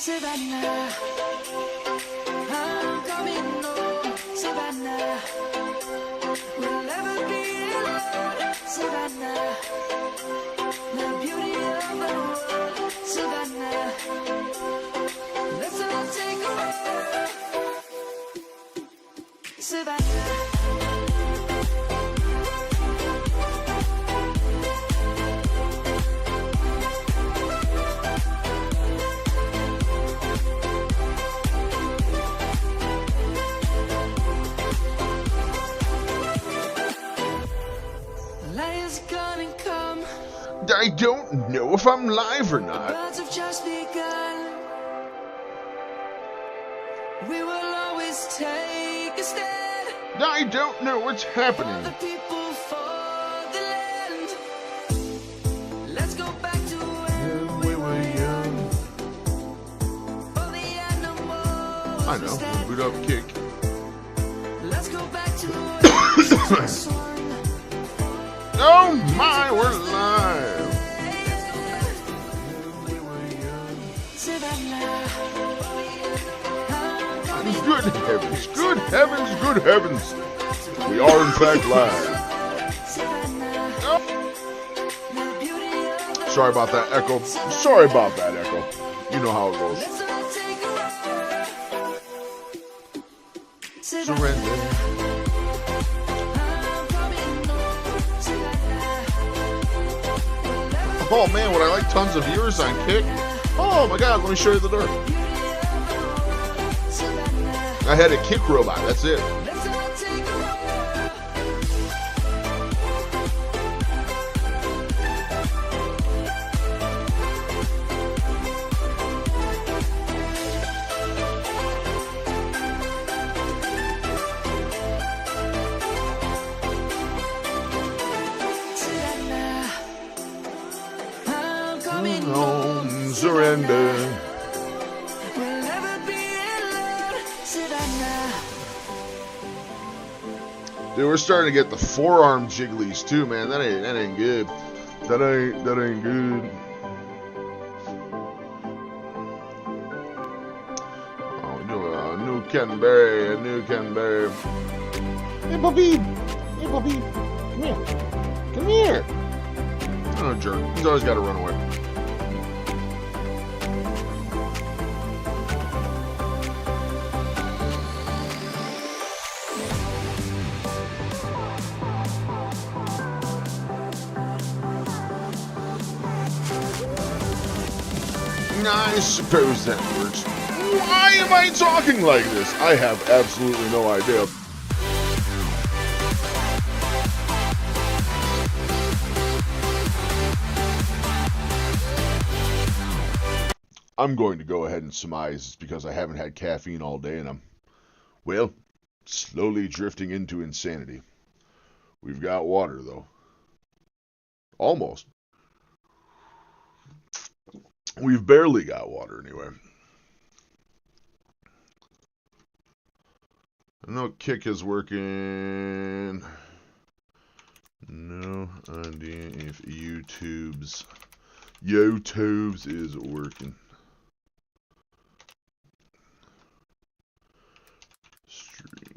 Savannah, I'm coming home, Savannah. We'll never be alone, Savannah. The beauty of the world, Savannah. Let's all take a walk, Savannah. I don't know if I'm live or not. Birds have just begun. We will always take a stand. I don't know what's happening. For the people, for the land. Let's go back to when we were young. For the animals. I know. Boot up, kick. Let's go back to when swung. Oh my, we're live. Good heavens, good heavens, good heavens. We are in fact live. Oh. Sorry about that echo. Sorry about that echo. You know how it goes. Surrender. Oh man, would I like tons of viewers on Kick? Oh my god, let me show you the door. I had a kick robot, that's it. Surrender. Dude, we're starting to get the forearm jigglies too, man. That ain't good. That ain't good. Oh, new Canberry, new Canberry. Hey, Bobby. Hey, Bobby. Come here. Come here. Oh, jerk. He's always got to run away. I suppose that works. Why am I talking like this? I have absolutely no idea. I'm going to go ahead and surmise it's because I haven't had caffeine all day and I'm, well, slowly drifting into insanity. We've got water, though. Almost. We've barely got water, anyway. No Kick is working. No idea if YouTube's is working. Stream.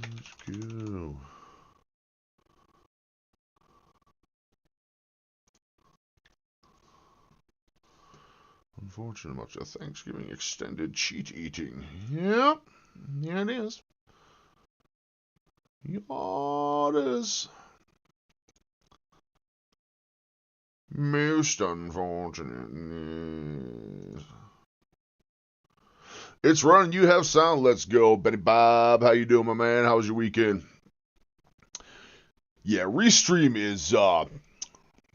Let's go. Unfortunately, much of Thanksgiving extended cheat eating. Yep. Yeah, it is. Yeah, it is. Most unfortunate. Yes. It's running. You have sound. Let's go, Betty Bob. How you doing, my man? How was your weekend? Yeah, Restream is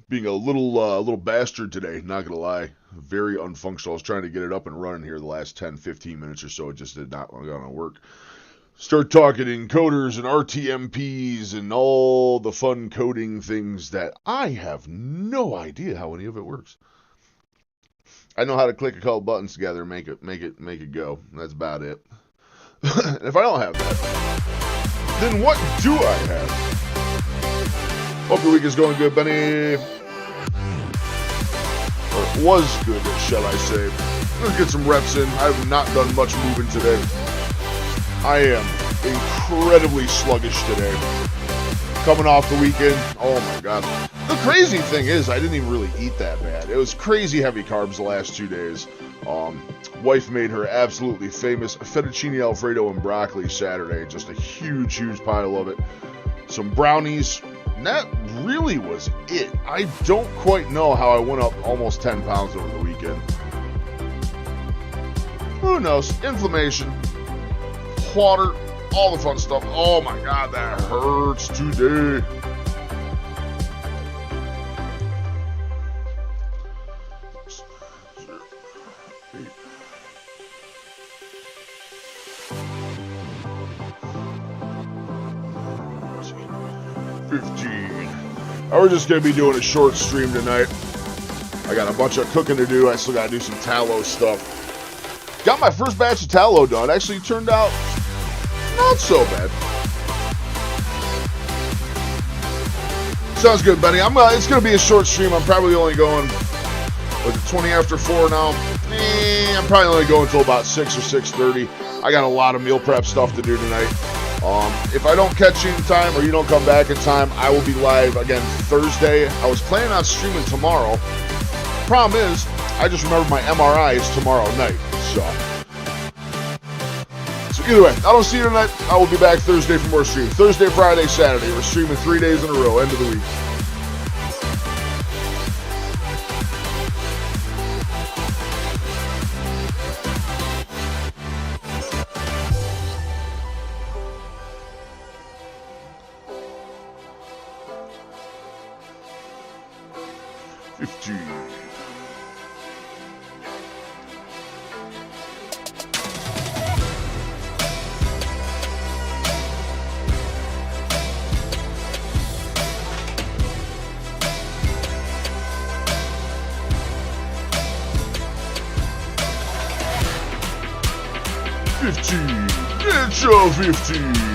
being a little bastard today. Not gonna lie, very unfunctional. I was trying to get it up and running here the last 10, 15 minutes or so. It just did not want to work. start talking encoders and RTMPs and all the fun coding things that I have no idea how any of it works. I know how to click a couple buttons together and make it go. That's about it. And if I don't have that, then what do I have? Hope your week is going good, Benny. Or it was good, shall I say. Let's get some reps in. I have not done much moving today. I am incredibly sluggish today. Coming off the weekend. Oh my god. The crazy thing is, I didn't even really eat that bad. It was crazy heavy carbs the last 2 days. Wife made her absolutely famous fettuccine alfredo and broccoli Saturday. Just a huge, huge pile of it. Some brownies. And that really was it. I don't quite know how I went up almost 10 pounds over the weekend. Who knows? Inflammation. Water. All the fun stuff. Oh my god, that hurts today. We're just going to be doing a short stream tonight. I got a bunch of cooking to do. I still got to do some tallow stuff. Got my first batch of tallow done. Actually turned out not so bad. Sounds good, buddy. It's going to be a short stream. I'm probably only going, 20 after 4 now? I'm probably only going until about 6 or 6:30. I got a lot of meal prep stuff to do tonight. If I don't catch you in time or you don't come back in time, I will be live again Thursday. I was planning on streaming tomorrow. Problem is, I just remembered my MRI is tomorrow night. So either way, I don't see you tonight. I will be back Thursday for more streams. Thursday, Friday, Saturday. We're streaming 3 days in a row, end of the week. It's your 15.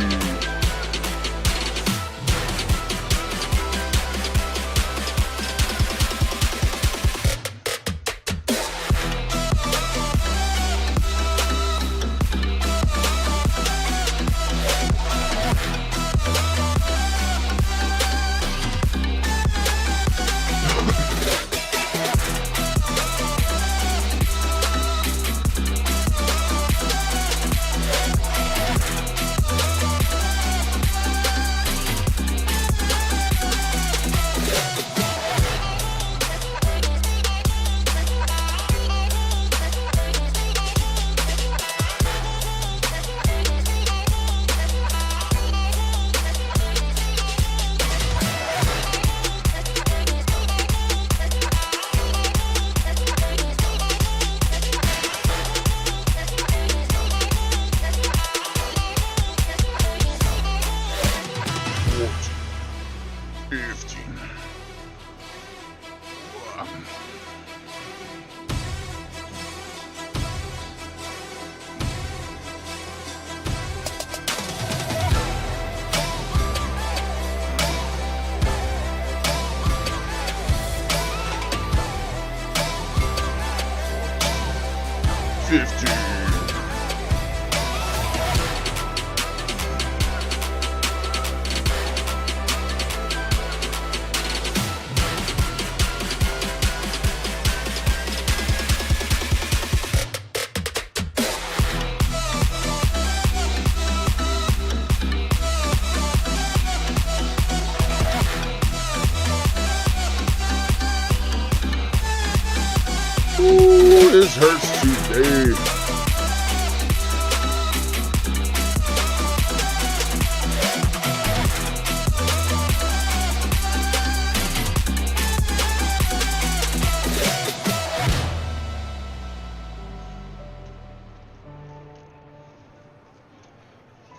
This hurts today.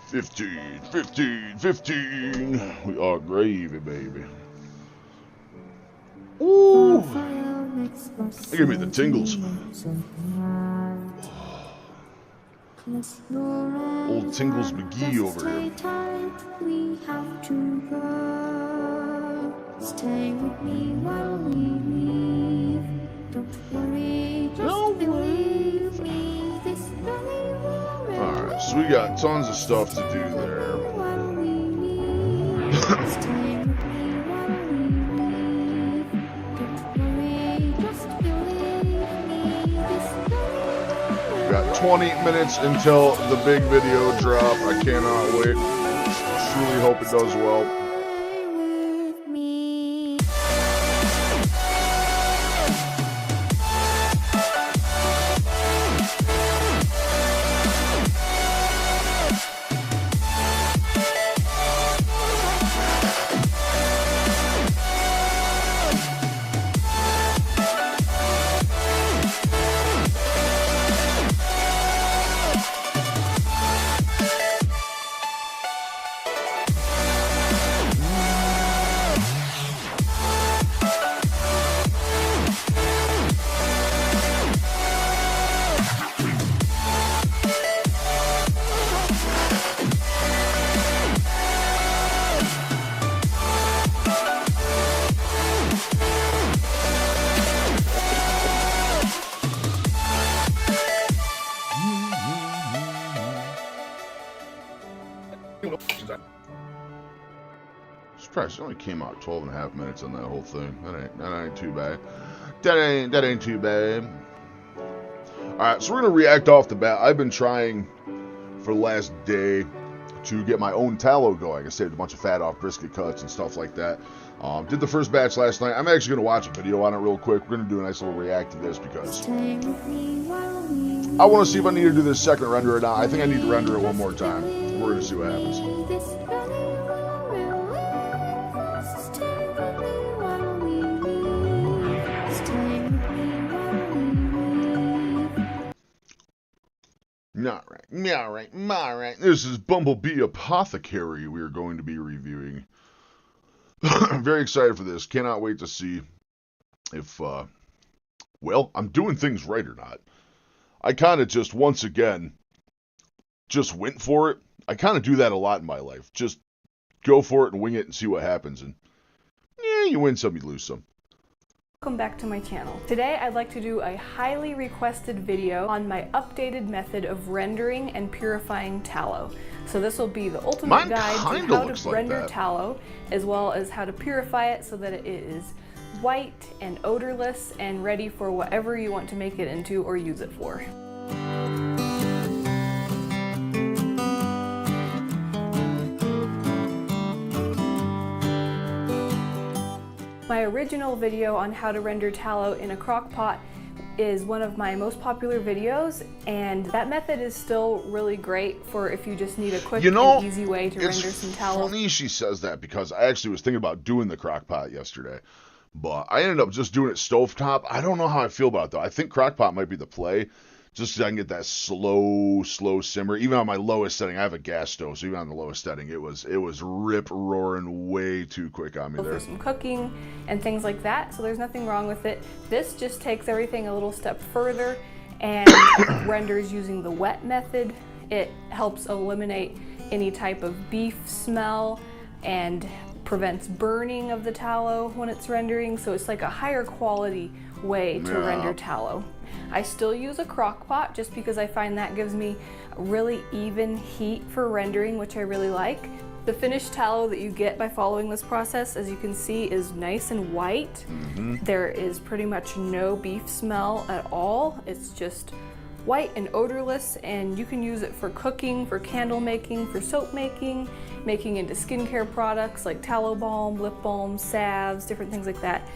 15, 15, 15. We are gravy, baby. Ooh. They give me the tingles. Old Tingles McGee over here. We have to go. Stay with me while we leave. Don't worry, just believe me. This journey will Alright, so we got tons of stuff to do there. while we leave. Stay with me while we leave. Don't worry, just believe me. This journey will Got 20 minutes until the big video drop. I cannot wait. Truly hope it does well. stay with me. Surprised it only came out 12 and a half minutes on that whole thing. That ain't too bad. That ain't too bad. Alright, so we're gonna react off the bat. I've been trying for the last day to get my own tallow going. I saved a bunch of fat off brisket cuts and stuff like that. Did the first batch last night. I'm actually gonna watch a video on it real quick. We're gonna do a nice little react to this because Stay with me while we leave. I want to see if I need to do this second render or not. I think I need to render it one more time. We're gonna see what happens. This journey will relieve. Stay with me while we leave. Stay with me while we leave. Alright. This is Bumblebee Apothecary we are going to be reviewing. Very excited for this. Cannot wait to see if, well, I'm doing things right or not. I kind of just, once again, just went for it. I kind of do that a lot in my life. Just go for it and wing it and see what happens. And, yeah, you win some, you lose some. Welcome back to my channel. Today I'd like to do a highly requested video on my updated method of rendering and purifying tallow. So this will be the ultimate Mine guide to kinda how looks to like render that. tallow, as well as how to purify it so that it is white and odorless and ready for whatever you want to make it into or use it for. My original video on how to render tallow in a crock pot is one of my most popular videos, and that method is still really great for if you just need a quick You know, and easy way to render some tallow. It's funny she says that because I actually was thinking about doing the crock pot yesterday. But I ended up just doing it stovetop. I don't know how I feel about it, though. I think crock pot might be the play. Just so I can get that slow simmer. Even on my lowest setting, I have a gas stove, so even on the lowest setting, it was rip-roaring way too quick on me For there. some cooking and things like that, so there's nothing wrong with it. This just takes everything a little step further and renders using the wet method. It helps eliminate any type of beef smell and prevents burning of the tallow when it's rendering, so it's like a higher quality way to Yeah. render tallow. I still use a crock pot just because I find that gives me really even heat for rendering, which I really like. The finished tallow that you get by following this process, as you can see, is nice and white. There is pretty much no beef smell at all. It's just white and odorless, and you can use it for cooking, for candle making, for soap making, making into skincare products like tallow balm, lip balm, salves, different things like that.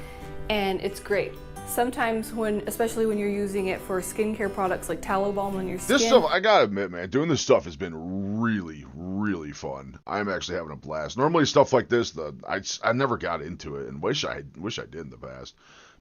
And it's great. Sometimes especially when you're using it for skincare products like tallow balm on your skin. This stuff, I gotta admit, man, doing this stuff has been really fun. I'm actually having a blast. Normally stuff like this, I never got into it, and wish I did in the past.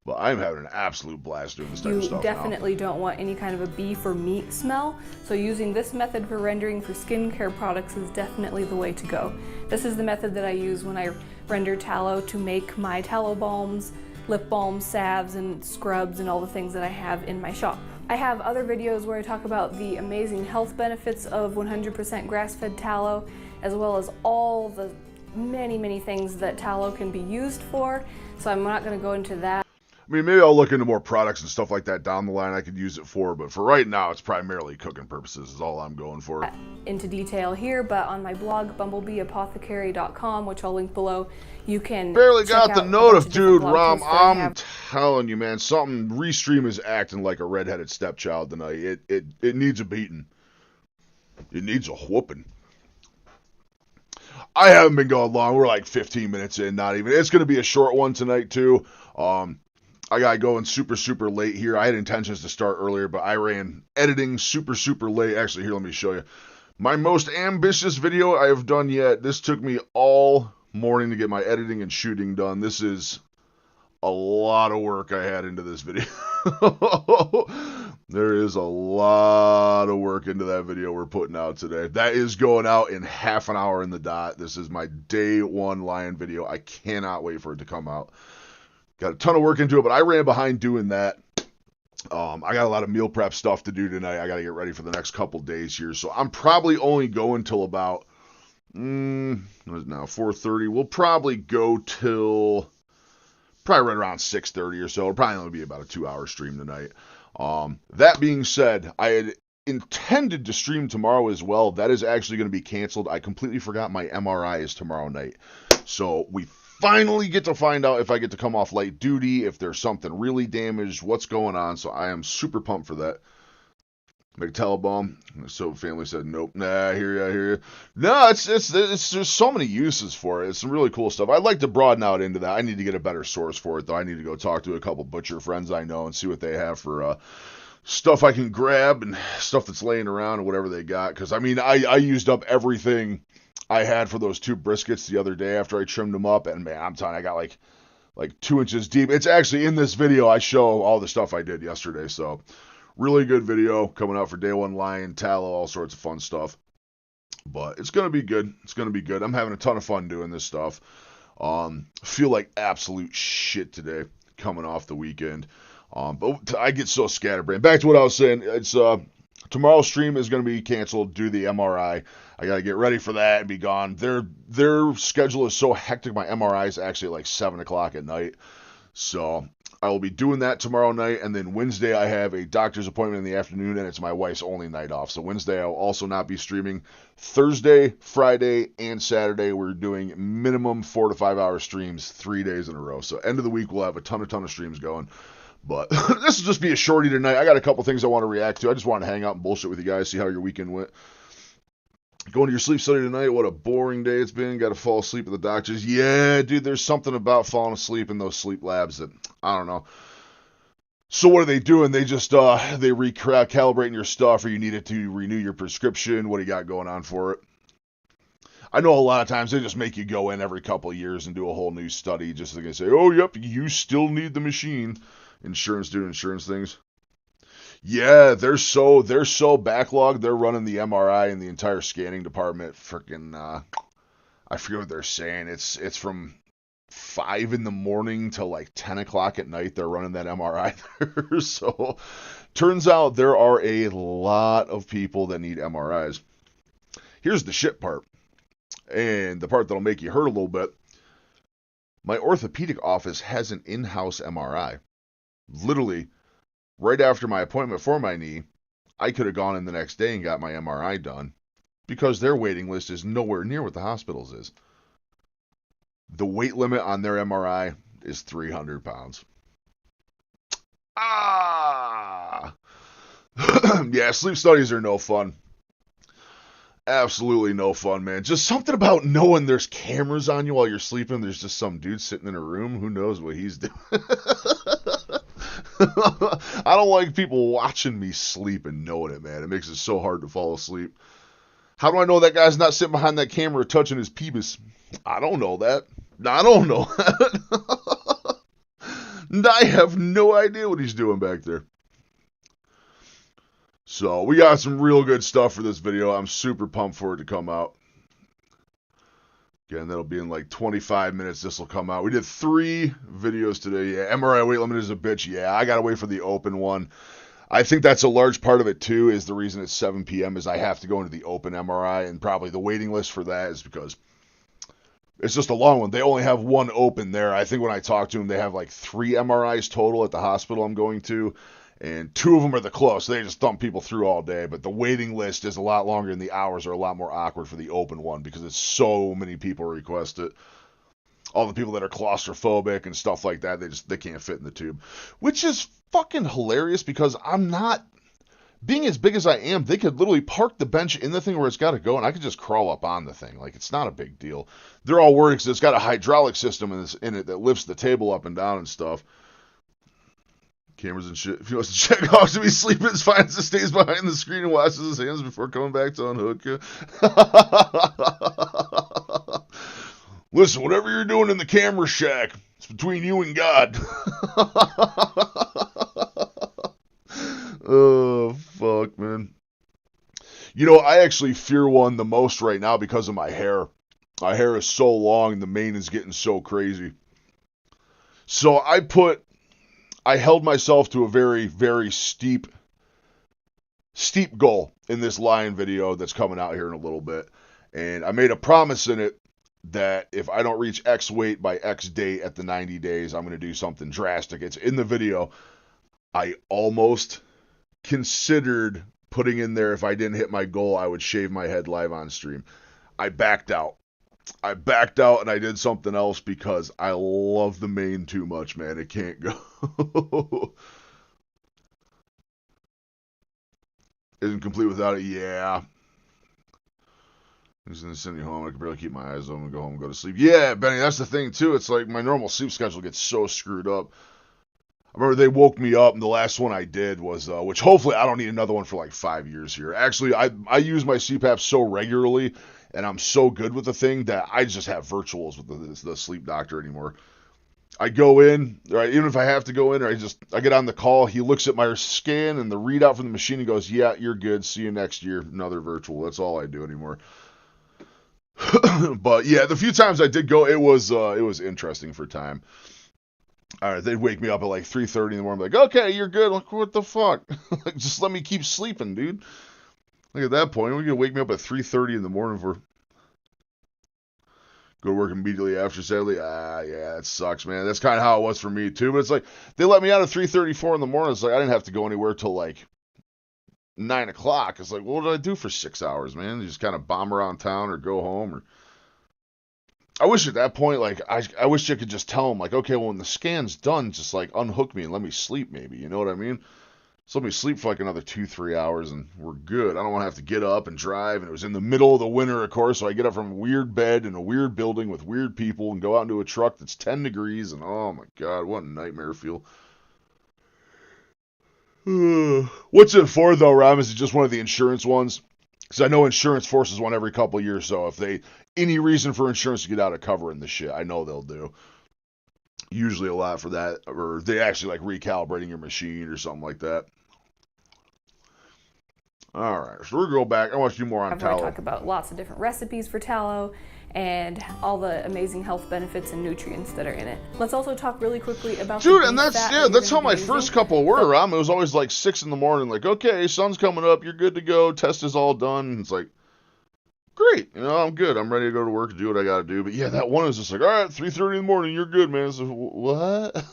But I'm having an absolute blast doing this type of You stuff now. definitely don't want any kind of a beef or meat smell, so using this method for rendering for skincare products is definitely the way to go. This is the method that I use when I render tallow to make my tallow balms, lip balms, salves, and scrubs, and all the things that I have in my shop. I have other videos where I talk about the amazing health benefits of 100% grass-fed tallow, as well as all the many things that tallow can be used for, so I'm not going to go into that. I mean, maybe I'll look into more products and stuff like that down the line I could use it for, but for right now, it's primarily cooking purposes is all I'm going for. Into detail here, but on my blog, bumblebeeapothecary.com, which I'll link below, you can Barely check got the out a note bunch of different dude, blog Rom. posts that I I'm have. telling you, man, Restream is acting like a redheaded stepchild tonight. It needs a beating. It needs a whooping. I haven't been going long. We're like 15 minutes in, not even. It's going to be a short one tonight, too. I got going super late here. I had intentions to start earlier, but I ran editing super late. Actually, here, let me show you. My most ambitious video I have done yet. This took me all morning to get my editing and shooting done. This is a lot of work I had into this video. There is a lot of work into that video we're putting out today. That is going out in half an hour in the dot. This is my day one lion video. I cannot wait for it to come out. Got a ton of work into it, but I ran behind doing that. I got a lot of meal prep stuff to do tonight. I got to get ready for the next couple days here. So I'm probably only going till about, what is it now, 4:30. We'll probably go till probably right around 6:30 or so. It'll probably only be about a 2-hour stream tonight. That being said, I had intended to stream tomorrow as well. That is actually going to be canceled. I completely forgot my MRI is tomorrow night. So we finally get to find out if I get to come off light duty, if there's something really damaged, what's going on. So I am super pumped for that. McTellabomb. So family said, nope. Nah, I hear you. No, it's there's so many uses for it. It's some really cool stuff. I'd like to broaden out into that. I need to get a better source for it, though. I need to go talk to a couple butcher friends I know and see what they have for stuff I can grab and stuff that's laying around and whatever they got. Because, I mean, I used up everything I had for those 2 briskets the other day after I trimmed them up. And, man, I'm telling you, I got like 2 inches deep. It's actually in this video I show all the stuff I did yesterday. So, really good video coming out for day one lion, tallow, all sorts of fun stuff. But it's going to be good. It's going to be good. I'm having a ton of fun doing this stuff. Feel like absolute shit today coming off the weekend. But I get so scatterbrained. Back to what I was saying. It's tomorrow's stream is going to be canceled due to the MRI. I got to get ready for that and be gone. Their schedule is so hectic. My MRI is actually at like 7 o'clock at night. So I will be doing that tomorrow night, and then Wednesday I have a doctor's appointment in the afternoon, and it's my wife's only night off. So Wednesday I will also not be streaming. Thursday, Friday, and Saturday we're doing minimum 4 to 5 hour streams 3 days in a row. So end of the week we'll have a ton of streams going. But this will just be a shorty tonight. I got a couple things I want to react to. I just want to hang out and bullshit with you guys, see how your weekend went. Going to your sleep study tonight. What a boring day it's been. Got to fall asleep at the doctor's. Yeah, dude, there's something about falling asleep in those sleep labs that, I don't know. So what are they doing? They just, they recalibrating your stuff, or you need it to renew your prescription. What do you got going on for it? I know a lot of times they just make you go in every couple of years and do a whole new study just so they can say, oh, yep, you still need the machine. Insurance doing insurance things. Yeah, they're so backlogged. They're running the MRI and the entire scanning department. Freaking, I forget what they're saying. It's from 5 in the morning till like 10 o'clock at night. They're running that MRI there. So, turns out there are a lot of people that need MRIs. Here's the shit part, and the part that'll make you hurt a little bit. My orthopedic office has an in-house MRI. Literally, right after my appointment for my knee, I could have gone in the next day and got my MRI done because their waiting list is nowhere near what the hospital's is. The weight limit on their MRI is 300 pounds. Yeah, sleep studies are no fun. Absolutely no fun, man. Just something about knowing there's cameras on you while you're sleeping. There's just some dude sitting in a room. Who knows what he's doing? I don't like people watching me sleep and knowing it, man. It makes it so hard to fall asleep. How do I know that guy's not sitting behind that camera touching his peebus? I don't know that. I don't know that. And I have no idea what he's doing back there. So we got some real good stuff for this video. I'm super pumped for it to come out. Again, that'll be in like 25 minutes. This will come out. We did 3 videos today. Yeah, MRI weight limit is a bitch. Yeah, I got to wait for the open one. I think that's a large part of it too, is the reason it's 7 p.m. is I have to go into the open MRI, and probably the waiting list for that is because it's just a long one. They only have one open there. I think when I talk to them, they have like 3 MRIs total at the hospital I'm going to, and 2 of them are the close. They just thump people through all day, but the waiting list is a lot longer, and the hours are a lot more awkward for the open one because it's so many people request it. All the people that are claustrophobic and stuff like that, they can't fit in the tube, which is fucking hilarious because I'm not being as big as I am. They could literally park the bench in the thing where it's got to go, and I could just crawl up on the thing. Like, it's not a big deal. They're all worried because it's got a hydraulic system in it that lifts the table up and down and stuff. Cameras and shit. If he wants to check how to be sleeping, it's fine. It stays behind the screen and washes his hands before coming back to unhook you. Listen, whatever you're doing in the camera shack, it's between you and God. Oh, fuck, man. You know, I actually fear one the most right now because of my hair. My hair is so long, the mane is getting so crazy. So I held myself to a very, very steep goal in this lion video that's coming out here in a little bit. And I made a promise in it that if I don't reach X weight by X date at the 90 days, I'm going to do something drastic. It's in the video. I almost considered putting in there, if I didn't hit my goal, I would shave my head live on stream. I backed out. And I did something else because I love the mane too much, man. It can't go. Isn't complete without it. Yeah. I'm just going to send you home. I can barely keep my eyes open and go home and go to sleep. Yeah, Benny, that's the thing, too. It's like my normal sleep schedule gets so screwed up. I remember they woke me up, and the last one I did was, which hopefully I don't need another one for like 5 years here. Actually, I use my CPAP so regularly, and I'm so good with the thing that I just have virtuals with the sleep doctor anymore. I go in, right, even if I have to go in, or I get on the call, he looks at my scan and the readout from the machine and goes, yeah, you're good, see you next year, another virtual. That's all I do anymore. But yeah, the few times I did go, it was interesting for time. All right, they'd wake me up at like 3:30 in the morning, like, okay, you're good. I'm like, what the fuck? Like, just let me keep sleeping, dude. Like, at that point, we're gonna wake me up at 3:30 in the morning for go to work immediately after, sadly. Yeah, that sucks, man. That's kind of how it was for me too. But it's like they let me out at 3:34 in the morning. It's like I didn't have to go anywhere till like 9 o'clock. It's like, what did I do for 6 hours, man? You just kind of bomb around town or go home. Or I wish at that point, like, I wish I could just tell them, like, okay, well, when the scan's done, just like unhook me and let me sleep, maybe. You know what I mean? So let me sleep for like another 2-3 hours and we're good. I don't want to have to get up and drive. And it was in the middle of the winter, of course, so I get up from a weird bed in a weird building with weird people and go out into a truck that's 10 degrees. And oh my God, what a nightmare feel. What's it for, though, Ram? Is it just one of the insurance ones? Because I know insurance forces one every couple of years, so if they any reason for insurance to get out of covering the shit, I know they'll do. Usually a lot for that, or they actually like recalibrating your machine or something like that. All right, so we're gonna go back. I want to do more on I've already tallow. talked about lots of different recipes for tallow and all the amazing health benefits and nutrients that are in it. Let's also talk really quickly about Dude, the and beef that's fat that that's you're how gonna my be first using. couple were, Ram. It was always like 6 in the morning, like, okay, sun's coming up, you're good to go, test is all done. It's like, great, you know, I'm good, I'm ready to go to work and do what I gotta do. But yeah, that one is just like, all right, 3:30 in the morning, you're good, man. So what?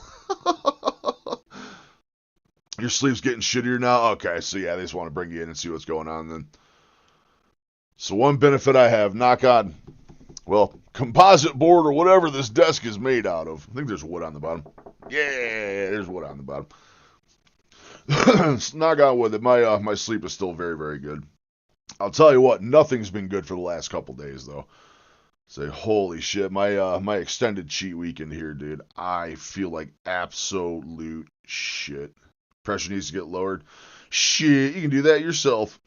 Your sleep's getting shittier now? Okay, so yeah, they just want to bring you in and see what's going on then. So one benefit I have, knock on, well, composite board or whatever this desk is made out of. I think there's wood on the bottom. Yeah, there's wood on the bottom. Knock on wood that my sleep is still very, very good. I'll tell you what, nothing's been good for the last couple days though. Say, holy shit, my extended cheat weekend here, dude. I feel like absolute shit. Pressure needs to get lowered. Shit, you can do that yourself.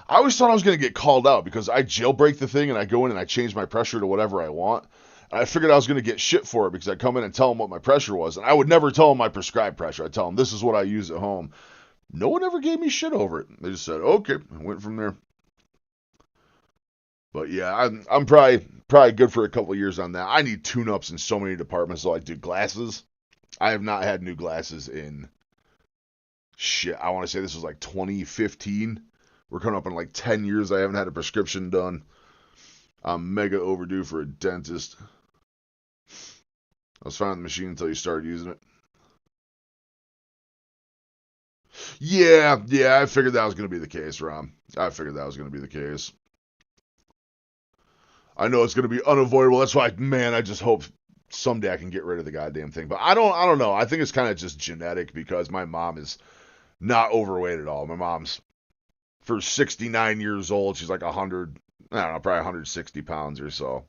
I always thought I was going to get called out because I jailbreak the thing and I go in and I change my pressure to whatever I want. I figured I was going to get shit for it because I'd come in and tell them what my pressure was. And I would never tell them my prescribed pressure. I'd tell them this is what I use at home. No one ever gave me shit over it. They just said, okay, and went from there. But yeah, I'm probably good for a couple of years on that. I need tune-ups in so many departments. So I do glasses. I have not had new glasses in shit. I want to say this was like 2015. We're coming up on like 10 years. I haven't had a prescription done. I'm mega overdue for a dentist. I was fine with the machine until you started using it. Yeah, I figured that was going to be the case, Rom. I figured that was going to be the case. I know it's going to be unavoidable. That's why, man, I just hope someday I can get rid of the goddamn thing. But I don't know. I think it's kind of just genetic because my mom is not overweight at all. My mom's, for 69 years old, she's like 100, I don't know, probably 160 pounds or so.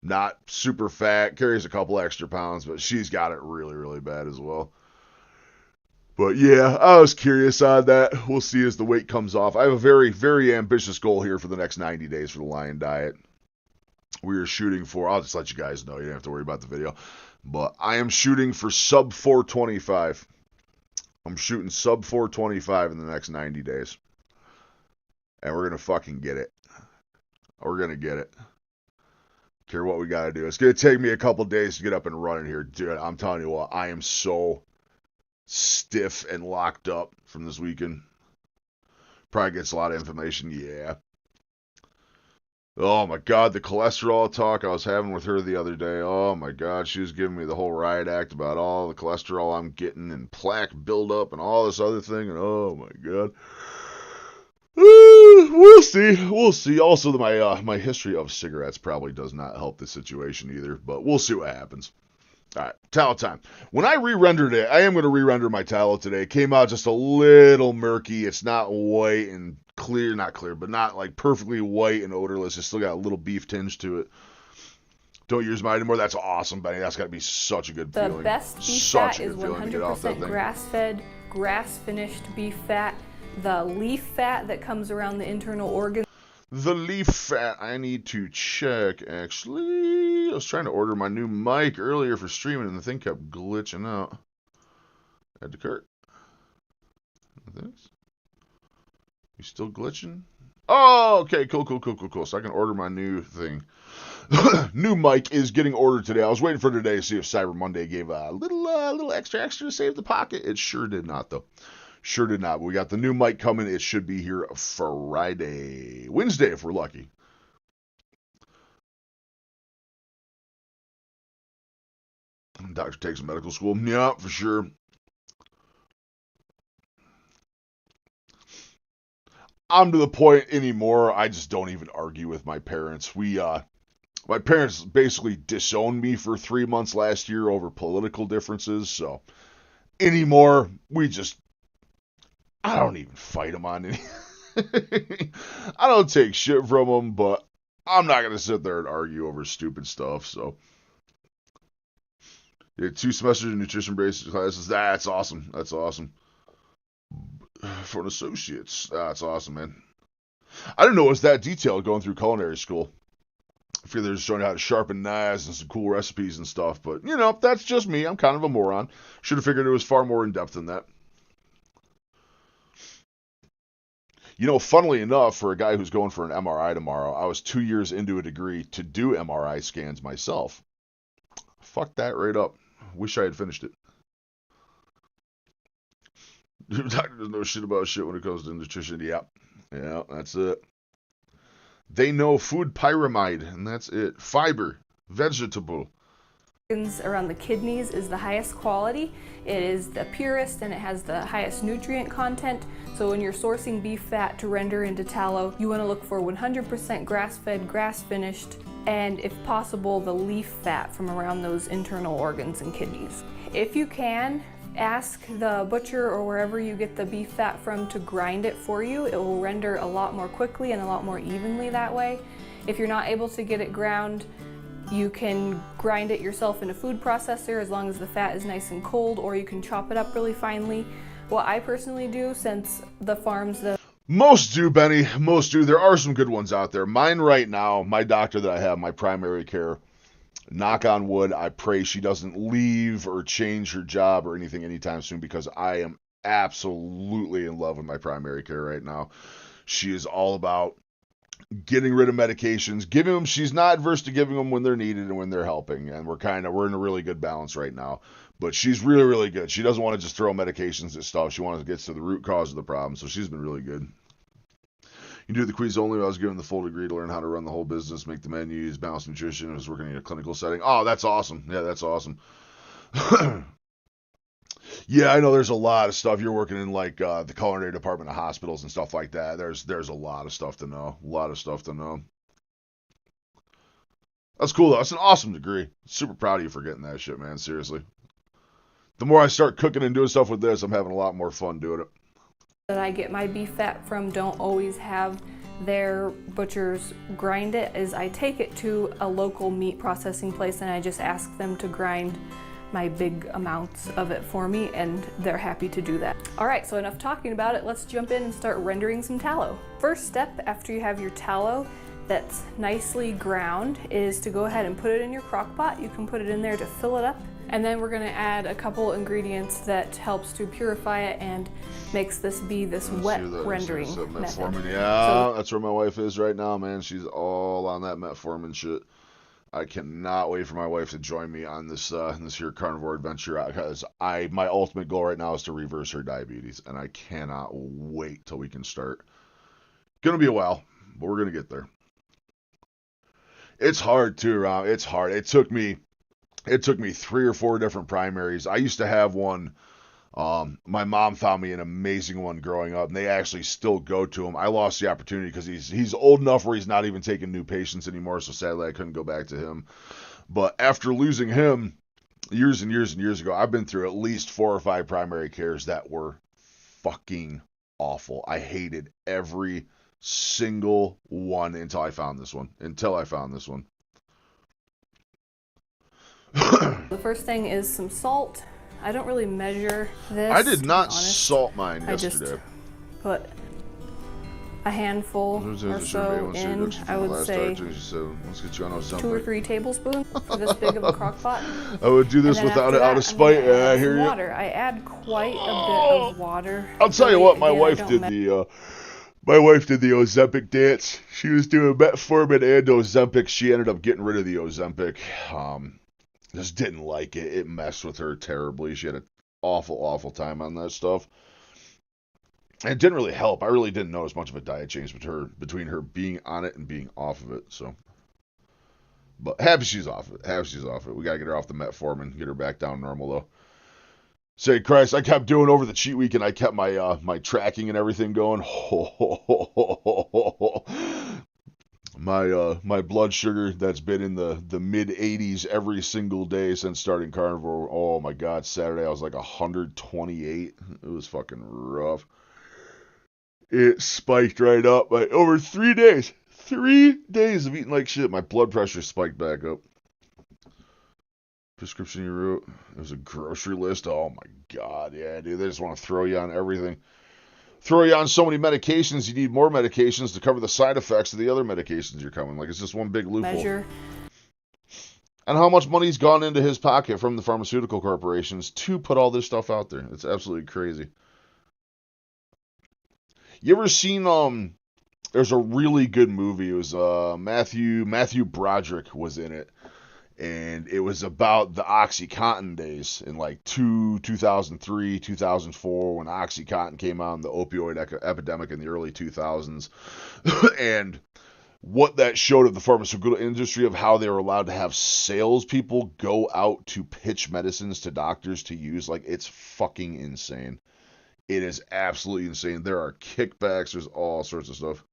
Not super fat, carries a couple extra pounds, but she's got it really, really bad as well. But yeah, I was curious on that. We'll see as the weight comes off. I have a very, very ambitious goal here for the next 90 days for the Lion Diet. We are shooting for, I'll just let you guys know, you don't have to worry about the video, but I am shooting for sub 425. I'm shooting sub 425 in the next 90 days. And we're going to fucking get it. We're going to get it. Care what we got to do. It's going to take me a couple days to get up and running here. Dude, I'm telling you what, I am so stiff and locked up from this weekend. Probably gets a lot of information, yeah. Oh my God, the cholesterol talk I was having with her the other day. Oh my God, she was giving me the whole riot act about all the cholesterol I'm getting and plaque buildup and all this other thing. And oh my God. We'll see. Also, my history of cigarettes probably does not help the situation either, but we'll see what happens. All right, tallow time. When I re-rendered it, I am going to re-render my tallow today. It came out just a little murky. It's not white and clear, not clear, but not like perfectly white and odorless. It's still got a little beef tinge to it. Don't use mine anymore. That's awesome, Benny. That's got to be such a good feeling. The best beef Such fat a is good feeling to get off that 100% thing. grass-fed, grass-finished beef fat. The leaf fat that comes around the internal organs. The leaf fat, I need to check, actually. I was trying to order my new mic earlier for streaming, and the thing kept glitching out. Add to cart. Thanks. You still glitching? Oh, okay, cool. So I can order my new thing. New mic is getting ordered today. I was waiting for today to see if Cyber Monday gave a little extra to save the pocket. It sure did not, though. Sure did not. We got the new mic coming. It should be here Friday. Wednesday, if we're lucky. Doctor takes medical school. Yeah, for sure. I'm to the point anymore, I just don't even argue with my parents. My parents basically disowned me for 3 months last year over political differences, so anymore, I don't even fight them on any. I don't take shit from them, but I'm not going to sit there and argue over stupid stuff, so. Yeah, 2 semesters of nutrition-based classes. That's awesome. For an associate's. That's awesome, man. I didn't know it was that detailed going through culinary school. I figured they're just showing how to sharpen knives and some cool recipes and stuff, but, that's just me. I'm kind of a moron. Should have figured it was far more in-depth than that. Funnily enough, for a guy who's going for an MRI tomorrow, I was 2 years into a degree to do MRI scans myself. Fuck that right up. Wish I had finished it. Doctors know shit about shit when it comes to nutrition. Yeah, that's it. They know food pyramid, and that's it. Fiber, vegetable. Around the kidneys is the highest quality. It is the purest and it has the highest nutrient content. So when you're sourcing beef fat to render into tallow, you want to look for 100% grass-fed, grass-finished, and if possible, the leaf fat from around those internal organs and kidneys. If you can, ask the butcher or wherever you get the beef fat from to grind it for you. It will render a lot more quickly and a lot more evenly that way. If you're not able to get it ground, you can grind it yourself in a food processor as long as the fat is nice and cold, or you can chop it up really finely. What I personally do, since the farms that Most do, Benny. Most do. There are some good ones out there. Mine right now, my doctor that I have, my primary care, Knock on wood, I pray she doesn't leave or change her job or anything anytime soon, because I am absolutely in love with my primary care right now. She is all about getting rid of medications, giving them. She's not adverse to giving them when they're needed and when they're helping, and we're in a really good balance right now. But she's really, really good. She doesn't want to just throw medications at stuff. She wants to get to the root cause of the problem. So she's been really good. You do the quiz only. I was given the full degree to learn how to run the whole business, make the menus, balance nutrition. I was working in a clinical setting. Oh, that's awesome. Yeah, that's awesome. Yeah, I know there's a lot of stuff. You're working in like the culinary department of hospitals and stuff like that. There's a lot of stuff to know. A lot of stuff to know. That's cool though. That's an awesome degree. Super proud of you for getting that shit, man. Seriously. The more I start cooking and doing stuff with this, I'm having a lot more fun doing it. That I get my beef fat from don't always have their butchers grind it is I take it to a local meat processing place and I just ask them to grind my big amounts of it for me, and they're happy to do that. All right, so enough talking about it. Let's jump in and start rendering some tallow. First step after you have your tallow that's nicely ground is to go ahead and put it in your crock pot. You can put it in there to fill it up. And then we're gonna add a couple ingredients that helps to purify it and makes this be this wet rendering method. Yeah, that's where my wife is right now, man. She's all on that metformin shit. I cannot wait for my wife to join me on this here carnivore adventure, because my ultimate goal right now is to reverse her diabetes, and I cannot wait till we can start. Gonna be a while, but we're gonna get there. It's hard too, Rob. It's hard. It took me 3 or 4 different primaries. I used to have one. My mom found me an amazing one growing up, and they actually still go to him. I lost the opportunity because he's old enough where he's not even taking new patients anymore, so sadly I couldn't go back to him. But after losing him years and years and years ago, I've been through at least 4 or 5 primary cares that were fucking awful. I hated every single one until I found this one. The first thing is some salt. I don't really measure this. I did not salt mine I just yesterday. put a handful or so in. I would say 2 or 3 tablespoons for this big of a crock pot. I would do this without it out of spite. Yeah, I hear you. Water. I add quite a bit of water. I'll tell you what, my wife did the Ozempic dance. She was doing metformin and Ozempic. She ended up getting rid of the Ozempic. Just didn't like it. It messed with her terribly. She had an awful, awful time on that stuff. And it didn't really help. I really didn't notice much of a diet change between her being on it and being off of it. So, but happy she's off of it. We gotta get her off the metformin, get her back down normal though. Say Christ, I kept doing over the cheat week, and I kept my my tracking and everything going. My blood sugar that's been in the mid 80s every single day since starting carnivore. Oh my God, Saturday I was like 128. It was fucking rough. It spiked right up. Like over 3 days. 3 days of eating like shit. My blood pressure spiked back up. Prescription you wrote. It was a grocery list. Oh my God, yeah, dude. They just want to throw you on everything. Throw you on so many medications, you need more medications to cover the side effects of the other medications you're coming. Like, it's just one big loophole. Measure. And how much money's gone into his pocket from the pharmaceutical corporations to put all this stuff out there. It's absolutely crazy. You ever seen, there's a really good movie. It was, Matthew Broderick was in it. And it was about the OxyContin days in like 2003, 2004, when OxyContin came out, the opioid epidemic in the early 2000s. And what that showed of the pharmaceutical industry, of how they were allowed to have salespeople go out to pitch medicines to doctors to use. Like, it's fucking insane. It is absolutely insane. There are kickbacks. There's all sorts of stuff.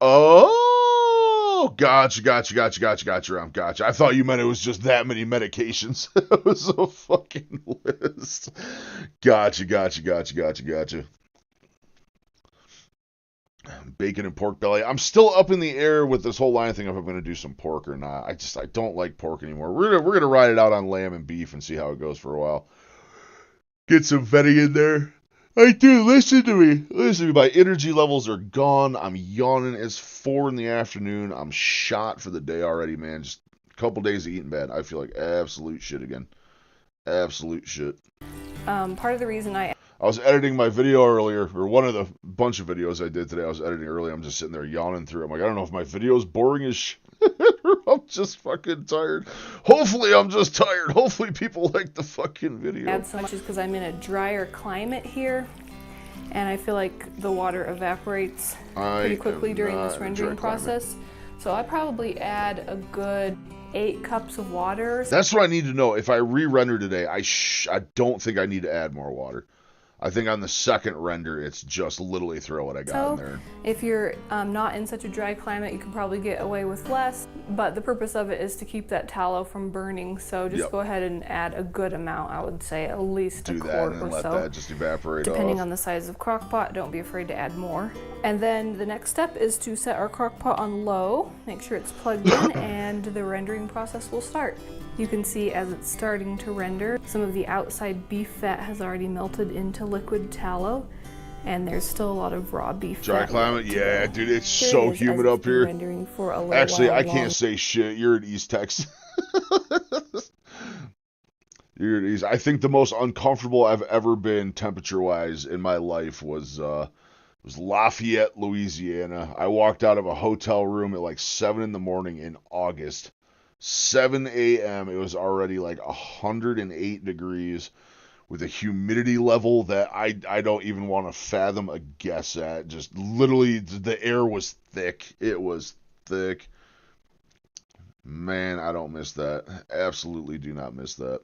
Oh, gotcha, Ram, gotcha. I thought you meant it was just that many medications. It was a fucking list. Gotcha. Bacon and pork belly. I'm still up in the air with this whole line thing if I'm going to do some pork or not. I don't like pork anymore. We're gonna ride it out on lamb and beef and see how it goes for a while. Get some vetting in there. Hey, dude, listen to me. Listen to me. My energy levels are gone. I'm yawning. It's 4 in the afternoon. I'm shot for the day already, man. Just a couple days of eating bad. I feel like absolute shit again. Absolute shit. Part of the reason I was editing my video earlier, or one of the bunch of videos I did today. I was editing earlier. I'm just sitting there yawning through it. I'm like, I don't know if my video's boring as shit. I'm just fucking tired. Hopefully, I'm just tired. Hopefully, people like the fucking video. add so much is because I'm in a drier climate here, and I feel like the water evaporates pretty quickly during this rendering process. So I probably add a good 8 cups of water. That's what I need to know. If I re-render today, I don't think I need to add more water. I think on the second render, it's just literally throw what I got in there. If you're not in such a dry climate, you can probably get away with less, but the purpose of it is to keep that tallow from burning. So just go ahead and add a good amount. I would say at least a quart and or let so. that just evaporate Depending off. on the size of crock pot, don't be afraid to add more. And then the next step is to set our crock pot on low, make sure it's plugged in, and the rendering process will start. You can see as it's starting to render, some of the outside beef fat has already melted into liquid tallow, and there's still a lot of raw beef Dry fat. climate? Yeah, dude, it's Here so it is, humid as up it's been here. rendering for a little Actually, while I long. can't say shit. You're in East Texas. You're in East. I think the most uncomfortable I've ever been temperature-wise in my life was Lafayette, Louisiana. I walked out of a hotel room at like 7 in the morning in August. 7 a.m. It was already like 108 degrees with a humidity level that I don't even want to fathom a guess at. Just literally, the air was thick. It was thick. Man, I don't miss that. Absolutely do not miss that.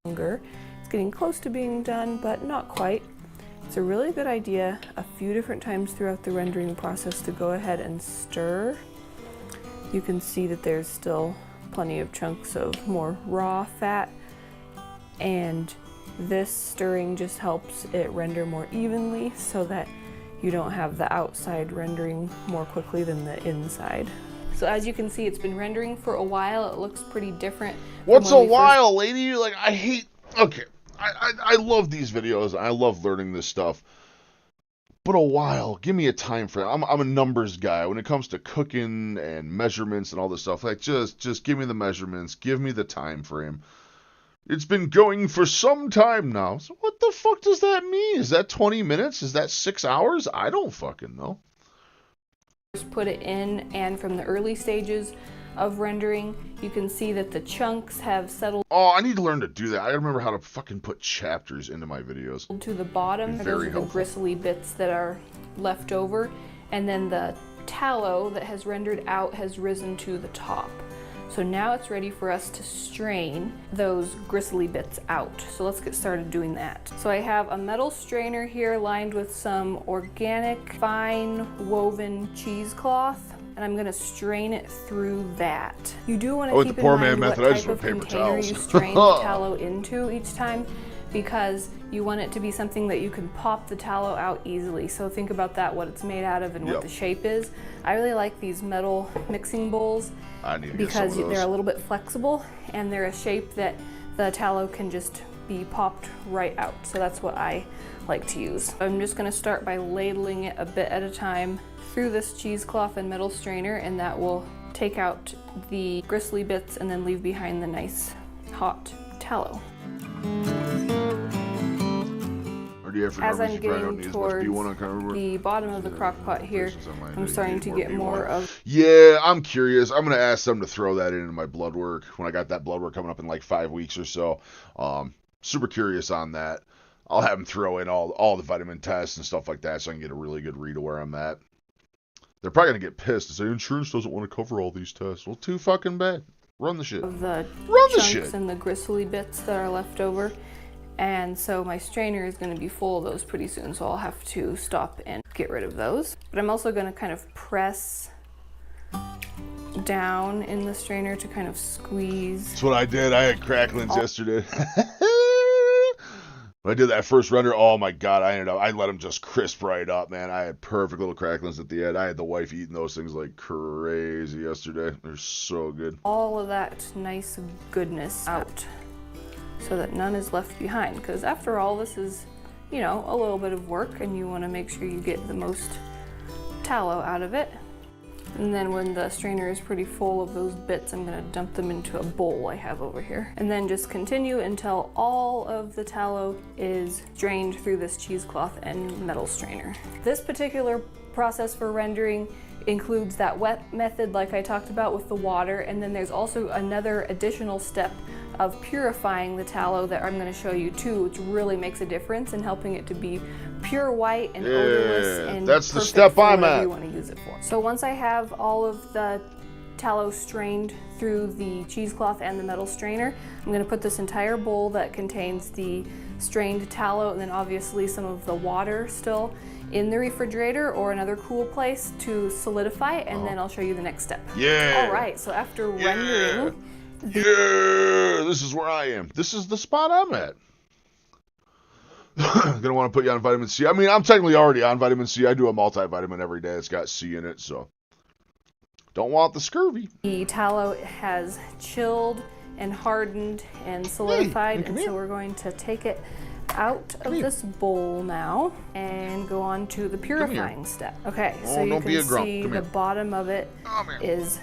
Longer. It's getting close to being done, but not quite. It's a really good idea a few different times throughout the rendering process to go ahead and stir. You can see that there's still plenty of chunks of more raw fat, and this stirring just helps it render more evenly so that you don't have the outside rendering more quickly than the inside. So as you can see, it's been rendering for a while. It looks pretty different. What's a while, lady? Like, I hate... Okay, I love these videos. I love learning this stuff. But a while, give me a time frame. I'm a numbers guy when it comes to cooking and measurements and all this stuff. Like, just give me the measurements, give me the time frame. It's been going for some time now. So what the fuck does that mean? Is that 20 minutes? Is that 6 hours? I don't fucking know. Just put it in, and from the early stages of rendering, you can see that the chunks have settled Oh, I need to learn to do that. I gotta remember how to fucking put chapters into my videos. to the bottom. Very Those are the helpful. gristly bits that are left over, and then the tallow that has rendered out has risen to the top. So now it's ready for us to strain those gristly bits out. So let's get started doing that. So I have a metal strainer here lined with some organic fine woven cheesecloth, and I'm gonna strain it through that. You do want to with keep the in poor man mind what method, I just type of want paper container towels. you strain the tallow into each time, because you want it to be something that you can pop the tallow out easily. So think about that, what it's made out of and what the shape is. I really like these metal mixing bowls I need to get some because of those. they're a little bit flexible and they're a shape that the tallow can just be popped right out. So that's what I like to use. I'm just gonna start by ladling it a bit at a time through this cheesecloth and metal strainer, and that will take out the gristly bits and then leave behind the nice hot tallow. Or do you have As I'm you probably don't getting need as much towards B1 on camera? the bottom of the crock pot here, I'm starting to get more of Yeah, I'm curious. I'm gonna ask them to throw that into my blood work when I got that blood work coming up in like 5 weeks or so. Super curious on that. I'll have them throw in all the vitamin tests and stuff like that so I can get a really good read of where I'm at. They're probably gonna get pissed and say insurance doesn't want to cover all these tests. Well, too fucking bad. Run the shit. the Run the chunks shit. and the gristly bits that are left over. And so my strainer is going to be full of those pretty soon, so I'll have to stop and get rid of those. But I'm also going to kind of press down in the strainer to kind of squeeze. That's what I did. I had cracklings yesterday. When I did that first render, oh my god, I let them just crisp right up, man. I had perfect little cracklings at the end. I had the wife eating those things like crazy yesterday. They're so good. All of that nice goodness out so that none is left behind, because after all, this is you know, a little bit of work, and you want to make sure you get the most tallow out of it. And then when the strainer is pretty full of those bits, I'm going to dump them into a bowl I have over here. And then just continue until all of the tallow is drained through this cheesecloth and metal strainer. This particular process for rendering includes that wet method like I talked about with the water, and then there's also another additional step of purifying the tallow that I'm going to show you too, which really makes a difference in helping it to be pure white and odorless and that's the perfect step for I'm whatever at. you want to use it for. So once I have all of the tallow strained through the cheesecloth and the metal strainer, I'm going to put this entire bowl that contains the strained tallow and then obviously some of the water still in the refrigerator or another cool place to solidify, and then I'll show you the next step. Yeah. All right, so after rendering, Yeah, this is where I am. This is the spot I'm at. Gonna want to put you on vitamin C. I mean, I'm technically already on vitamin C. I do a multivitamin every day. It's got C in it, so don't want the scurvy. the tallow has chilled and hardened and solidified, come and here. so we're going to take it out of here. this bowl now and go on to the purifying step. Okay, so you don't be a can grump. see Come the here. bottom of it Come here. is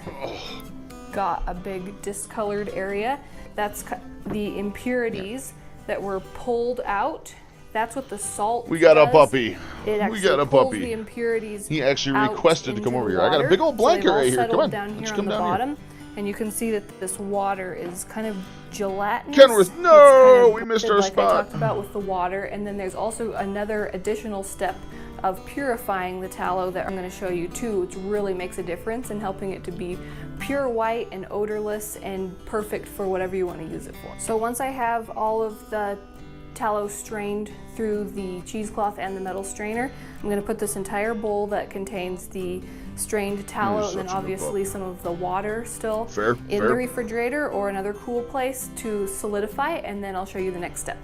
got a big discolored area. That's the impurities that were pulled out. That's what the salt We got a does. puppy. It We actually got a pulls puppy. the impurities He actually out requested to come into over the here. I got a water. big old blanket so they've all right here. Come settled on. down Let's here come on the down here. bottom, and you can see that this water is kind of gelatinous. Kenworth, It's no, kind we of missed liquid our like spot. I talked about with the water, and then there's also another additional step of purifying the tallow that I'm going to show you too, which really makes a difference in helping it to be pure white and odorless and perfect for whatever you want to use it for. So once I have all of the tallow strained through the cheesecloth and the metal strainer, I'm going to put this entire bowl that contains the strained tallow You're and then such a good obviously some of the water still Fair, in fair. the refrigerator or another cool place to solidify, and then I'll show you the next step.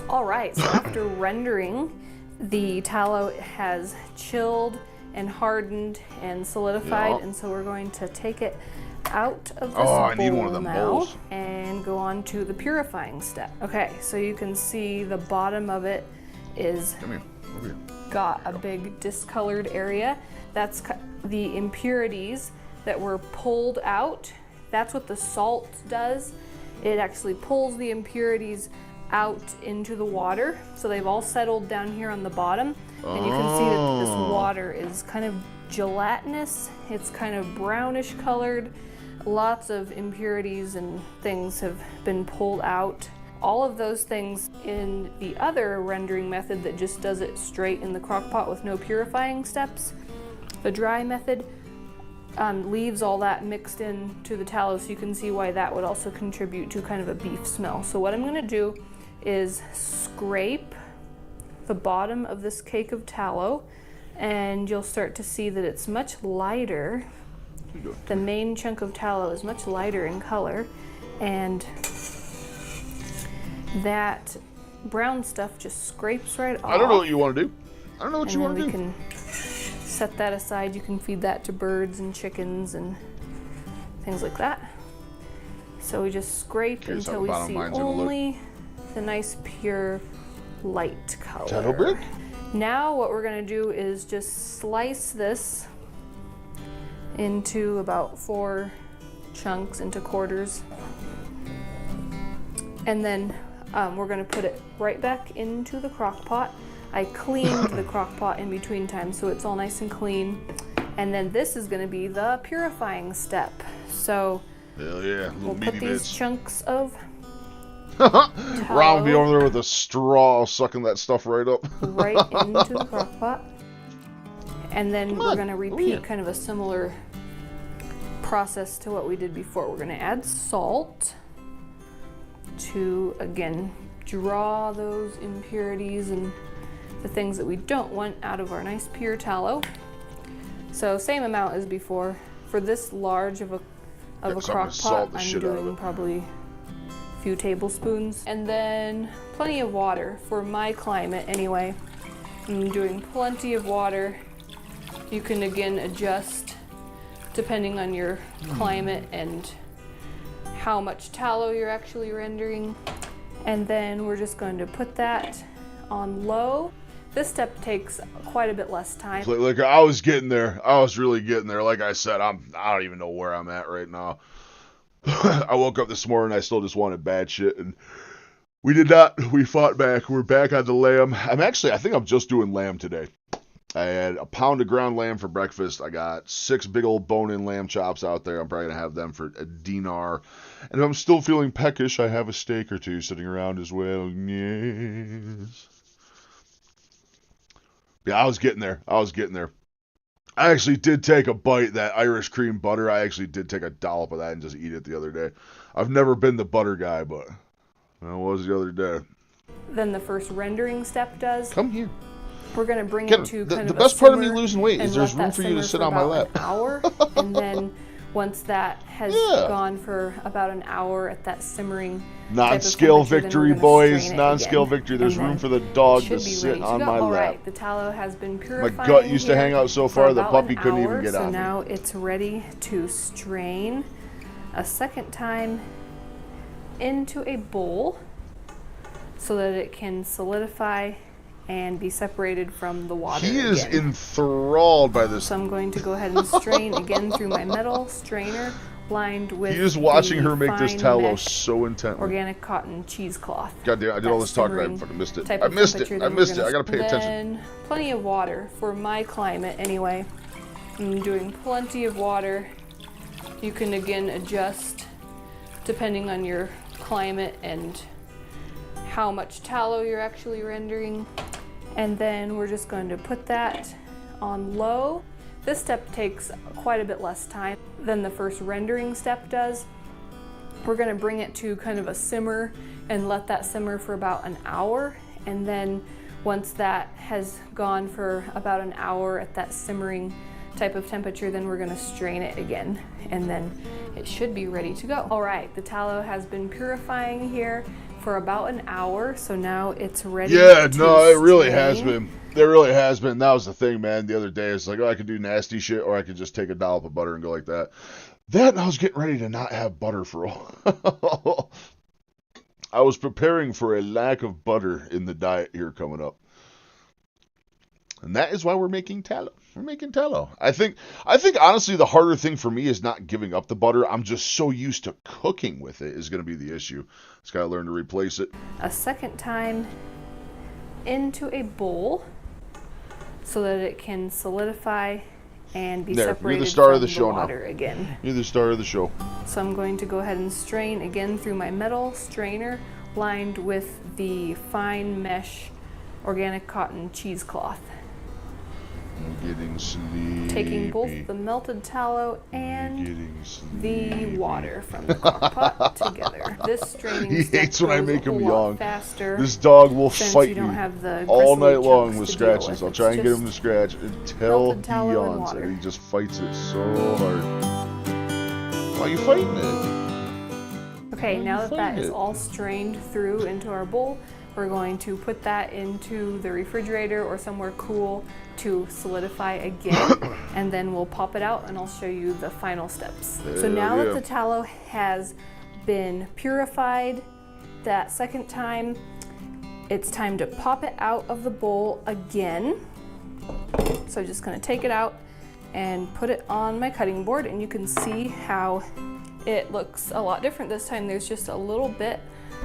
All right, so after rendering, the tallow has chilled and hardened and solidified, Yeah. and so we're going to take it out of this Oh, I bowl need one of them now bowls. and go on to the purifying step. Okay, so you can see the bottom of it is Come here. Over here. got a big discolored area. That's the impurities that were pulled out. That's what the salt does. It actually pulls the impurities out into the water. So they've all settled down here on the bottom. And you can see that this water is kind of gelatinous. It's kind of brownish colored. Lots of impurities and things have been pulled out. All of those things in the other rendering method that just does it straight in the crock pot with no purifying steps, the dry method, leaves all that mixed into the tallow, so you can see why that would also contribute to kind of a beef smell. So what I'm going to do is scrape the bottom of this cake of tallow, and you'll start to see that it's much lighter. The main chunk of tallow is much lighter in color, and that brown stuff just scrapes right off. I don't know what you want to do. I don't know what And you then want to we do. can set that aside. You can feed that to birds and chickens and things like that. So we just scrape Here's how until the we bottom see line's gonna look. only the nice pure light color. Tallow brick? Now what we're going to do is just slice this into about 4 chunks, into quarters. And then we're going to put it right back into the crock pot. I cleaned the crock pot in between times so it's all nice and clean. And then this is going to be the purifying step. So Hell yeah, little we'll put meaty these bits. chunks of Ron will be tallow over there with a straw sucking that stuff right up. right into the crock pot. And then we're on, going to over repeat here. kind of a similar process to what we did before. We're going to add salt to, again, draw those impurities and the things that we don't want out of our nice pure tallow. So same amount as before. For this large of a so I'm gonna crock salt pot, the I'm shit out of doing it. probably a few tablespoons. And then plenty of water for my climate anyway. I'm doing plenty of water. You can again adjust depending on your climate and how much tallow you're actually rendering. And then we're just going to put that on low. This step takes quite a bit less time. Like I was getting there. I was really getting there. Like I said, I don't even know where I'm at right now. I woke up this morning. I still just wanted bad shit, and we did not. We fought back. We're back on the lamb. I think I'm just doing lamb today. I had a pound of ground lamb for breakfast. I got 6 big old bone-in lamb chops out there. I'm probably going to have them for a dinar. And if I'm still feeling peckish, I have a steak or two sitting around as well. Yes. Yeah, I was getting there. I actually did take a bite, that Irish cream butter. I actually did take a dollop of that and just eat it the other day. I've never been the butter guy, but I was the other day. Then the first rendering step does. Come here. We're going to bring it to kind of the best part of me losing weight is there's room for you to sit on my lap. An hour, and then once that has gone for about an hour at that simmering non-scale victory, boys. Non-scale victory. There's room for the dog to sit on my lap. Alright, the tallow has been purified. My gut used to hang out so far, the puppy couldn't even get on me. So now it's ready to strain a second time into a bowl so that it can solidify and be separated from the water. He is enthralled by this. So I'm going to go ahead and strain again through my metal strainer lined with. He is watching her make this tallow so intently. Organic cotton cheesecloth. God damn, I did all this talking and I fucking missed it. I missed it. I gotta pay attention. Plenty of water for my climate anyway. I'm doing plenty of water. You can again adjust depending on your climate and how much tallow you're actually rendering. And then we're just going to put that on low. This step takes quite a bit less time than the first rendering step does. We're going to bring it to kind of a simmer and let that simmer for about an hour. And then once that has gone for about an hour at that simmering type of temperature, then we're going to strain it again, and then it should be ready to go. All right, the tallow has been purifying here for about an hour, so now it's ready. Yeah, no, it really has been. There really has been. That was the thing, man. The other day, it's like, oh, I could do nasty shit, or I could just take a dollop of butter and go like that. And I was getting ready to not have butter for a while. I was preparing for a lack of butter in the diet here coming up. And that is why we're making tallow. We're making tallow. I think honestly the harder thing for me is not giving up the butter. I'm just so used to cooking with it is going to be the issue. Just got to learn to replace it. A second time into a bowl so that it can solidify and be separated you're the star from of the show water now. Again. You're the star of the show. So I'm going to go ahead and strain again through my metal strainer lined with the fine mesh organic cotton cheesecloth. I'm getting sleepy. Taking both the melted tallow and the water from the crock pot together. This straining He step hates when I goes make a him lot yawn. faster. This dog will since fight you me don't have the all gristly night long chunks with to deal scratches. with. I'll try and It's get him to just scratch until melted he tallow and yawns, water. and he just fights it so hard. Why are you fighting it? Okay, now that that is it? all strained through into our bowl, we're going to put that into the refrigerator or somewhere cool to solidify again, and then we'll pop it out and I'll show you the final steps. So now that the tallow has been purified that second time, it's time to pop it out of the bowl again. So I'm just going to take it out and put it on my cutting board, and you can see how it looks a lot different this time. There's just a little bit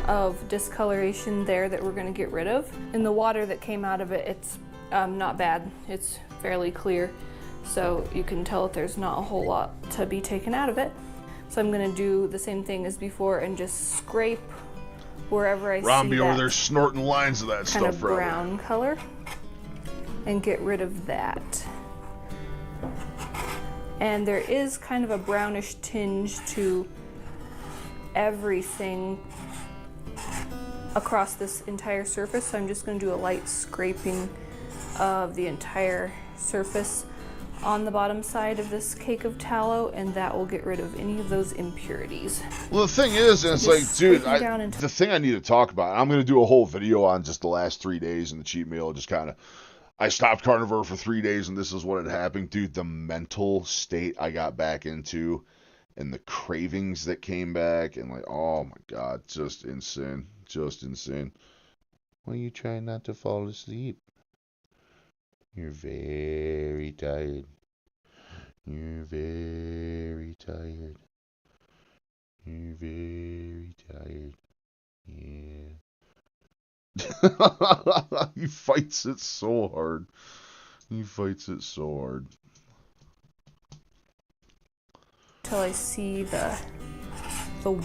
of discoloration there that we're going to get rid of. In the water that came out of it, it's not bad. It's fairly clear, so you can tell that there's not a whole lot to be taken out of it. So I'm going to do the same thing as before and just scrape wherever I see Romby over that there snorting lines of that kind stuff, of bro. brown color, and get rid of that. And there is kind of a brownish tinge to everything across this entire surface, so I'm just going to do a light scraping of the entire surface on the bottom side of this cake of tallow, and that will get rid of any of those impurities. Well, the thing is, and it's Just like, dude, scraping down into- the thing I need to talk about, I'm going to do a whole video on just the last 3 days in the cheat meal, just kind of, I stopped carnivore for 3 days, and this is what had happened. Dude, the mental state I got back into, and the cravings that came back, and like, oh my God, just insane. Just insane. Why are you trying not to fall asleep? You're very tired. You're very tired. You're very tired. Yeah. He fights it so hard. He fights it so hard. Till I see the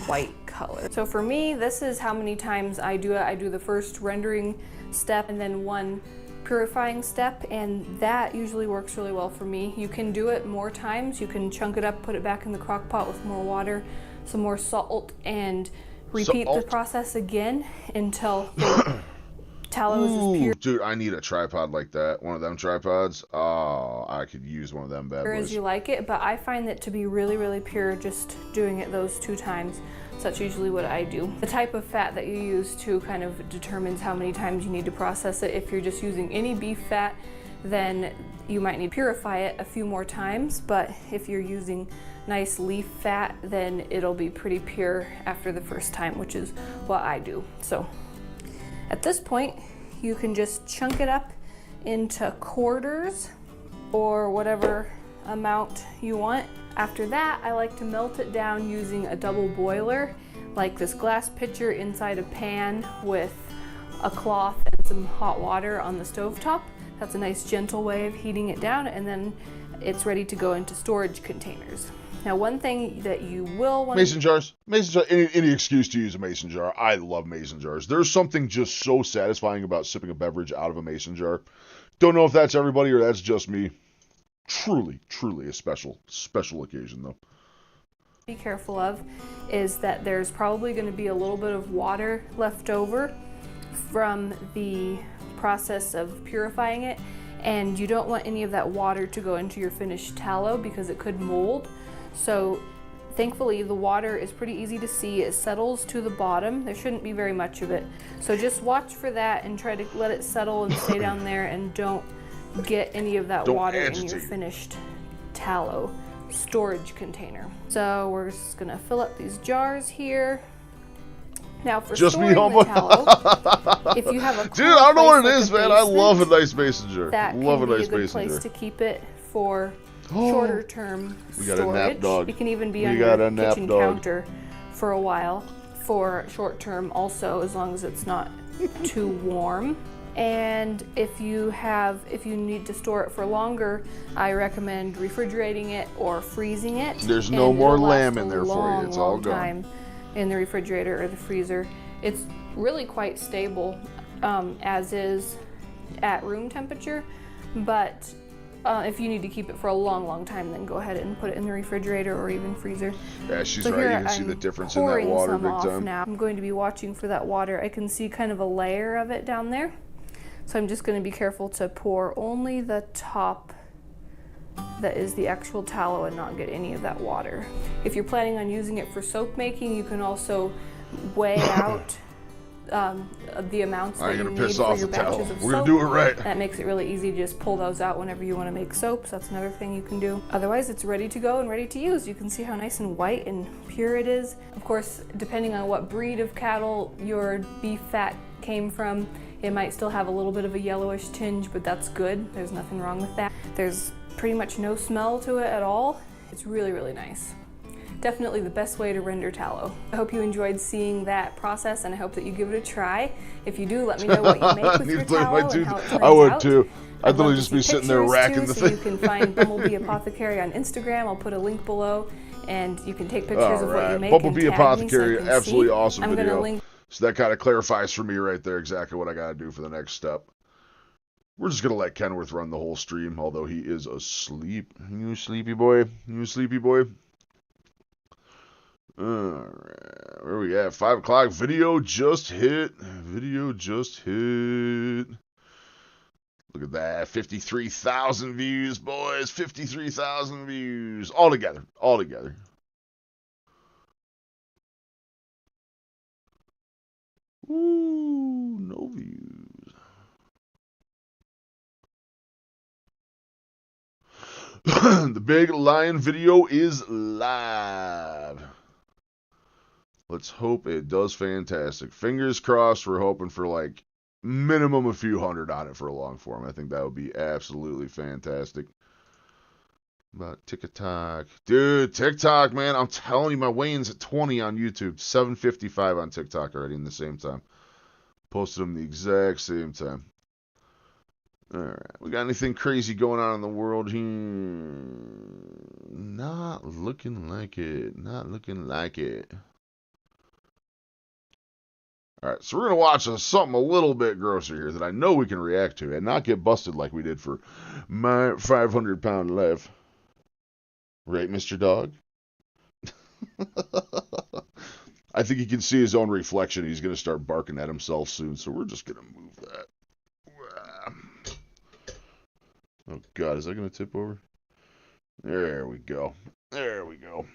white color. So for me, this is how many times I do it. I do the first rendering step and then one purifying step, and that usually works really well for me. You can do it more times. You can chunk it up, put it back in the crock pot with more water, some more salt, and repeat the process again until the tallow is as pure Dude, I need a tripod like that. One of them tripods. Oh, I could use one of them bad boys. as you like it, but I find it to be really, really pure just doing it those 2 times. So that's usually what I do. The type of fat that you use too kind of determines how many times you need to process it. If you're just using any beef fat, then you might need to purify it a few more times, but if you're using nice leaf fat, then it'll be pretty pure after the first time, which is what I do. So at this point, you can just chunk it up into quarters or whatever amount you want. After that, I like to melt it down using a double boiler, like this glass pitcher inside a pan with a cloth and some hot water on the stovetop. That's a nice gentle way of heating it down, and then it's ready to go into storage containers. Now, one thing that you will want Mason jars. Mason jar. Any excuse to use a mason jar. I love mason jars. There's something just so satisfying about sipping a beverage out of a mason jar. Don't know if that's everybody or that's just me. Truly, truly a special occasion though. be careful of is that there's probably going to be a little bit of water left over from the process of purifying it, and you don't want any of that water to go into your finished tallow because it could mold. So thankfully the water is pretty easy to see. It settles to the bottom. There shouldn't be very much of it. So just watch for that and try to let it settle and stay down there, and don't get any of that water in your finished tallow storage container. So we're just gonna fill up these jars here. Now for storing the tallow, if you have a dude, I don't know what it is, man. I love a nice mason jar. That love a can be nice a good mason place jar. to keep it for shorter term We got storage. a nap dog. It can even be We on got your a nap kitchen dog. counter for a while for short term also, as long as it's not too warm. And if you need to store it for longer, I recommend refrigerating it or freezing it. There's no And more it'll lamb last in a there for you. It's all long gone. time in the refrigerator or the freezer. It's really quite stable as is at room temperature, but if you need to keep it for a long time, then go ahead and put it in the refrigerator or even freezer. Yeah, she's So right. You here can see I'm the difference in that pouring water some big off time. now. I'm going to be watching for that water. I can see kind of a layer of it down there. So I'm just going to be careful to pour only the top that is the actual tallow and not get any of that water. If you're planning on using it for soap making, you can also weigh out the amounts I that ain't you gonna need piss for off your the towel. batches of We're gonna soap. do it right. That makes it really easy to just pull those out whenever you want to make soap. So that's another thing you can do. Otherwise, it's ready to go and ready to use. You can see how nice and white and pure it is. Of course, depending on what breed of cattle your beef fat came from, it might still have a little bit of a yellowish tinge, but that's good. There's nothing wrong with that. There's pretty much no smell to it at all. It's really, really nice. Definitely the best way to render tallow. I hope you enjoyed seeing that process, and I hope that you give it a try. If you do, let me know what you make with your tallow and how it turns I would out. too. I'd I'd love literally to just see be sitting there pictures, racking too, the so thing. you can find Bumblebee Apothecary on Instagram. I'll put a link below, and you can take pictures of what you make. Bumblebee and tag me so I Apothecary, can absolutely see. awesome I'm gonna video. link So that kind of clarifies for me right there exactly what I gotta do for the next step. We're just gonna let Kenworth run the whole stream, although he is asleep. You sleepy boy? You sleepy boy? Alright, where we at? 5 o'clock. Video just hit. Video just hit. Look at that. 53,000 views, boys. 53,000 views. All together. All together. Ooh, no views. The Big Lion video is live. Let's hope it does fantastic. Fingers crossed. We're hoping for like minimum a few hundred on it for a long form. I think that would be absolutely fantastic. But TikTok. Dude, TikTok, man. I'm telling you, my weigh-in's at 20 on YouTube. 755 on TikTok already in the same time. Posted them the exact same time. Alright. We got anything crazy going on in the world here? Not looking like it. Not looking like it. Alright, so we're going to watch something a little bit grosser here that I know we can react to and not get busted like we did for my 500-pound life. Right, Mr. Dog? I think he can see his own reflection. He's going to start barking at himself soon, so we're just going to move that. Oh, God, is that going to tip over? There we go. There we go.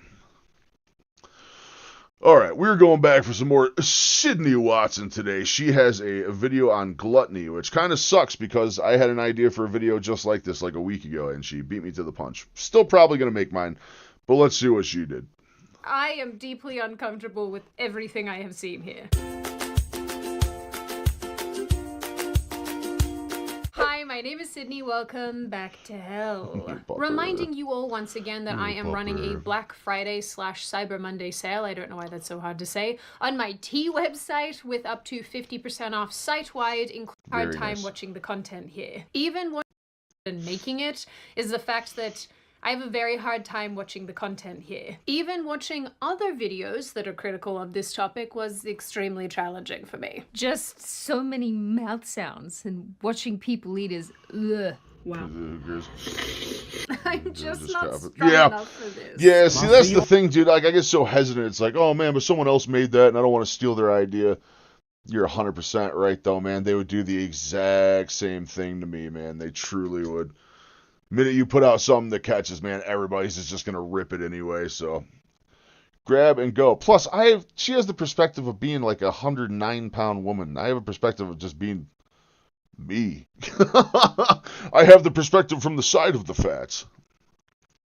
All right, we're going back for some more Sydney Watson today. She has a video on gluttony, which kind of sucks because I had an idea for a video just like this like a week ago, and she beat me to the punch. Still probably going to make mine, but let's see what she did. I am deeply uncomfortable with everything I have seen here. Hi, my name is Sydney. Welcome back to hell. Reminding you all once again that I am running a Black Friday / Cyber Monday sale, I don't know why that's so hard to say, on my tea website with up to 50% off site-wide, including hard time watching the content here. Even what making it is the fact that I have a very hard time watching the content here. Even watching other videos that are critical of this topic was extremely challenging for me. Just so many mouth sounds, and watching people eat is ugh. Wow. I'm just not strong enough for this. Yeah, see, that's the thing, dude. Like, I get so hesitant. It's like, oh, man, but someone else made that, and I don't want to steal their idea. You're 100% right, though, man. They would do the exact same thing to me, man. They truly would. Minute you put out something that catches, man, everybody's just going to rip it anyway, so grab and go. Plus, she has the perspective of being like a 109-pound woman. I have a perspective of just being me. I have the perspective from the side of the fats.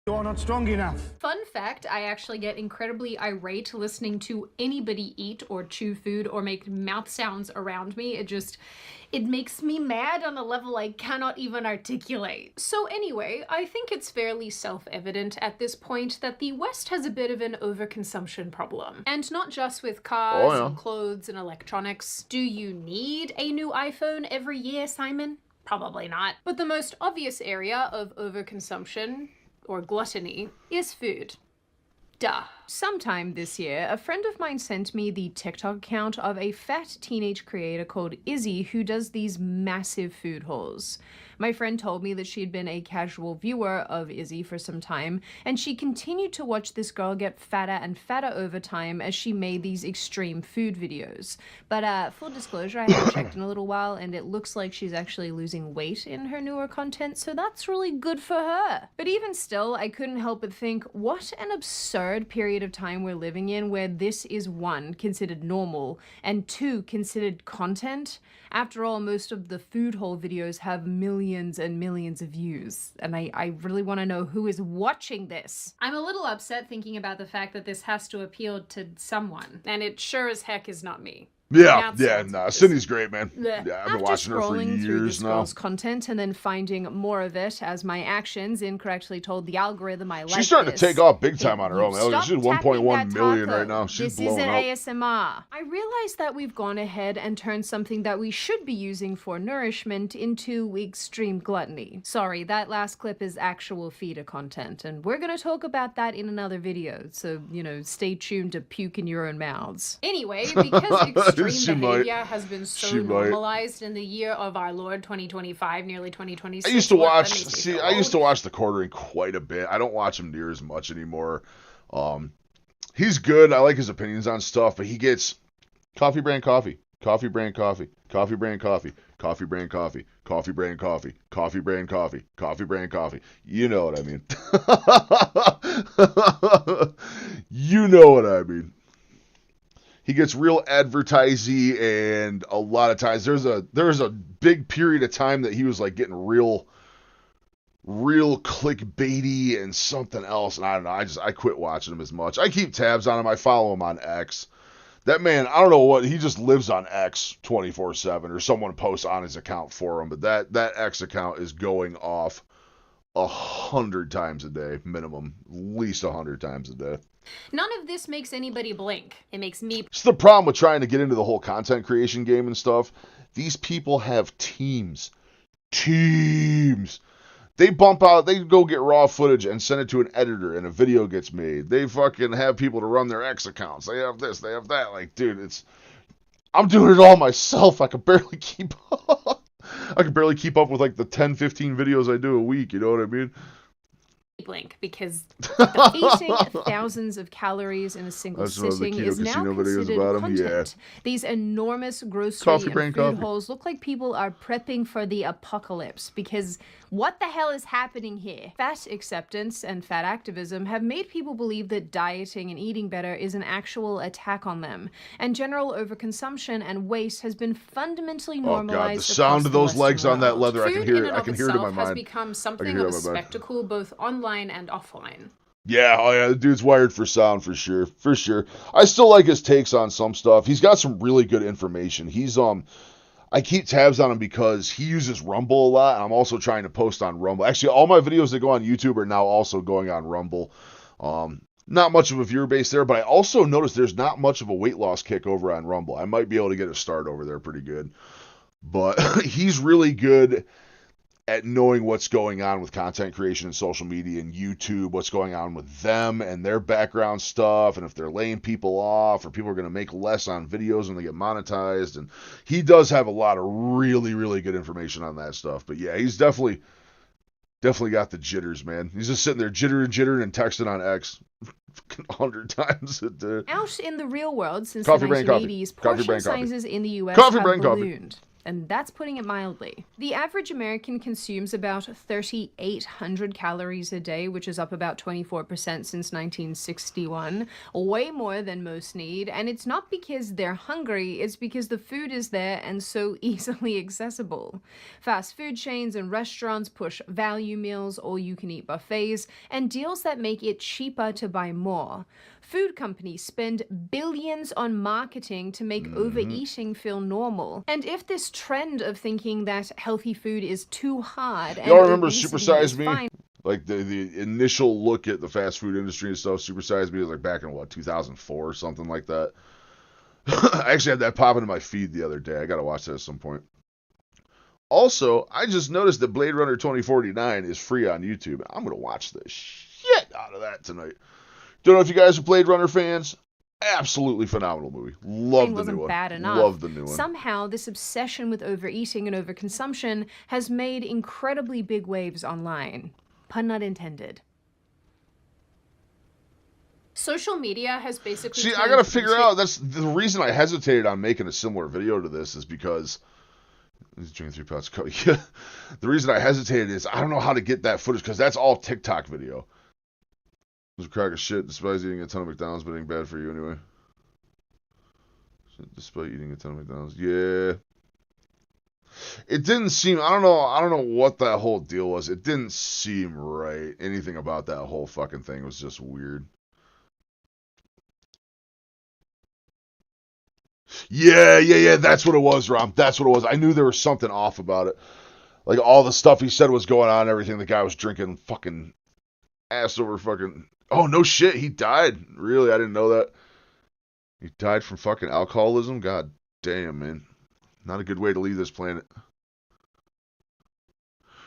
You're not strong enough. Fun fact, I actually get incredibly irate listening to anybody eat or chew food or make mouth sounds around me. It makes me mad on a level I cannot even articulate. So anyway, I think it's fairly self-evident at this point that the West has a bit of an overconsumption problem. And not just with cars and clothes and electronics. Do you need a new iPhone every year, Simon? Probably not. But the most obvious area of overconsumption, or gluttony, is food. Duh. Sometime this year, a friend of mine sent me the TikTok account of a fat teenage creator called Izzy who does these massive food hauls. My friend told me that she had been a casual viewer of Izzy for some time, and she continued to watch this girl get fatter and fatter over time as she made these extreme food videos. But full disclosure, I haven't checked in a little while, and it looks like she's actually losing weight in her newer content, so that's really good for her. But even still, I couldn't help but think, what an absurd period of time we're living in where this is 1, considered normal, and 2, considered content. After all, most of the food haul videos have millions and millions of views, and I really want to know who is watching this. I'm a little upset thinking about the fact that this has to appeal to someone, and it sure as heck is not me. Yeah, Sydney's great, man. Yeah, I've been watching her for scrolling through this years now. girl's content and then finding more of it as my actions incorrectly told the algorithm I like She's starting this. to take off big time on her own. Stop She's at tapping 1.1 that million taco. right now. She's This blowing isn't up. ASMR. I realize that we've gone ahead and turned something that we should be using for nourishment into extreme gluttony. Sorry, that last clip is actual feeder content, and we're gonna talk about that in another video, so, stay tuned to puke in your own mouths. Anyway, because extreme behavior has been so normalized in the year of our Lord 2025, nearly 2026. I used to watch the Quartering quite a bit. I don't watch him near as much anymore. He's good. I like his opinions on stuff, but he gets coffee brand coffee, coffee brand coffee, coffee brand coffee, coffee brand coffee, coffee brand coffee, coffee brand coffee, coffee brand coffee. You know what I mean. You know what I mean. He gets real advertisey, and a lot of times there was a big period of time that he was like getting real clickbaity and something else, and I don't know. I quit watching him as much. I keep tabs on him. I follow him on X. That man, I don't know what, he just lives on X 24/7, or someone posts on his account for him, but that X account is going off 100 times a day, minimum, at least 100 times a day. None of this makes anybody blink. It makes me It's the problem with trying to get into the whole content creation game and stuff. These people have teams. They bump out, they go get raw footage and send it to an editor, and a video gets made. They fucking have people to run their X accounts. They have this, they have that. Like, dude, I'm doing it all myself. I can barely keep up. I can barely keep up with like the 10, 15 videos I do a week. You know what I mean? blink because eating thousands of calories in a single That's one of the sitting Keto is now Casino videos considered about 'em, content. These enormous grocery Coffee and brain food coffee. holes look like people are prepping for the apocalypse because what the hell is happening here? Fat acceptance and fat activism have made people believe that dieting and eating better is an actual attack on them, and general overconsumption and waste has been fundamentally Oh normalized. god, the sound across of the those Western legs on that world. leather, I Food can hear in it. and I of can hear it in my itself has mind. become something hear of it a in my mind. spectacle both online and offline. Yeah, oh yeah, the dude's wired for sound for sure. For sure. I still like his takes on some stuff. He's got some really good information. I keep tabs on him because he uses Rumble a lot, and I'm also trying to post on Rumble. Actually, all my videos that go on YouTube are now also going on Rumble. Not much of a viewer base there, but I also noticed there's not much of a weight loss kick over on Rumble. I might be able to get a start over there pretty good. But he's really good at knowing what's going on with content creation and social media and YouTube, what's going on with them and their background stuff, and if they're laying people off or people are going to make less on videos when they get monetized. And he does have a lot of really, really good information on that stuff. But yeah, he's definitely got the jitters, man. He's just sitting there jittering and texting on X 100 times a day. Out in the real world, since Coffee the brand 1980s, coffee. Coffee portion brand coffee. sizes in the US Coffee have brand coffee. ballooned. And that's putting it mildly. The average American consumes about 3,800 calories a day, which is up about 24% since 1961, way more than most need. And it's not because they're hungry, it's because the food is there and so easily accessible. Fast food chains and restaurants push value meals, all-you-can-eat buffets, and deals that make it cheaper to buy more. Food companies spend billions on marketing to make overeating feel normal. And if this trend of thinking that healthy food is too hard and Y'all remember obesity Super Size is Me? fine, Like the initial look at the fast food industry and stuff, Super Size Me was like back in 2004 or something like that. I actually had that pop into my feed the other day. I gotta watch that at some point. Also, I just noticed that Blade Runner 2049 is free on YouTube. I'm gonna watch the shit out of that tonight. Don't know if you guys are Blade Runner fans. Absolutely phenomenal movie. Love the wasn't new one. bad enough. Love the new one. Somehow, this obsession with overeating and overconsumption has made incredibly big waves online. Pun not intended. Social media has basically See, I gotta figure out, that's the reason I hesitated on making a similar video to this is because he's drinking 3 pounds of Coke. Yeah. The reason I hesitated is I don't know how to get that footage because that's all TikTok video. It was a crack of shit despite eating a ton of McDonald's, but ain't bad for you anyway. Despite eating a ton of McDonald's. Yeah. It didn't seem, I don't know what that whole deal was. It didn't seem right. Anything about that whole fucking thing was just weird. Yeah, that's what it was, Rom. That's what it was. I knew there was something off about it. Like, all the stuff he said was going on, everything. The guy was drinking fucking ass over fucking... Oh, no shit, he died. Really, I didn't know that. He died from fucking alcoholism? God damn, man. Not a good way to leave this planet.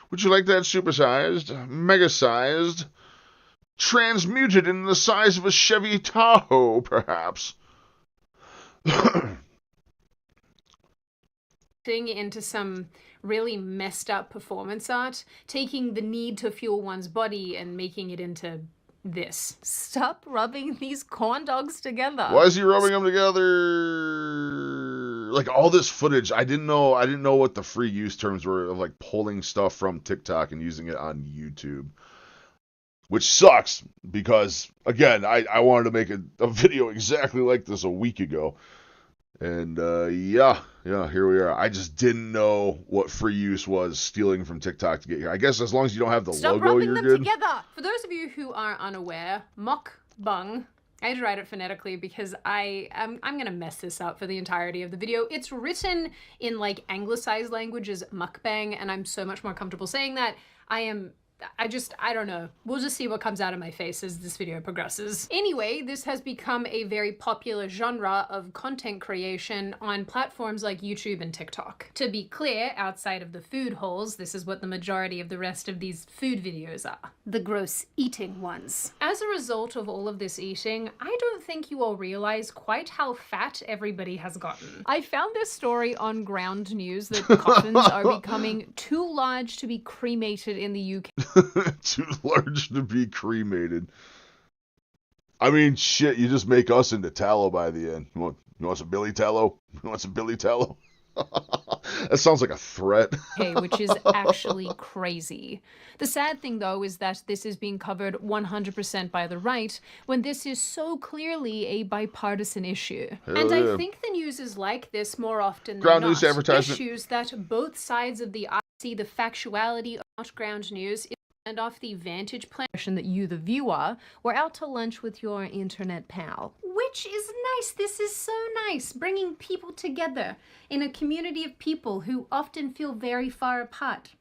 Would you like that supersized, mega-sized, transmuted into the size of a Chevy Tahoe, perhaps? Into some really messed up performance art, taking the need to fuel one's body and making it into this. Stop rubbing these corn dogs together. Why is he rubbing them together? Like, all this footage, I didn't know what the free use terms were of like pulling stuff from TikTok and using it on YouTube. Which sucks because, again, I wanted to make a video exactly like this a week ago. And, yeah, here we are. I just didn't know what free use was stealing from TikTok to get here. I guess as long as you don't have the Stop logo, rubbing you're them good. together. For those of you who are unaware, mukbang I had to write it phonetically because I'm gonna mess this up for the entirety of the video. It's written in like anglicized language as mukbang, and I'm so much more comfortable saying that. I don't know. We'll just see what comes out of my face as this video progresses. Anyway, this has become a very popular genre of content creation on platforms like YouTube and TikTok. To be clear, outside of the food holes, this is what the majority of the rest of these food videos are. The gross eating ones. As a result of all of this eating, I don't think you all realize quite how fat everybody has gotten. I found this story on Ground News that coffins are becoming too large to be cremated in the UK. Too large to be cremated. I mean, shit, you just make us into tallow by the end. You want some Billy Tallow? You want some Billy Tallow? That sounds like a threat. Which is actually crazy. The sad thing, though, is that this is being covered 100% by the right, when this is so clearly a bipartisan issue. And I think the news is like this more often than Ground not. News advertisement. Issues that both sides of the aisle see the factuality of not Ground News and off the vantage plan that you, the viewer, were out to lunch with your internet pal. Which is nice. This is so nice. Bringing people together in a community of people who often feel very far apart.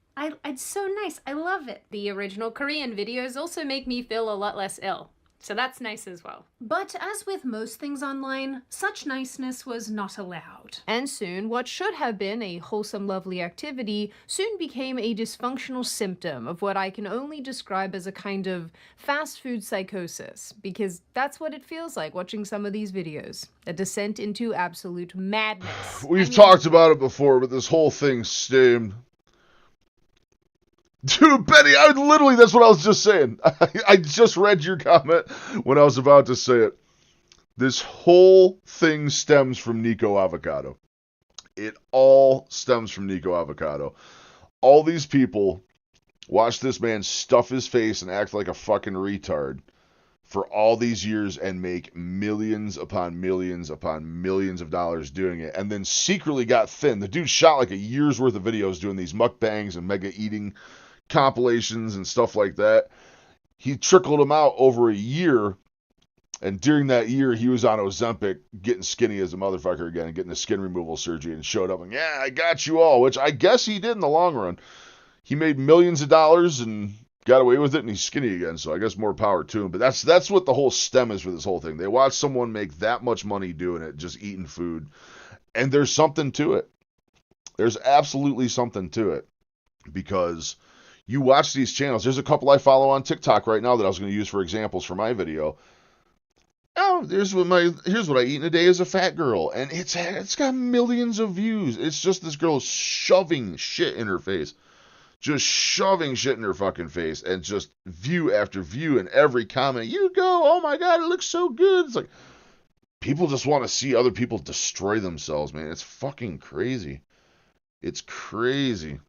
It's so nice. I love it. The original Korean videos also make me feel a lot less ill. So that's nice as well. But as with most things online, such niceness was not allowed. And soon, what should have been a wholesome, lovely activity soon became a dysfunctional symptom of what I can only describe as a kind of fast food psychosis, because that's what it feels like watching some of these videos. A descent into absolute madness. We've talked about it before, but this whole thing stemmed. Dude, Betty, that's what I was just saying. I just read your comment when I was about to say it. This whole thing stems from Nico Avocado. It all stems from Nico Avocado. All these people watch this man stuff his face and act like a fucking retard for all these years and make millions upon millions upon millions of dollars doing it, and then secretly got thin. The dude shot like a year's worth of videos doing these mukbangs and mega eating compilations and stuff like that. He trickled them out over a year, and during that year he was on Ozempic getting skinny as a motherfucker again and getting the skin removal surgery, and showed up and, yeah, I got you all, which I guess he did in the long run. He made millions of dollars and got away with it, and he's skinny again, so I guess more power to him. But that's what the whole stem is for this whole thing. They watch someone make that much money doing it, just eating food, and there's something to it. There's absolutely something to it, because you watch these channels. There's a couple I follow on TikTok right now that I was going to use for examples for my video. Oh, here's what I eat in a day as a fat girl, and it's got millions of views. It's just this girl shoving shit in her face, just shoving shit in her fucking face, and just view after view, and every comment, you go, oh my god, it looks so good. It's like people just want to see other people destroy themselves, man. It's fucking crazy. It's crazy.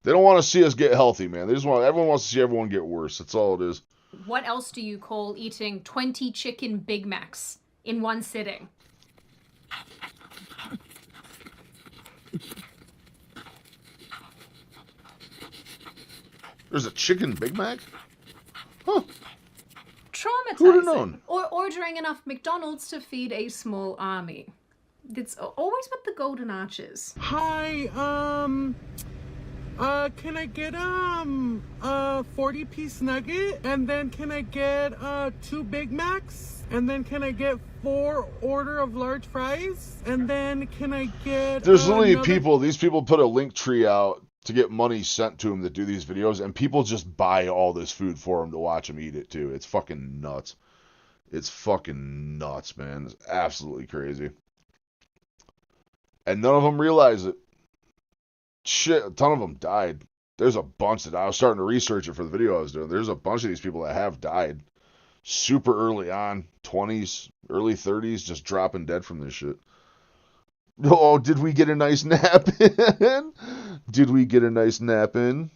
They don't want to see us get healthy, man. Everyone wants to see everyone get worse. That's all it is. What else do you call eating 20 chicken Big Macs in one sitting? There's a chicken Big Mac? Huh. Traumatizing. Who would've known? Or ordering enough McDonald's to feed a small army. It's always with the golden arches. Hi, can I get a 40-piece nugget? And then can I get 2 Big Macs? And then can I get 4 order of large fries? And then can I get There's literally these people put a link tree out to get money sent to them that do these videos, and people just buy all this food for them to watch them eat it too. It's fucking nuts. It's fucking nuts, man. It's absolutely crazy. And none of them realize it. Shit, a ton of them died. There's a bunch that I was starting to research it for the video I was doing. There's a bunch of these people that have died super early on, 20s, early 30s, just dropping dead from this shit. Oh, did we get a nice nap in? Did we get a nice nap in?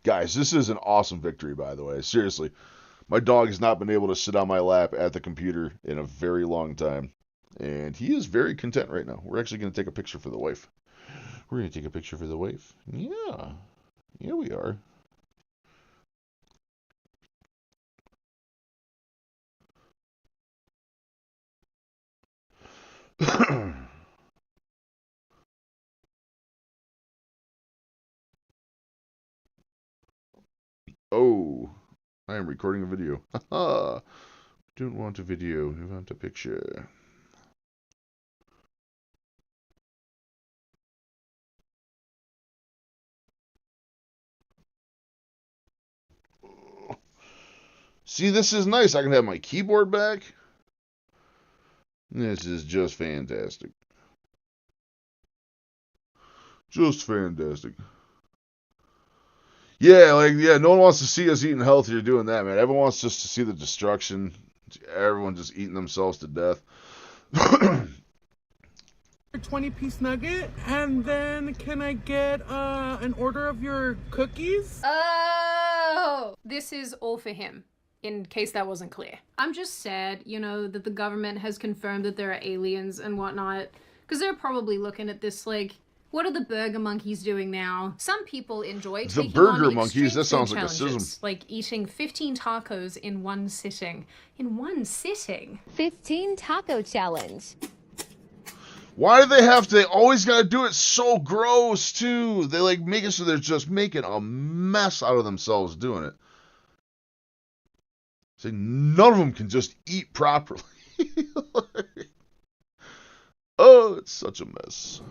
Guys, this is an awesome victory, by the way. Seriously. My dog has not been able to sit on my lap at the computer in a very long time. And he is very content right now. We're actually going to take a picture for the wife. We're going to take a picture for the wife. Yeah. Yeah, we are. Oh, I am recording a video. Haha. Don't want a video, we want a picture. See, this is nice. I can have my keyboard back. This is just fantastic. Just fantastic. Yeah, no one wants to see us eating healthier doing that, man. Everyone wants just to see the destruction. Everyone just eating themselves to death. 20-piece nugget, and then can I get an order of your cookies? Oh, this is all for him, in case that wasn't clear. I'm just sad, you know, that the government has confirmed that there are aliens and whatnot, because they're probably looking at this like, what are the burger monkeys doing now? Some people enjoy The taking burger on monkeys? extreme That sounds food like a challenges, schism. like eating 15 tacos in one sitting. In one sitting? 15 taco challenge. Why do they always gotta do it so gross, too? They, like, make it so they're just making a mess out of themselves doing it. See, none of them can just eat properly. Oh, it's such a mess.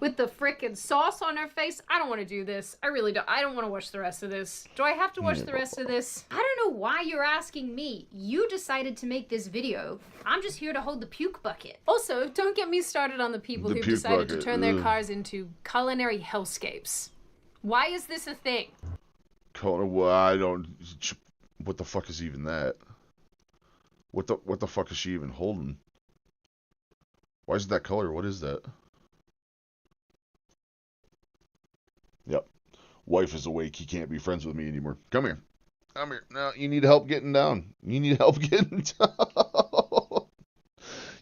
With the frickin' sauce on her face? I don't want to do this. I really don't. I don't want to watch the rest of this. Do I have to watch the rest of this? I don't know why you're asking me. You decided to make this video. I'm just here to hold the puke bucket. Also, don't get me started on the people The who've puke decided bucket, to turn their ugh. cars into culinary hellscapes. Why is this a thing? Well, I don't... What the fuck is even that? What the fuck is she even holding? Why is it that color? What is that? Yep. Wife is awake. He can't be friends with me anymore. Come here. Come here. No, you need help getting down. You need help getting down.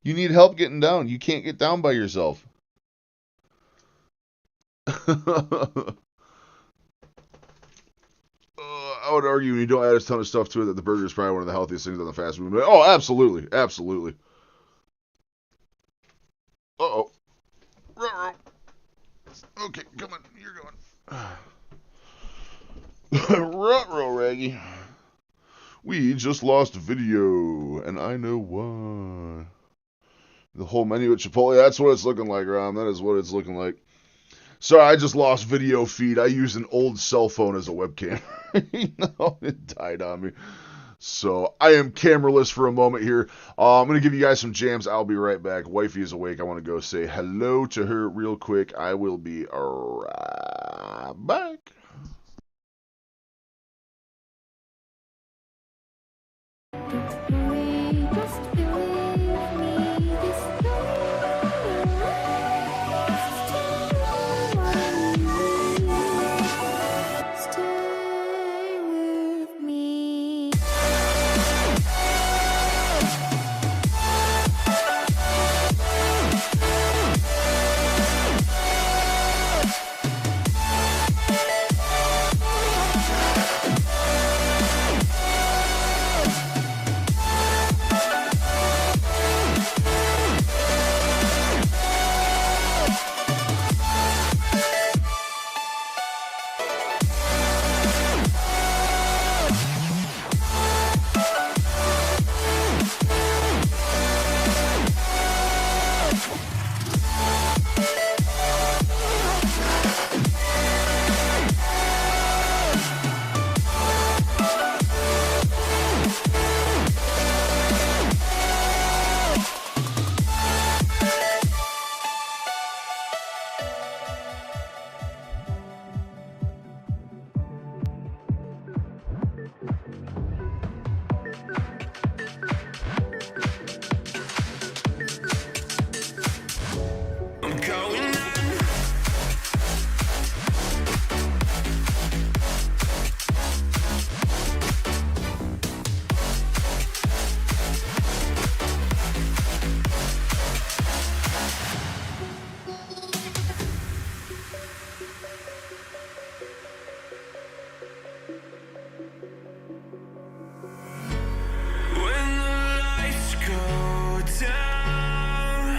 You need help getting down. You can't get down by yourself. I would argue when you don't add a ton of stuff to it that the burger is probably one of the healthiest things on the fast food. Oh, absolutely. Absolutely. Uh-oh. Ruh-roh. Okay, come on. You're going. Ruh-roh, Raggy. We just lost video, and I know why. The whole menu at Chipotle, that's what it's looking like, Rom. That is what it's looking like. Sorry, I just lost video feed. I used an old cell phone as a webcam. No, it died on me. So, I am cameraless for a moment here. I'm going to give you guys some jams. I'll be right back. Wifey is awake. I want to go say hello to her real quick. I will be right back. Don't worry, just believe me. This stay with me. I'm going on. When the lights go down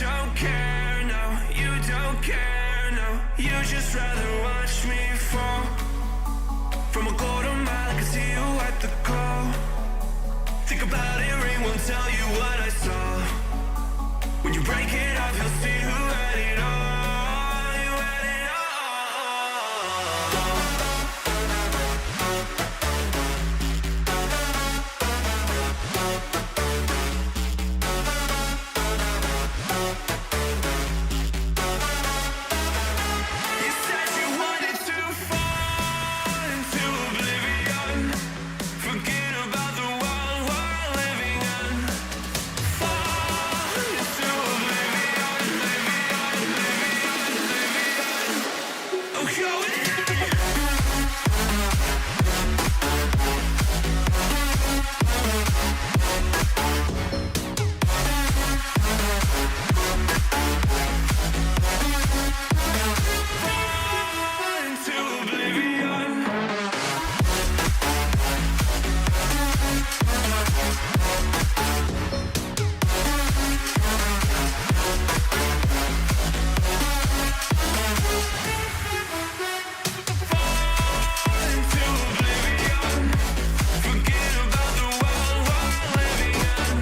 don't care, no, you don't care, no. You just rather watch me fall. From a quarter mile, I can see you at the call. Think about it, ring won't tell you what I saw. When you break it off, you'll see who had it all. You had it all. You said you wanted to fall into oblivion. Forget about the world we're living in. Fall into oblivion, oblivion. Oh, going fall into oblivion. Into oblivion. Forget about the world we're living in.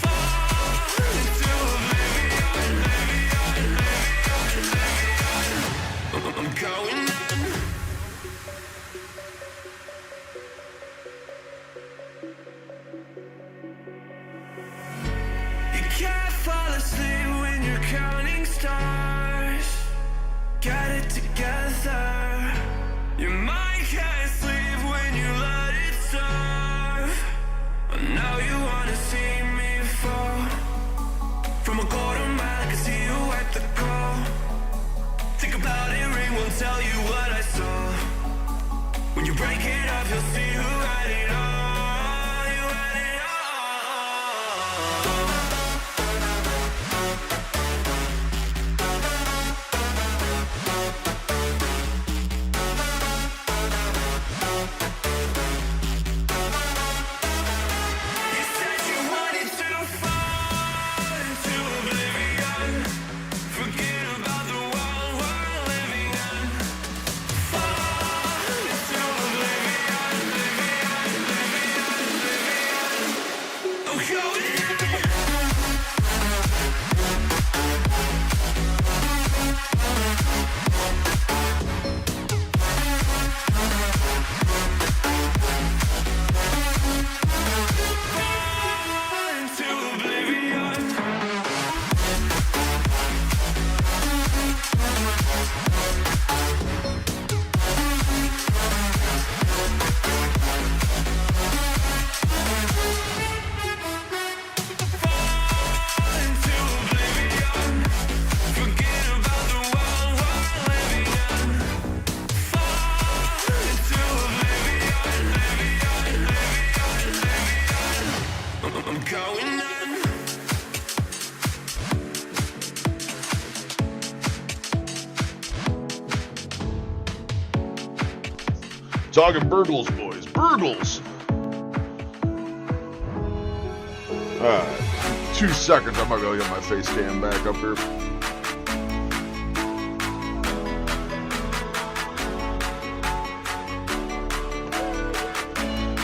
Fall into oblivion, oblivion. I'm going on. You can't fall asleep when you're counting stars. Get it together. Your mind can't sleep when you let it serve. But now you wanna see me fall. From a quarter mile, I can see you at the call. Think about it, ring won't tell you what I saw. When you break it off, you'll see who had it all. You had it all. You said you wanted to fall into oblivion. Forget about the world we're living in. Fall into oblivion, oblivion. Oh, going fall into oblivion. Fall into oblivion. Forget about the world we're living in. Fall into oblivion, oblivion. I'm going on. Talking burgles, boys. Burgles! Alright. 2 seconds. I'm gonna go get my face cam back up here.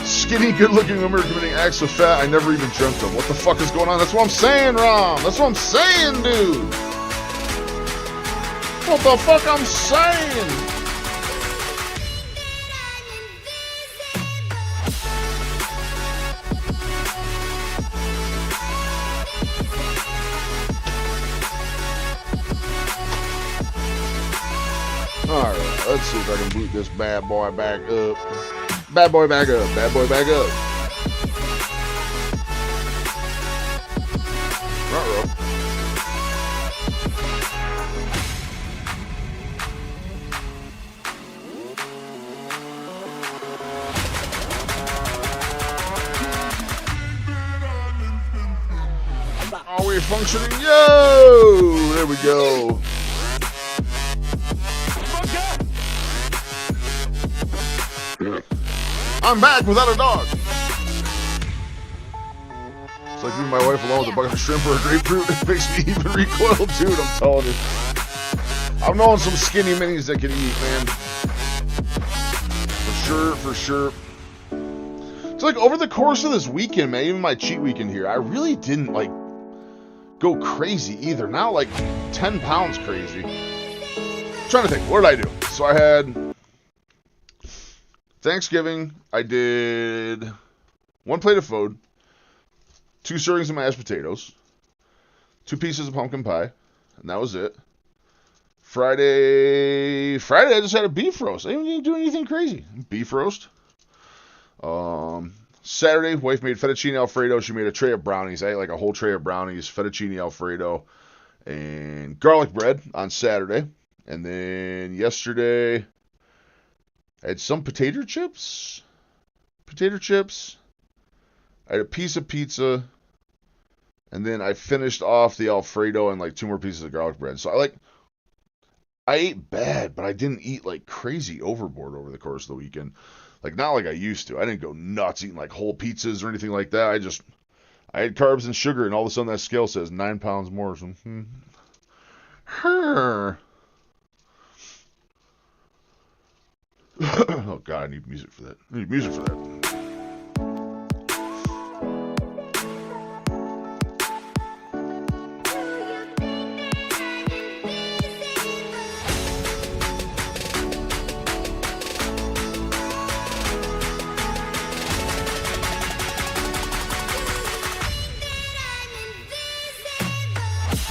Skinny, good-looking women are committing acts of fat I never even dreamt of. What the fuck is going on? That's what I'm saying, Rom. That's what I'm saying, dude. What the fuck I'm saying? Alright, let's see if I can boot this bad boy back up. Bad boy back up. Bad boy back up. Uh-oh. Are we functioning? Yo! There we go. I'm back without a dog. So like leaving my wife alone with a bucket of shrimp or a grapefruit. It makes me even recoil, dude. I'm telling you. I'm knowing some skinny minis that can eat, man. For sure. It's like over the course of this weekend, man, even my cheat weekend here, I really didn't like go crazy either. Not like 10 pounds crazy. I'm trying to think, what did I do? So I had Thanksgiving, I did 1 plate of food, 2 servings of mashed potatoes, 2 pieces of pumpkin pie, and that was it. Friday, I just had a beef roast. I didn't do anything crazy. Beef roast. Saturday, wife made fettuccine Alfredo. She made a tray of brownies. I ate like a whole tray of brownies, fettuccine Alfredo, and garlic bread on Saturday. And then yesterday, I had some potato chips. I had a piece of pizza. And then I finished off the Alfredo and like 2 more pieces of garlic bread. So I ate bad, but I didn't eat like crazy overboard over the course of the weekend. Like, not like I used to. I didn't go nuts eating like whole pizzas or anything like that. I had carbs and sugar, and all of a sudden that scale says 9 pounds more. So, Oh, God, I need music for that.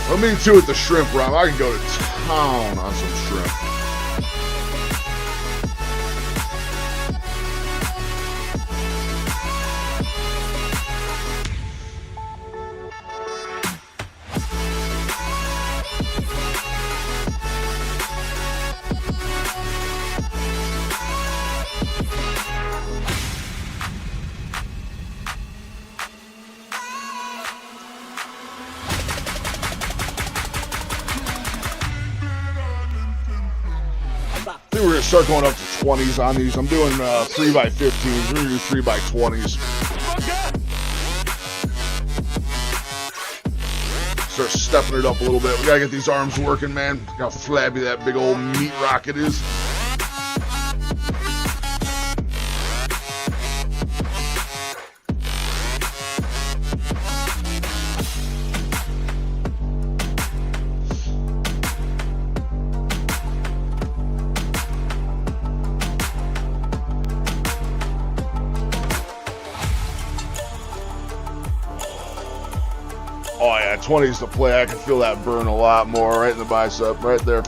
Well, me too with the shrimp, Rom. I can go to town on some shrimp. I think we're going to start going up to 20s on these. I'm doing 3x15s. We're going to do 3x20s. Start stepping it up a little bit. We got to get these arms working, man. Look how flabby that big old meat rocket is. Oh yeah, 20's the play. I can feel that burn a lot more right in the bicep, right there.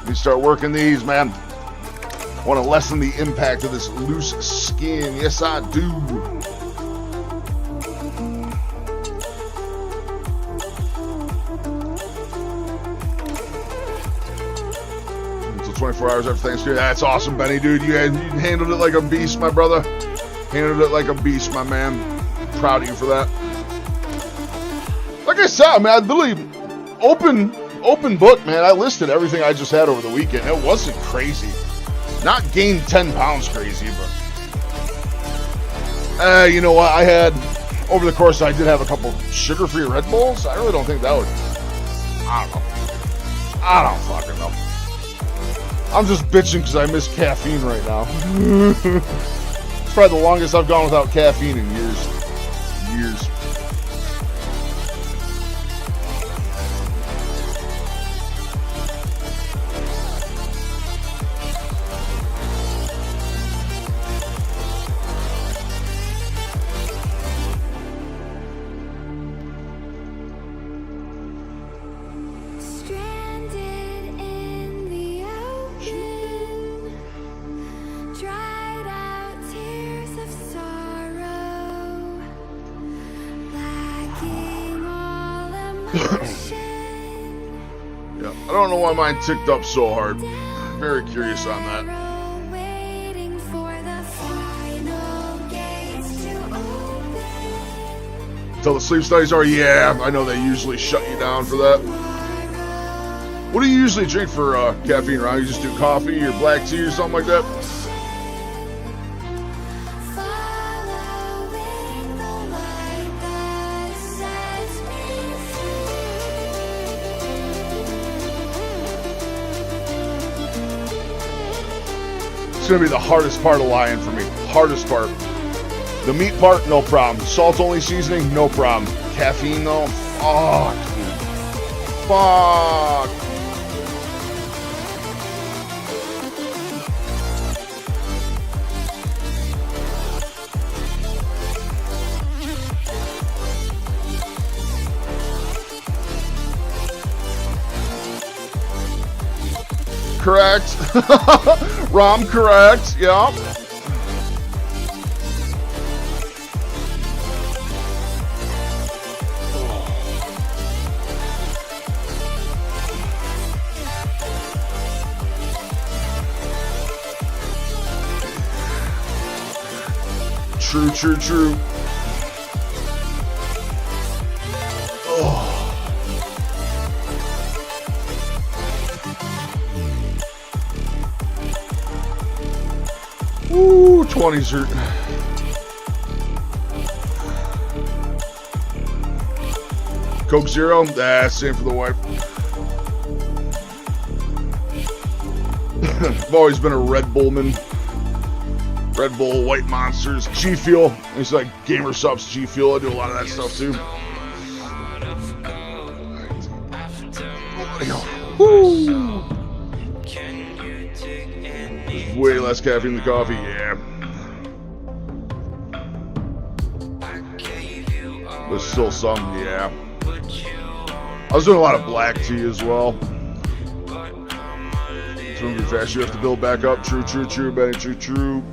We start working these, man. I want to lessen the impact of this loose skin. Yes, I do. Until 24 hours after Thanksgiving. That's awesome, Benny, dude. You handled it like a beast, my brother. Handled it like a beast, my man. Proud of you for that. Like I said, man, I literally open book, man. I listed everything I just had over the weekend. It wasn't crazy. Not gained 10 pounds crazy, but you know what? I had over the course, I did have a couple sugar-free Red Bulls. I really don't think that would. I don't fucking know. I'm just bitching because I miss caffeine right now. It's probably the longest I've gone without caffeine in years. Stranded in the ocean, dried out tears of sorrow, lacking all emotion. Yeah, I don't know why mine ticked up so hard. Very curious on that. Waiting for the final gates to open. Until the sleep studies are, yeah, I know they usually shut you down for that. What do you usually drink for caffeine, Ron? You just do coffee or black tea or something like that? Following the light that It's going to be the hardest part of lying for me. Hardest part. The meat part, no problem. Salt only seasoning, no problem. Caffeine though, fuck, dude. Fuck. Correct. Rom, correct. Yep. True, true, true. Oh. Ooh, 20s hurt. Coke Zero? Same for the wife. I've always been a Red Bull man. Red Bull, White Monsters, G Fuel. It's like Gamer Subs, G Fuel. I do a lot of that stuff too. Woo. Way less caffeine than coffee, yeah. There's still some, yeah. I was doing a lot of black tea as well. It's moving fast, you have to build back up. True, true, true, Benny, true, true.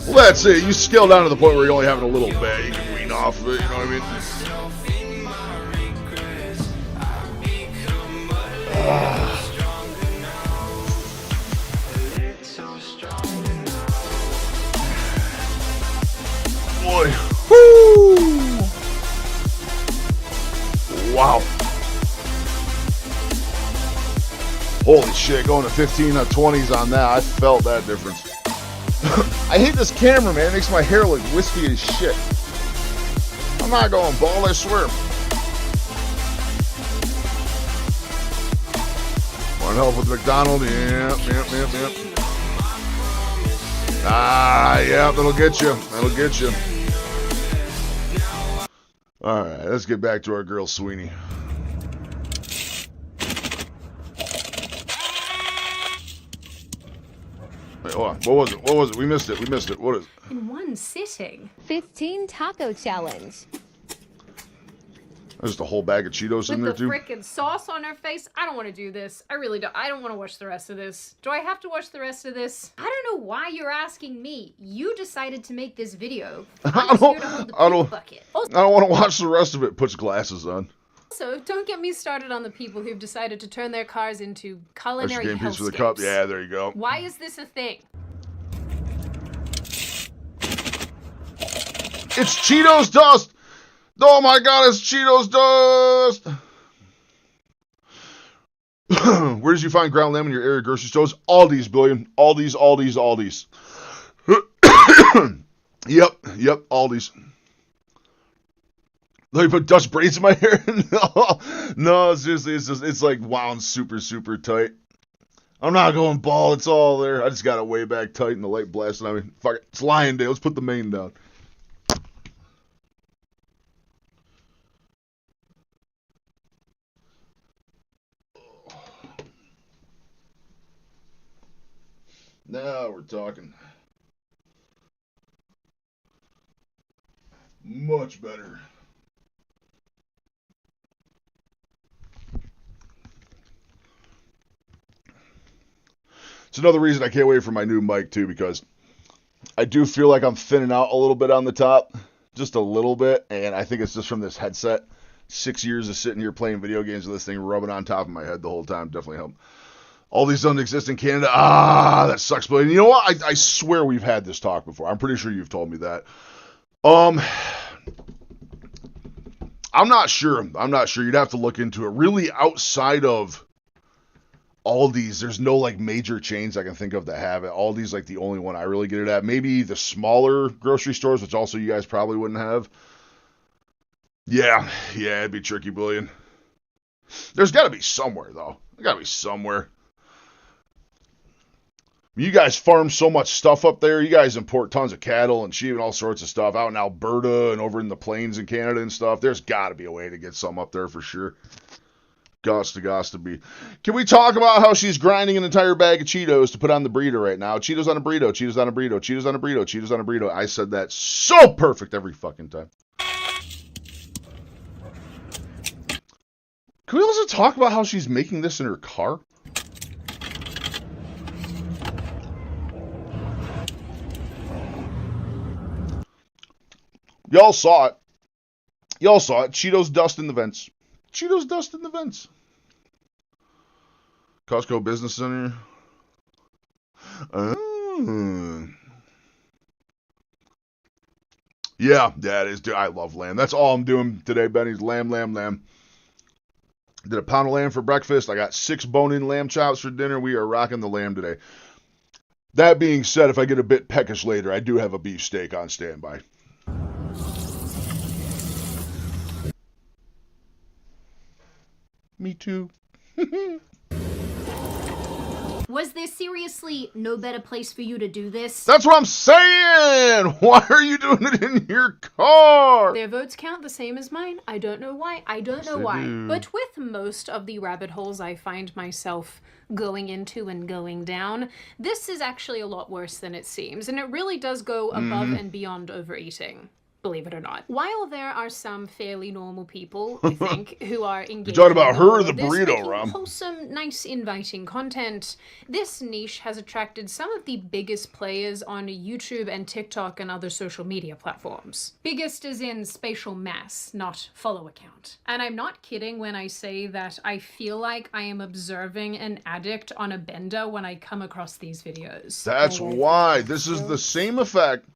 Well, that's it. You scale down to the point where you're only having a little bit. You can wean off of it, you know what I mean? Boy. Woo! Wow. Holy shit, going to 15 on 20s on that. I felt that difference. I hate this camera, man. It makes my hair look wispy as shit. I'm not going bald, I swear. Want help with McDonald's? Yep. Yeah, that'll get you. That'll get you. Alright, let's get back to our girl Sweeney. Wait, hold on. What was it? We missed it. What is it? In one sitting. 15 taco challenge. There's just a whole bag of Cheetos in there With the too. frickin' sauce on her face. I don't want to do this. I really don't. I don't want to watch the rest of this. Do I have to watch the rest of this? I don't know why you're asking me. You decided to make this video. I'm here to hold the poop bucket. I don't want to watch the rest of it. Puts glasses on. Also, don't get me started on the people who've decided to turn their cars into Extra culinary game piece for the cup. Yeah, there you go. Why is this a thing? It's Cheetos dust. Oh my God, it's Cheetos dust. Where did you find ground lamb in your area grocery stores? Aldi's, Billion. Aldi's. Yep, Aldi's. Let me put Dutch braids in my hair. No, seriously, it's like wound super tight. I'm not going bald. It's all there. I just got it way back tight and the light blasting on me. Fuck it. It's Lion Day. Let's put the mane down. Now we're talking. Much better. It's another reason I can't wait for my new mic too, because I do feel like I'm thinning out a little bit on the top. Just a little bit, and I think it's just from this headset. 6 years of sitting here playing video games with this thing rubbing on top of my head the whole time. Definitely helped. All these don't exist in Canada. That sucks. But you know what? I swear we've had this talk before. I'm pretty sure you've told me that. I'm not sure. You'd have to look into it. Really, outside of Aldi's, there's no like major chains I can think of that have it. Aldi's like the only one I really get it at. Maybe the smaller grocery stores, which also you guys probably wouldn't have. Yeah, it'd be tricky, Billion. There's got to be somewhere, though. There got to be somewhere. You guys farm so much stuff up there. You guys import tons of cattle and sheep and all sorts of stuff out in Alberta and over in the plains in Canada and stuff. There's got to be a way to get some up there for sure. Gots to be. Can we talk about how she's grinding an entire bag of Cheetos to put on the burrito right now? Cheetos on a burrito, Cheetos on a burrito, Cheetos on a burrito, Cheetos on a burrito. I said that so perfect every fucking time. Can we also talk about how she's making this in her car? Y'all saw it. Cheetos dust in the vents. Cheetos dust in the vents. Costco Business Center. Yeah, it is. Dude, I love lamb. That's all I'm doing today, Benny's lamb. Did a pound of lamb for breakfast. I got 6 bone-in lamb chops for dinner. We are rocking the lamb today. That being said, if I get a bit peckish later, I do have a beef steak on standby. Me too. Was there seriously no better place for you to do this? That's what I'm saying! Why are you doing it in your car? Their votes count the same as mine. I don't know why. But with most of the rabbit holes I find myself going into and going down, this is actually a lot worse than it seems, and it really does go above and beyond overeating. Believe it or not. While there are some fairly normal people, I think, who are engaged You're talking about in her all or the of this, burrito, making Rom? wholesome, nice, inviting content, this niche has attracted some of the biggest players on YouTube and TikTok and other social media platforms. Biggest is in spatial mass, not follow account. And I'm not kidding when I say that I feel like I am observing an addict on a bender when I come across these videos. That's why. This is the same effect.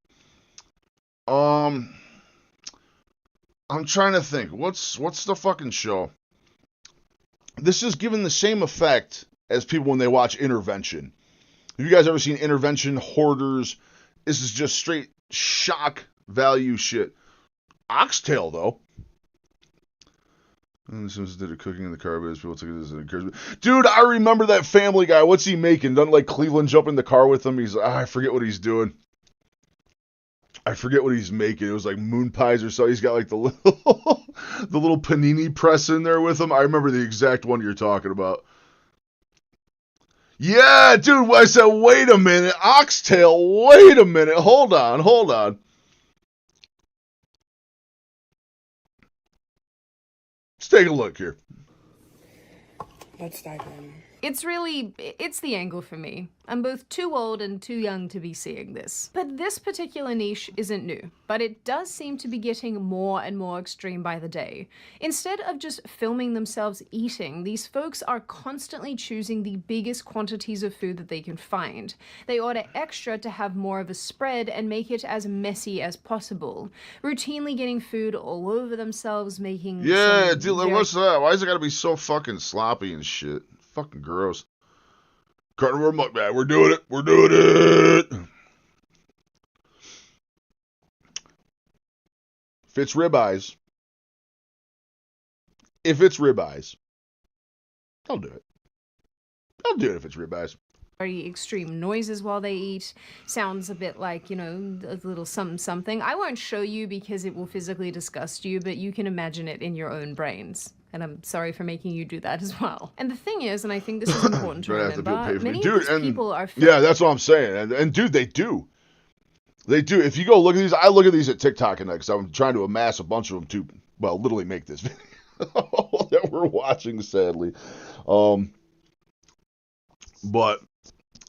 I'm trying to think. What's the fucking show? This is given the same effect as people when they watch Intervention. Have you guys ever seen Intervention? Hoarders? This is just straight shock value shit. Oxtail, though. And Simpsons did a cooking in the car, but people took it as an encouragement. Dude, I remember that Family Guy. What's he making? Doesn't like Cleveland jump in the car with him? He's like, I forget what he's doing. I forget what he's making. It was like moon pies or so. He's got like the little panini press in there with him. I remember the exact one you're talking about. Yeah, dude, I said, wait a minute. Oxtail, wait a minute. Hold on. Let's take a look here. Let's dive in. It's the angle for me. I'm both too old and too young to be seeing this. But this particular niche isn't new, but it does seem to be getting more and more extreme by the day. Instead of just filming themselves eating, these folks are constantly choosing the biggest quantities of food that they can find. They order extra to have more of a spread and make it as messy as possible. Routinely getting food all over themselves, making Yeah, dude, what's that? Why is it gotta be so fucking sloppy and shit? Fucking gross. Carnivore mukbang. We're doing it. If it's ribeyes, I'll do it. I'll do it if it's ribeyes. very extreme noises while they eat. Sounds a bit like, you know, a little something. I won't show you because it will physically disgust you, but you can imagine it in your own brains. And I'm sorry for making you do that as well. And the thing is, and I think this is important to remember, many of these people are... Yeah, that's what I'm saying. And dude, they do. They do. If you go look at these, I look at these at TikTok and because I'm trying to amass a bunch of them to, well, literally make this video that we're watching, sadly. But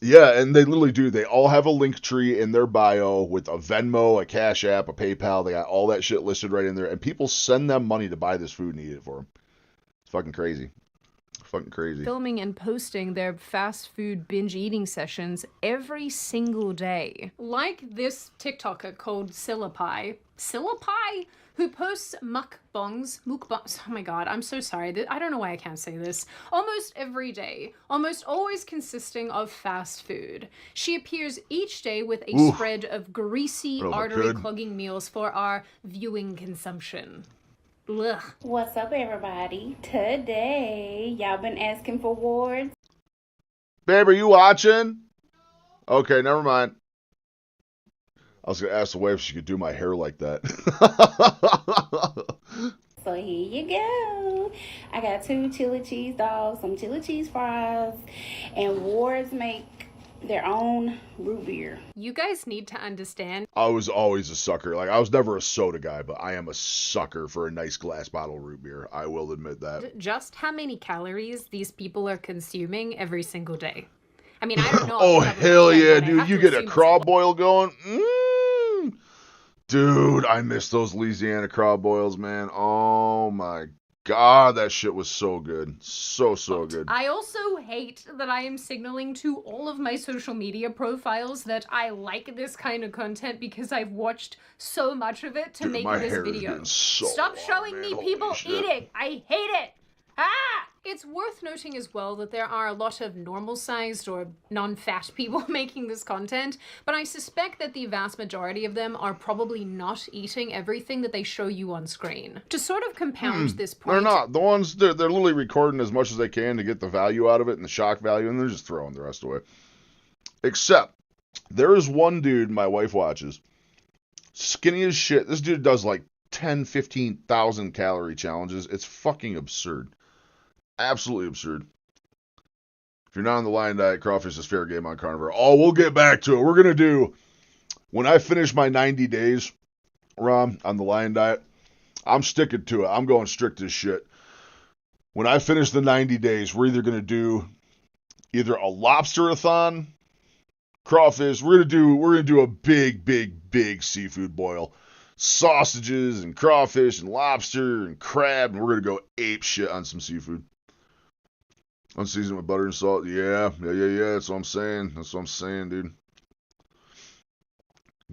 yeah, and they literally do. They all have a link tree in their bio with a Venmo, a Cash App, a PayPal. They got all that shit listed right in there, and people send them money to buy this food and eat it for them. It's fucking crazy. Fucking crazy. filming and posting their fast food binge eating sessions every single day. Like this TikToker called Sillapai, who posts mukbangs, oh my god, I'm so sorry, I don't know why I can't say this, almost every day, almost always consisting of fast food. She appears each day with a spread of greasy, Oh, if I could. artery-clogging meals for our viewing consumption. Ugh. What's up, everybody? Today, y'all been asking for awards. Babe, are you watching? Okay, never mind. I was going to ask the wife if she could do my hair like that. So here you go. I got 2 chili cheese dogs, some chili cheese fries, and Wards make their own root beer. You guys need to understand. I was always a sucker. Like, I was never a soda guy, but I am a sucker for a nice glass bottle of root beer. I will admit that. Just how many calories these people are consuming every single day. I mean, I don't know. Oh, off the top of my hell head, yeah, but I dude. have You to get a assume it's craw boil going. Dude, I miss those Louisiana craw boils, man. Oh, my God. That shit was so good. So good. I also hate that I am signaling to all of my social media profiles that I like this kind of content because I've watched so much of it to Dude, make my this hair is video. getting so Stop long, showing man. me Holy people shit. eating. I hate it. Ah! It's worth noting as well that there are a lot of normal-sized or non-fat people making this content, but I suspect that the vast majority of them are probably not eating everything that they show you on screen. To sort of compound this point... They're not. The ones, they're literally recording as much as they can to get the value out of it and the shock value, and they're just throwing the rest away. Except, there is one dude my wife watches. Skinny as shit. This dude does like 10, 15,000 calorie challenges. It's fucking absurd. Absolutely absurd. If you're not on the lion diet, crawfish is fair game on carnivore. Oh, we'll get back to it. We're going to do, when I finish my 90 days, Ron, on the lion diet, I'm sticking to it. I'm going strict as shit. When I finish the 90 days, we're either going to do either a lobster-a-thon, crawfish. We're going to do a big seafood boil. Sausages and crawfish and lobster and crab, and we're going to go ape shit on some seafood. Unseasoned with butter and salt. Yeah. That's what I'm saying. Dude.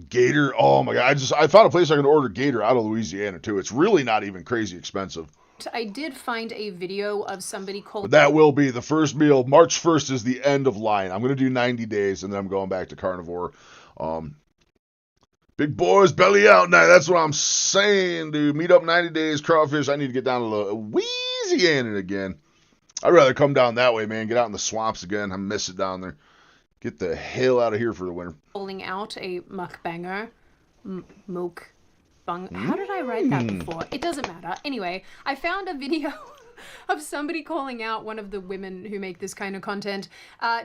Gator. Oh my God. I found a place I can order gator out of Louisiana too. It's really not even crazy expensive. I did find a video of somebody But called... that will be the first meal. March 1st is the end of line. I'm going to do 90 days and then I'm going back to carnivore. Big boys, belly out night. That's what I'm saying, dude. Meet up 90 days, crawfish. I need to get down to Louisiana again. I'd rather come down that way, man. Get out in the swamps again. I miss it down there. Get the hell out of here for the winter. Calling out a mukbanger. Mukbang. How did I write that before? It doesn't matter. Anyway, I found a video of somebody calling out one of the women who make this kind of content,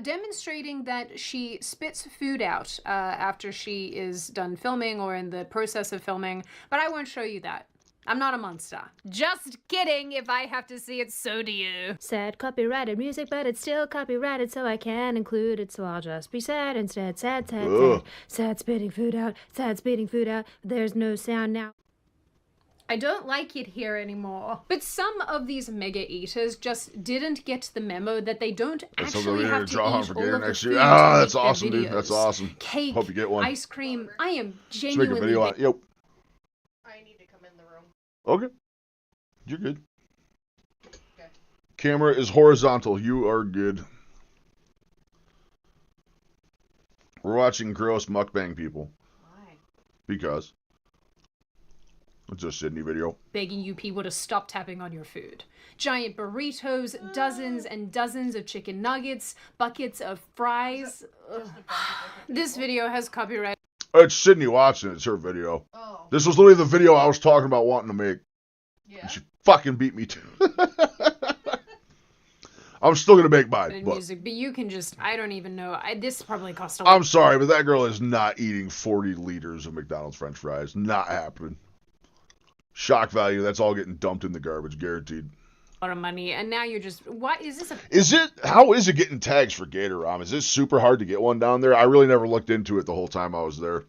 demonstrating that she spits food out after she is done filming or in the process of filming, but I won't show you that. I'm not a monster. Just kidding. If I have to see it, so do you. Sad copyrighted music, but it's still copyrighted, so I can't include it, so I'll just be sad instead. Sad. Sad spitting food out. There's no sound now. I don't like it here anymore. But some of these mega eaters just didn't get the memo that they don't actually have to eat all of the foods to that's make awesome, their dude. That's videos. awesome. Cake, Hope you get one. ice cream. I am Let's make a genuinely... video on it. Yep. I need to come in the room. Okay. You're good. Okay. Camera is horizontal. You are good. We're watching gross mukbang people. Why? Because. It's a Sydney video. Begging you people to stop tapping on your food. Giant burritos, dozens and dozens of chicken nuggets, buckets of fries. Ugh. This video has copyright. It's Sydney Watson. It's her video. Oh. This was literally the video I was talking about wanting to make. Yeah. And she fucking beat me to. I'm still going to make mine. And But music, but you can just, I don't even know. This probably cost a lot. I'm sorry, but that girl is not eating 40 liters of McDonald's French fries. Not happening. Shock value, that's all getting dumped in the garbage, guaranteed. A lot of money, and now you're just, what is this? How is it getting tags for Gator Rom? Is it super hard to get one down there? I really never looked into it the whole time I was there.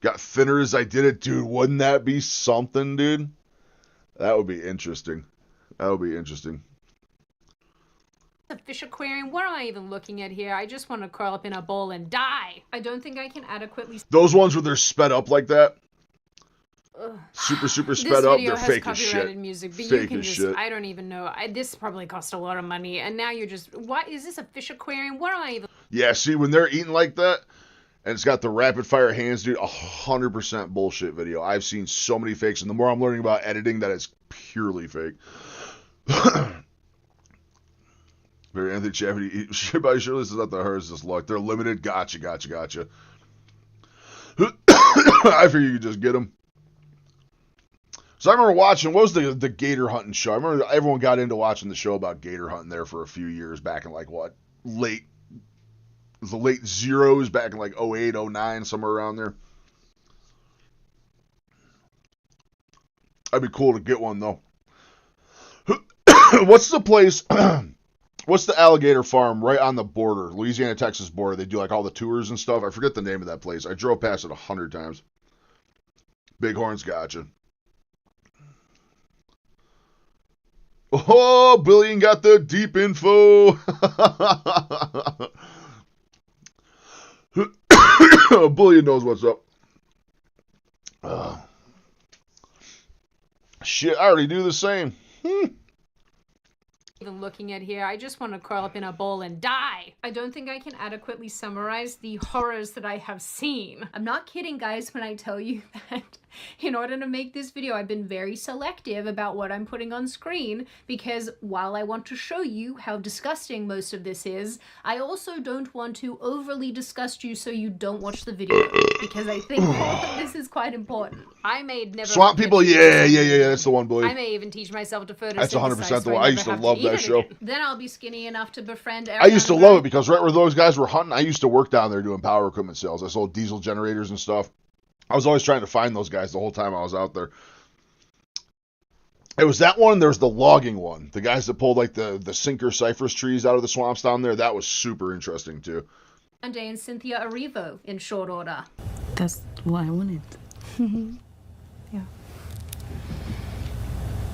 Got thinner as I did it, dude. Wouldn't that be something, dude? That would be interesting. That'll be interesting. A fish aquarium? What am I even looking at here? I just want to curl up in a bowl and die. I don't think I can adequately... Those ones where they're sped up like that. Super sped up. They're fake as shit. This video has copyrighted music, but Fake you can as just... shit. I don't even know. This probably cost a lot of money, and now you're just... What? Is this a fish aquarium? What am I even... Yeah, see, when they're eating like that, and it's got the rapid fire hands, dude, 100% bullshit video. I've seen so many fakes, and the more I'm learning about editing, that is purely fake. Very Anthony Chaffee, Shibby Shirley says that the hers is luck. They're limited. Gotcha. I figure you could just get them. So I remember watching, what was the gator hunting show? I remember everyone got into watching the show about gator hunting there for a few years back in like what? The late zeros, back in like 08, 09, somewhere around there. That'd be cool to get one though. What's the place? What's the alligator farm right on the border, Louisiana-Texas border? They do like all the tours and stuff. I forget the name of that place. I drove past it 100 times. Bighorns, gotcha. Oh, Billion got the deep info. Billion knows what's up. Shit, I already do the same. Even looking at here, I just want to curl up in a bowl and die. I don't think I can adequately summarize the horrors that I have seen. I'm not kidding, guys, when I tell you that in order to make this video, I've been very selective about what I'm putting on screen, because while I want to show you how disgusting most of this is, I also don't want to overly disgust you so you don't watch the video, because I think all of this is quite important. I made never... Swamp People, yeah, that's the one, Billy. I may even teach myself to photosynthesize. That's 100% the so one. I used to love that show. Then I'll be skinny enough to befriend I used to love it because right where those guys were hunting, I used to work down there doing power equipment sales. I sold diesel generators and stuff. I was always trying to find those guys the whole time I was out there. It was that one. There's the logging one. The guys that pulled like the sinker cypress trees out of the swamps down there. That was super interesting too. Monday and Cynthia Erivo in short order. That's what I wanted. Yeah.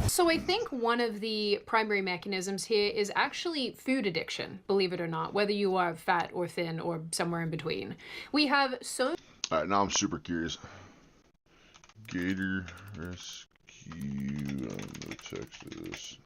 So I think one of the primary mechanisms here is actually food addiction, believe it or not, whether you are fat or thin or somewhere in between. We have so... All right, now I'm super curious. Gator rescue. I'm gonna text this.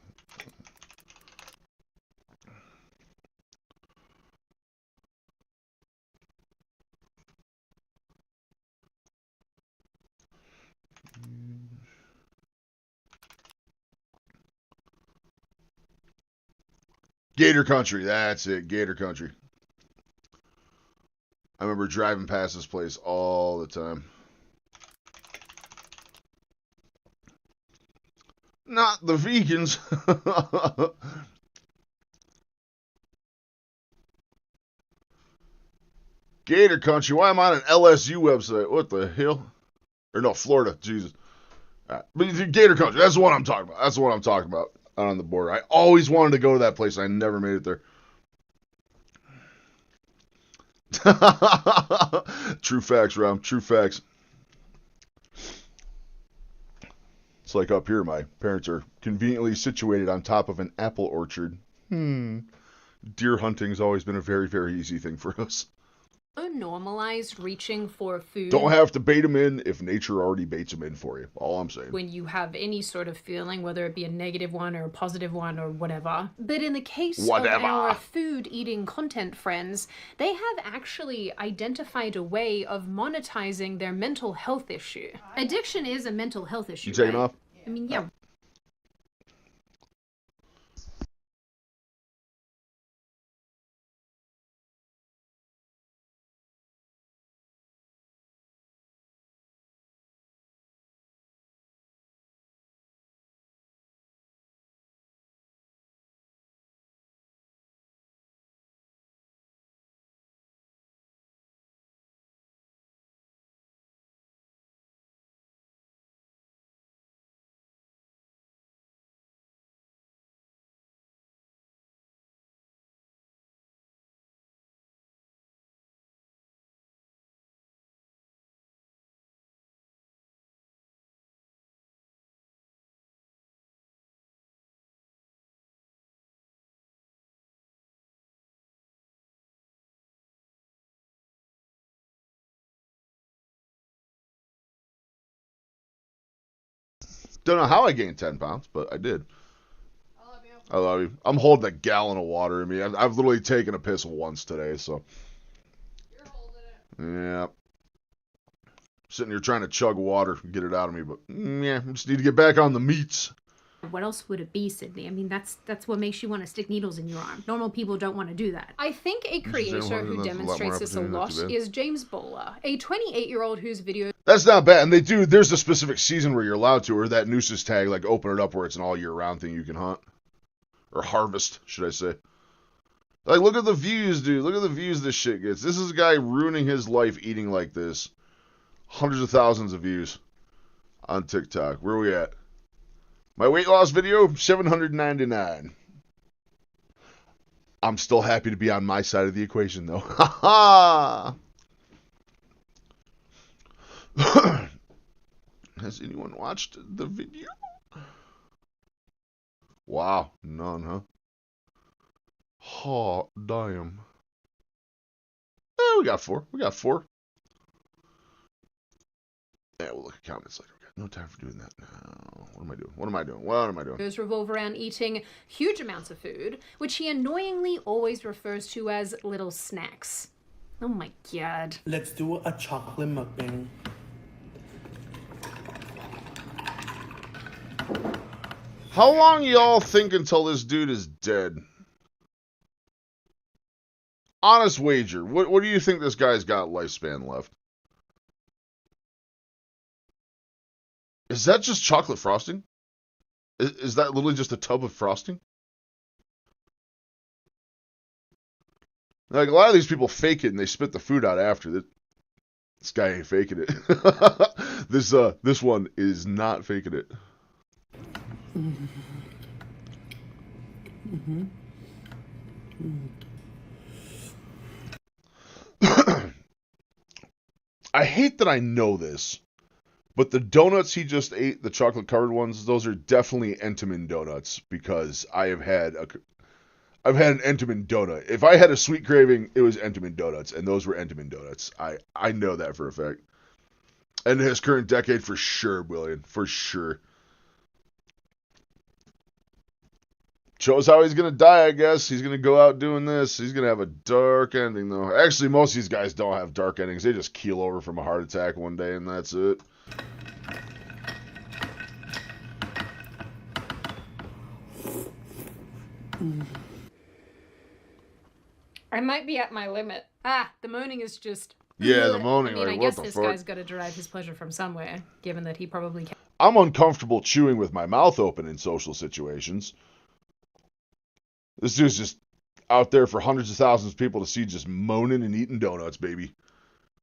Gator Country, that's it, Gator Country. I remember driving past this place all the time. Not the vegans. Gator Country, why am I on an LSU website? What the hell? Or no, Florida, Jesus. But Gator Country, that's the one I'm talking about. That's the one I'm talking about. Out on the border. I always wanted to go to that place. I never made it there. True facts, Ram. True facts. It's like up here, my parents are conveniently situated on top of an apple orchard. Deer hunting's always been a very, very easy thing for us. normalized reaching for food. Don't have to bait them in if nature already baits them in for you. All I'm saying. When you have any sort of feeling, whether it be a negative one or a positive one or whatever. But in the case of our food eating content friends, they have actually identified a way of monetizing their mental health issue. Addiction is a mental health issue. You taking right? off? I mean, yeah. Don't know how I gained 10 pounds, but I did. I love you. I love you. I'm holding a gallon of water in me. I've literally taken a piss once today, so. You're holding it. Yeah. Sitting here trying to chug water, get it out of me, but yeah, I just need to get back on the meats. What else would it be, Sydney? I mean, that's what makes you want to stick needles in your arm. Normal people don't want to do that. I think a creator who demonstrates this a lot is James Bowler, a 28-year-old whose video... That's not bad, and there's a specific season where you're allowed to, or that nooses tag, like open it up where it's an all year round thing you can hunt. Or harvest, should I say. Like, look at the views, dude. Look at the views this shit gets. This is a guy ruining his life eating like this. Hundreds of thousands of views on TikTok. Where are we at? My weight loss video, 799. I'm still happy to be on my side of the equation, though. Ha ha! Has anyone watched the video? Wow, none, huh? Oh, damn. We got 4. We got 4. Yeah, we'll look at comments later. We got no time for doing that now. What am I doing? What am I doing? What am I doing? Those revolve around eating huge amounts of food, which he annoyingly always refers to as little snacks. Oh my god. Let's do a chocolate mukbang. How long y'all think until this dude is dead? Honest wager. What do you think this guy's got lifespan left? Is that just chocolate frosting? Is that literally just a tub of frosting? Like, a lot of these people fake it and they spit the food out after. This guy ain't faking it. This one is not faking it. I hate that I know this, but the donuts he just ate, the chocolate covered ones, those are definitely Entenmann donuts, because I've had an Entenmann donut. If I had a sweet craving, it was Entenmann donuts, and those were Entenmann donuts. I know that for a fact. And his current decade, for sure, William, for sure. Shows how he's going to die, I guess. He's going to go out doing this. He's going to have a dark ending, though. Actually, most of these guys don't have dark endings. They just keel over from a heart attack one day, and that's it. I might be at my limit. The moaning is just... Yeah, the moaning, I mean, like, I guess what the this fuck? guy's got to derive his pleasure from somewhere, given that he probably can't. I'm uncomfortable chewing with my mouth open in social situations. This dude's just out there for hundreds of thousands of people to see, just moaning and eating donuts, baby.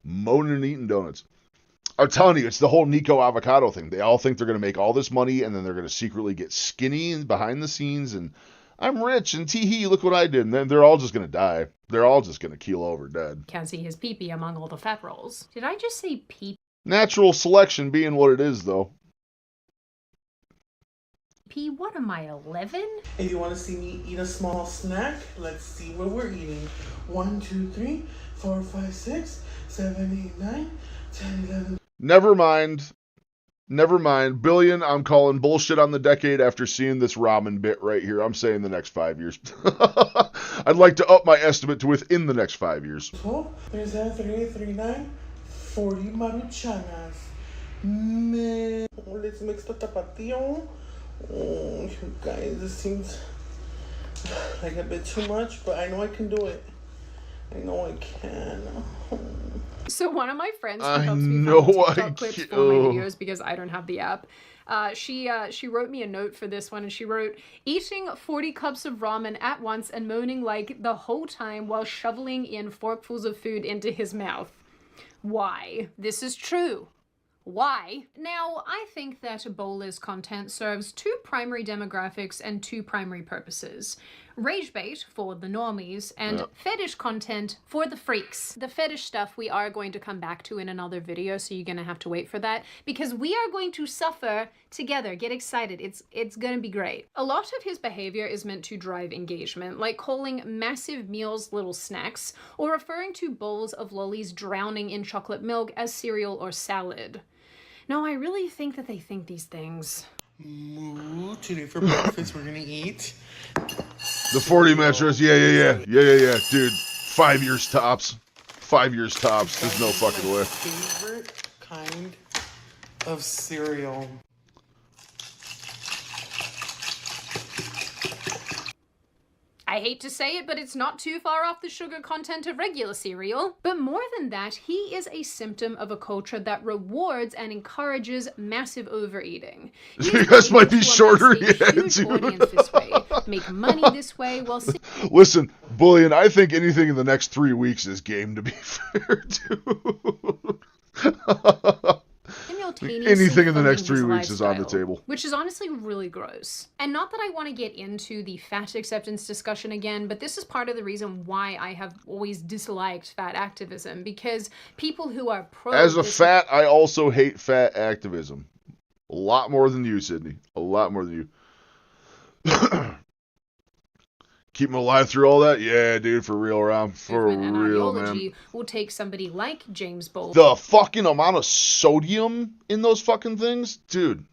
Moaning and eating donuts. I'm telling you, it's the whole Nico avocado thing. They all think they're going to make all this money, and then they're going to secretly get skinny behind the scenes, and I'm rich, and tee-hee, look what I did. And then they're all just going to die. They're all just going to keel over dead. Can't see his pee-pee among all the fat rolls. Did I just say pee-pee? Natural selection being what it is, though. What am I, 11? If you want to see me eat a small snack, let's see what we're eating. 1, 2, 3, 4, 5, 6, 7, 8, 9, 10, 11. Never mind. Never mind. Billion, I'm calling bullshit on the decade after seeing this ramen bit right here. I'm saying the next 5 years. I'd like to up my estimate to within the next 5 years. 12, 37, 38, 39, 40 maruchanas. Man, let's mix the tapatio. Oh, you guys, this seems like a bit too much, but I know I can do it. I know I can. So one of my friends who helps me find TikTok clips for my videos, because I don't have the app, she wrote me a note for this one, and she wrote, eating 40 cups of ramen at once and moaning like the whole time while shoveling in forkfuls of food into his mouth. Why? This is true. Why? Now, I think that Bowler's content serves 2 primary demographics and 2 primary purposes. Rage bait for the normies, and fetish content for the freaks. The fetish stuff we are going to come back to in another video, so you're gonna have to wait for that, because we are going to suffer together. Get excited. It's gonna be great. A lot of his behavior is meant to drive engagement, like calling massive meals little snacks, or referring to bowls of lollies drowning in chocolate milk as cereal or salad. No, I really think that they think these things. Moo. Today for breakfast, we're gonna eat. The 40 mattress. Yeah. Dude, 5 years tops. 5 years tops. There's no fucking way. Favorite kind of cereal. I hate to say it, but it's not too far off the sugar content of regular cereal. But more than that, he is a symptom of a culture that rewards and encourages massive overeating. You guys might be shorter. Yeah, huge audience this way, make money this way, while Listen, Bullion, I think anything in the next 3 weeks is game, to be fair, dude. Anything in the next 3 weeks is on the table. Which is honestly really gross. And not that I want to get into the fat acceptance discussion again, but this is part of the reason why I have always disliked fat activism, because people who are pro... As a fat, I also hate fat activism. A lot more than you, Sydney. A lot more than you. Keep him alive through all that? Yeah, dude, for real, Ram. For real, man. Will take somebody like James Baldwin. The fucking amount of sodium in those fucking things? Dude.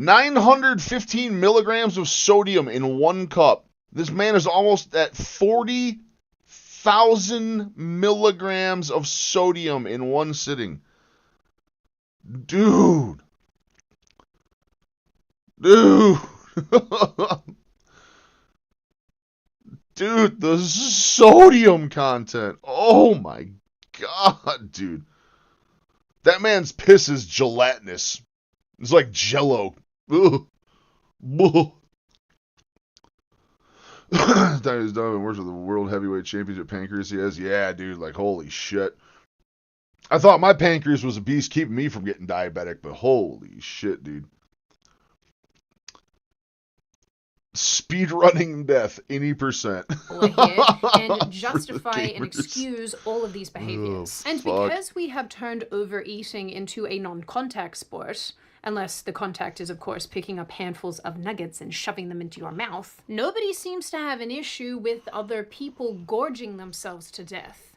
915 milligrams of sodium in 1 cup. This man is almost at 40,000 milligrams of sodium in 1 sitting. Dude. Dude, the sodium content. Oh my god, dude. That man's piss is gelatinous. It's like Jell-O. Ugh. Diamond works with the World Heavyweight Championship pancreas he has. Yeah, dude, like, holy shit. I thought my pancreas was a beast keeping me from getting diabetic, but holy shit, dude. Speedrunning death, any percent. And justify and excuse all of these behaviors. And because we have turned overeating into a non-contact sport, unless the contact is, of course, picking up handfuls of nuggets and shoving them into your mouth, nobody seems to have an issue with other people gorging themselves to death.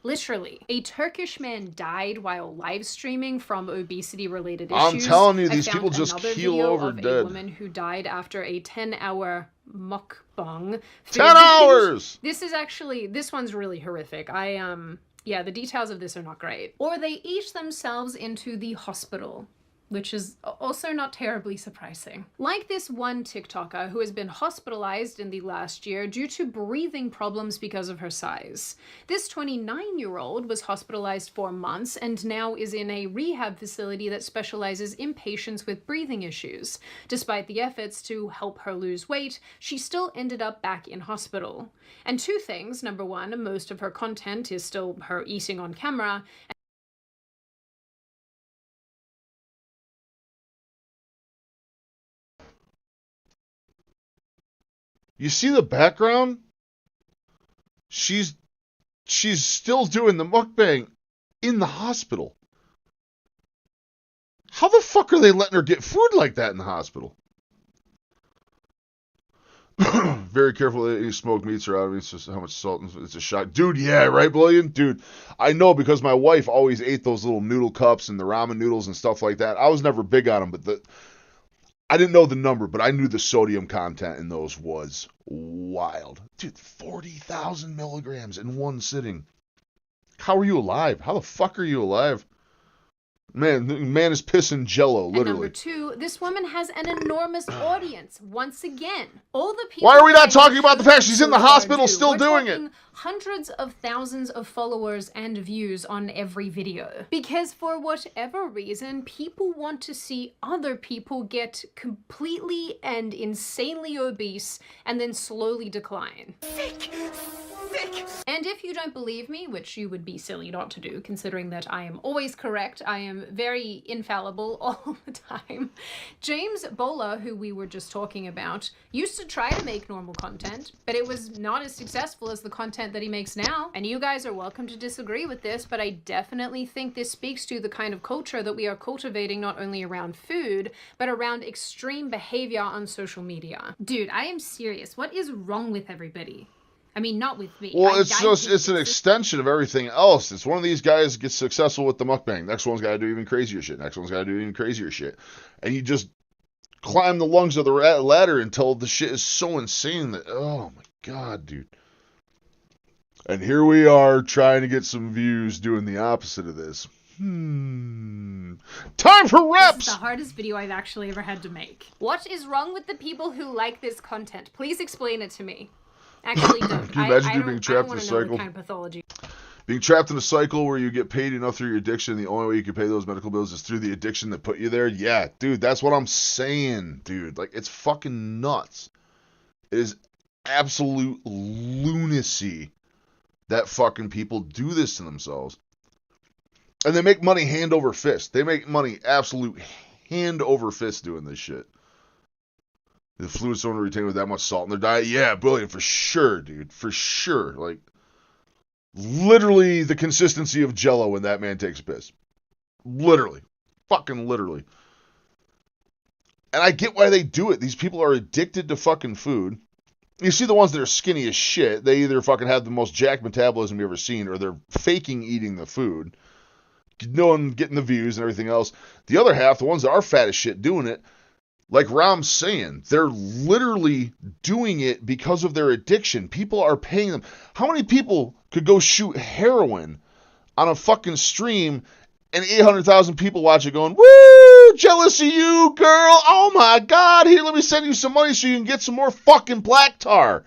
Literally. A Turkish man died while live streaming from obesity-related issues. I'm telling you, these people just keel over dead. A woman who died after a 10-hour mukbang. 10 hours! This one's really horrific. Yeah, the details of this are not great. Or they eat themselves into the hospital, which is also not terribly surprising. Like this one TikToker who has been hospitalized in the last year due to breathing problems because of her size. This 29-year-old was hospitalized for months and now is in a rehab facility that specializes in patients with breathing issues. Despite the efforts to help her lose weight, she still ended up back in hospital. And 2 things. Number 1, most of her content is still her eating on camera. You see the background? She's still doing the mukbang in the hospital. How the fuck are they letting her get food like that in the hospital? Very careful that any smoked meats are out of it. It's just how much salt, it's a shock. Dude, yeah, right, William? Dude, I know because my wife always ate those little noodle cups and the ramen noodles and stuff like that. I was never big on them, but I didn't know the number, but I knew the sodium content in those was wild. Dude, 40,000 milligrams in 1 sitting. How are you alive? How the fuck are you alive? Man, the man is pissing Jell-O, literally. And number 2, this woman has an enormous audience. Once again, all the people. Why are we not talking about the fact she's in the hospital still doing it? Hundreds of thousands of followers and views on every video. Because for whatever reason, people want to see other people get completely and insanely obese and then slowly decline. Thick like. And if you don't believe me, which you would be silly not to do, considering that I am always correct, I am very infallible all the time. James Bowler, who we were just talking about, used to try to make normal content, but it was not as successful as the content that he makes now. And you guys are welcome to disagree with this, but I definitely think this speaks to the kind of culture that we are cultivating not only around food, but around extreme behavior on social media. Dude, I am serious. What is wrong with everybody? I mean, not with me. Well, it's an extension of everything else. It's one of these guys gets successful with the mukbang. Next one's got to do even crazier shit. Next one's got to do even crazier shit. And you just climb the lungs of the ladder until the shit is so insane that, oh my God, dude. And here we are trying to get some views doing the opposite of this. Time for reps! This is the hardest video I've actually ever had to make. What is wrong with the people who like this content? Please explain it to me. Actually, don't. Can you imagine you being trapped in a cycle? Kind of pathology. Being trapped in a cycle where you get paid enough through your addiction, the only way you can pay those medical bills is through the addiction that put you there? Yeah, dude, that's what I'm saying, dude. Like, it's fucking nuts. It is absolute lunacy that fucking people do this to themselves. And they make money hand over fist. They make money absolute hand over fist doing this shit. The fluids don't retain with that much salt in their diet. Yeah, brilliant, for sure, dude. For sure. Like, literally the consistency of Jell-O when that man takes a piss. Literally. Fucking literally. And I get why they do it. These people are addicted to fucking food. You see the ones that are skinny as shit. They either fucking have the most jacked metabolism you've ever seen, or they're faking eating the food. No one getting the views and everything else. The other half, the ones that are fat as shit doing it, like Rom's saying, they're literally doing it because of their addiction. People are paying them. How many people could go shoot heroin on a fucking stream and 800,000 people watch it going, woo, jealous of you, girl. Oh my God, here, let me send you some money so you can get some more fucking black tar.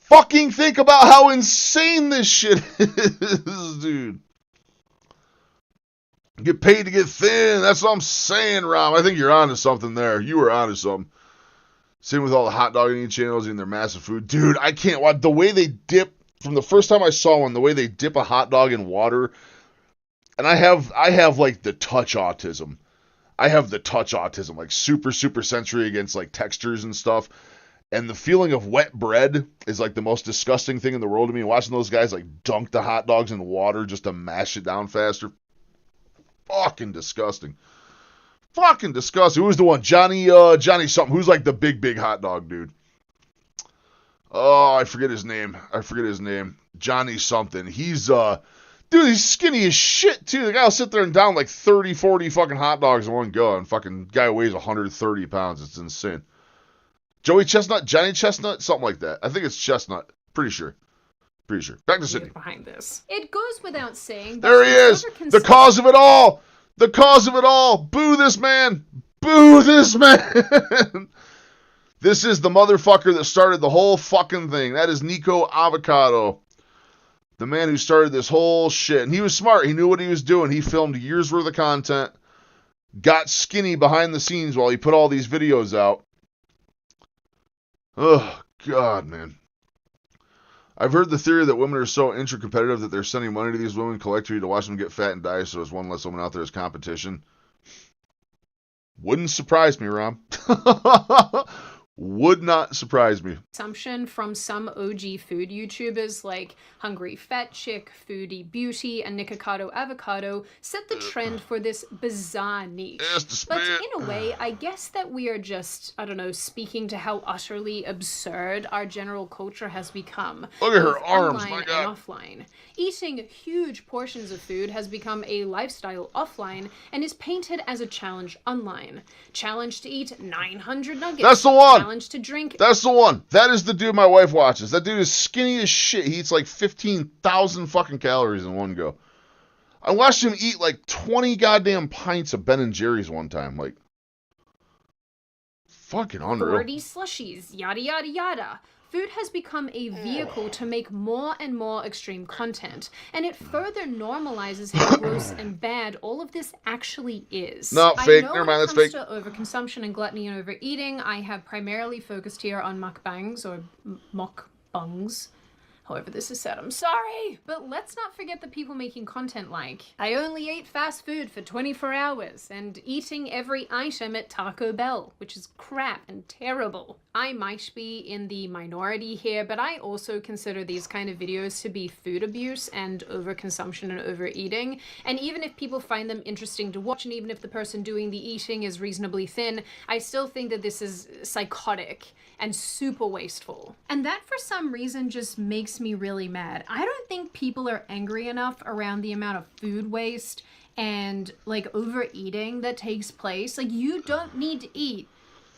Fucking think about how insane this shit is, dude. Get paid to get thin. That's what I'm saying, Rom. I think you're onto something there. You were onto something. Same with all the hot dog eating channels and their massive food. Dude, I can't watch the way they dip. From the first time I saw one, the way they dip a hot dog in water. And I have like the touch autism. I have the touch autism, like super sensory against like textures and stuff. And the feeling of wet bread is like the most disgusting thing in the world to me. Watching those guys like dunk the hot dogs in water just to mash it down faster. Fucking disgusting. Fucking disgusting. Who was the one? Johnny something. Who's like the big hot dog dude? Oh, I forget his name. Johnny something. He's, dude, he's skinny as shit, too. The guy will sit there and down like 30, 40 fucking hot dogs in one go. And fucking guy weighs 130 pounds. It's insane. Joey Chestnut? Johnny Chestnut? Something like that. I think it's Chestnut. Pretty sure. Back to Sydney. Behind this. It goes without saying. There he is. The cause of it all. The cause of it all. Boo this man. Boo this man. This is the motherfucker that started the whole fucking thing. That is Nico Avocado. The man who started this whole shit. And he was smart. He knew what he was doing. He filmed years worth of content. Got skinny behind the scenes while he put all these videos out. Oh, God, man. I've heard the theory that women are so intra-competitive that they're sending money to these women collectively to watch them get fat and die, so there's one less woman out there as competition. Wouldn't surprise me, Rom. Would not surprise me. Consumption from some OG food YouTubers like Hungry Fat Chick, Foodie Beauty, and Nikocado Avocado set the trend for this bizarre niche. But in a way, I guess that we are just, I don't know, speaking to how utterly absurd our general culture has become. Look at her arms, my God. And offline. Eating huge portions of food has become a lifestyle offline and is painted as a challenge online. Challenge to eat 900 nuggets. That's the one. Challenge to drink. That's the one. That is the dude my wife watches. That dude is skinny as shit. He eats like 15,000 fucking calories in one go. I watched him eat like 20 goddamn pints of Ben & Jerry's one time. Like, fucking unreal. 40 slushies, yada yada yada. Food has become a vehicle to make more and more extreme content, and it further normalizes how gross and bad all of this actually is. No, fake. Never mind, that's fake. When it comes to overconsumption and gluttony and overeating, I have primarily focused here on mukbangs or mukbangs. However this is said, I'm sorry. But let's not forget the people making content like, I only ate fast food for 24 hours and eating every item at Taco Bell, which is crap and terrible. I might be in the minority here, but I also consider these kind of videos to be food abuse and overconsumption and overeating. And even if people find them interesting to watch, and even if the person doing the eating is reasonably thin, I still think that this is psychotic and super wasteful. And that for some reason just makes me really mad. I don't think people are angry enough around the amount of food waste and like overeating that takes place. Like, you don't need to eat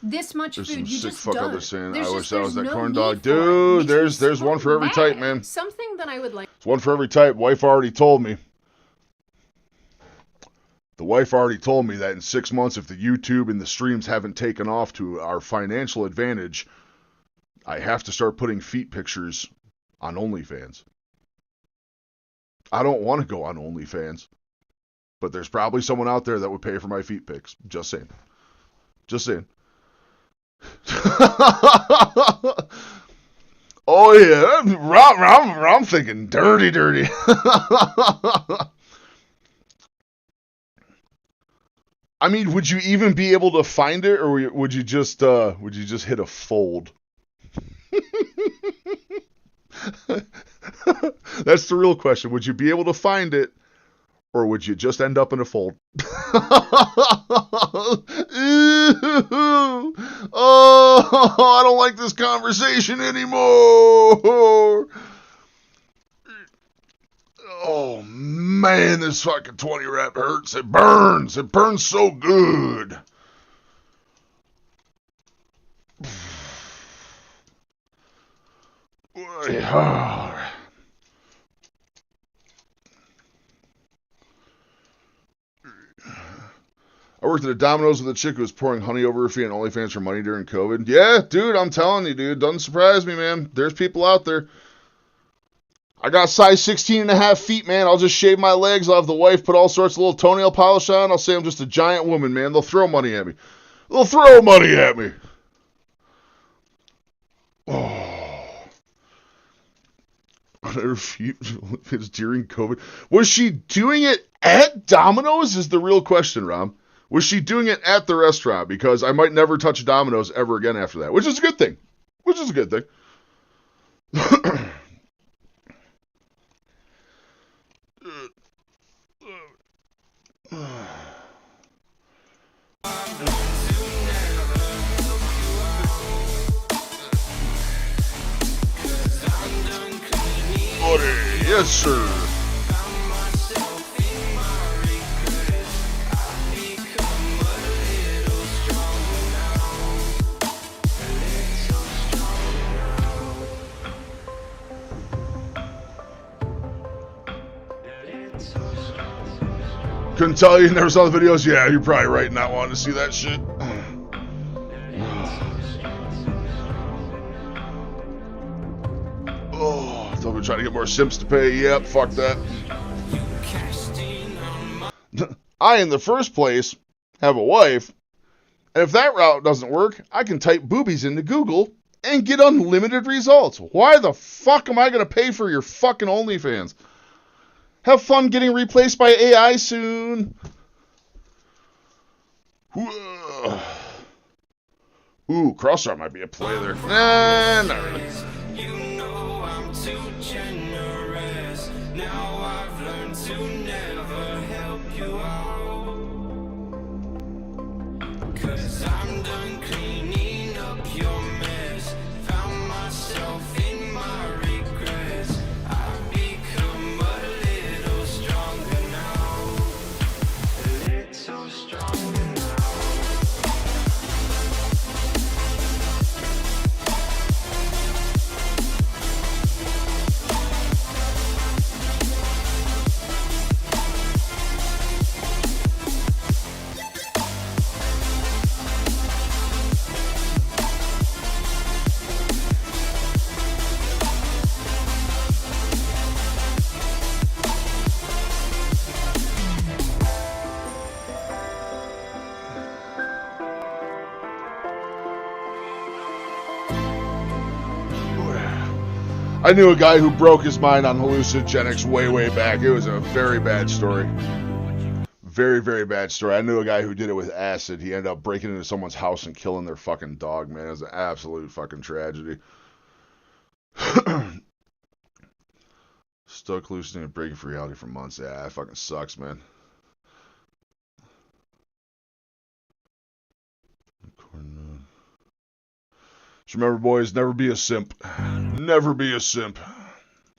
this much There's food. some You sick just fuck don't. out there saying, There's I just- wish that was there's that no corn need dog. for it. Dude, Makes me there's so one for every mad. type, man. Something that I would like. It's one for every type. Wife already told me. The wife already told me that in 6 months, if the YouTube and the streams haven't taken off to our financial advantage, I have to start putting feet pictures on OnlyFans. I don't want to go on OnlyFans, but there's probably someone out there that would pay for my feet pics. Just saying. Just saying. Oh yeah, I'm thinking dirty. I mean, would you even be able to find it, or would you just hit a fold? That's the real question. Would you be able to find it, or would you just end up in a fold? Oh, I don't like this conversation anymore. Oh, man, this fucking 20 rep hurts. It burns. It burns so good. I worked at a Domino's with a chick who was pouring honey over her feet on OnlyFans for money during COVID. Yeah, dude, I'm telling you, dude. Doesn't surprise me, man. There's people out there. I got size 16.5 feet, man. I'll just shave my legs. I'll have the wife put all sorts of little toenail polish on. I'll say I'm just a giant woman, man. They'll throw money at me. They'll throw money at me. Oh. On her feet during COVID. Was she doing it at Domino's is the real question, Rom. Was she doing it at the restaurant? Because I might never touch Domino's ever again after that, which is a good thing. Which is a good thing. Buddy, yes, sir. Couldn't tell you, never saw the videos. Yeah, you're probably right not wanting to see that shit. Oh, thought we were trying to get more simps to pay. Yep, fuck that. I, in the first place, have a wife, and if that route doesn't work, I can type boobies into Google and get unlimited results. Why the fuck am I going to pay for your fucking OnlyFans? Have fun getting replaced by AI soon. Ooh, Crossart might be a play there. Nah, not really. You know I'm too generous. Now I've learned to never help you out. 'Cause I'm done cleaning up your mess. Found myself in my regrets. I've become a little stronger now. A little stronger now. I knew a guy who broke his mind on hallucinogenics way back. It was a very bad story. Very, very bad story. I knew a guy who did it with acid. He ended up breaking into someone's house and killing their fucking dog, man. It was an absolute fucking tragedy. Stuck hallucinating and breaking for reality for months. Yeah, that fucking sucks, man. Just remember, boys, never be a simp. Never be a simp.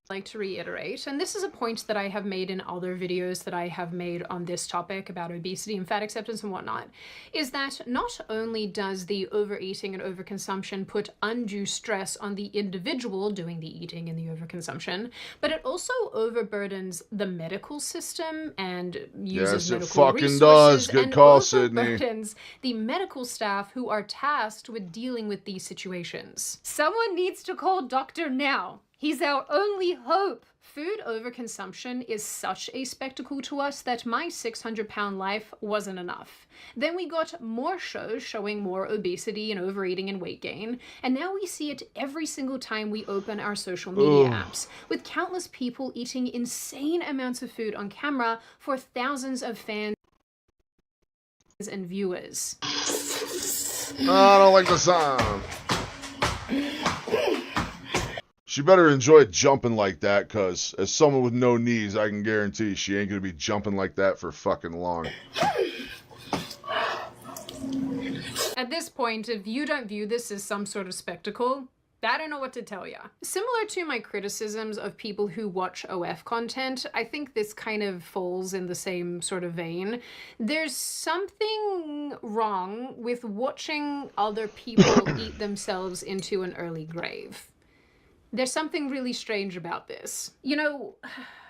Like to reiterate, and this is a point that I have made in other videos that I have made on this topic about obesity and fat acceptance and whatnot, is that not only does the overeating and overconsumption put undue stress on the individual doing the eating and the overconsumption, but it also overburdens the medical system and uses medical resources. Does. Good call, Sydney. Sydney. Overburdens the medical staff who are tasked with dealing with these situations. Someone needs to call doctor now. He's our only hope. Food overconsumption is such a spectacle to us that my 600-pound life wasn't enough. Then we got more shows showing more obesity and overeating and weight gain, and now we see it every single time we open our social media apps, with countless people eating insane amounts of food on camera for thousands of fans and viewers. I don't like the sound. She better enjoy jumping like that, because as someone with no knees, I can guarantee she ain't going to be jumping like that for fucking long. At this point, if you don't view this as some sort of spectacle, I don't know what to tell ya. Similar to my criticisms of people who watch OF content, I think this kind of falls in the same sort of vein. There's something wrong with watching other people eat themselves into an early grave. There's something really strange about this. You know,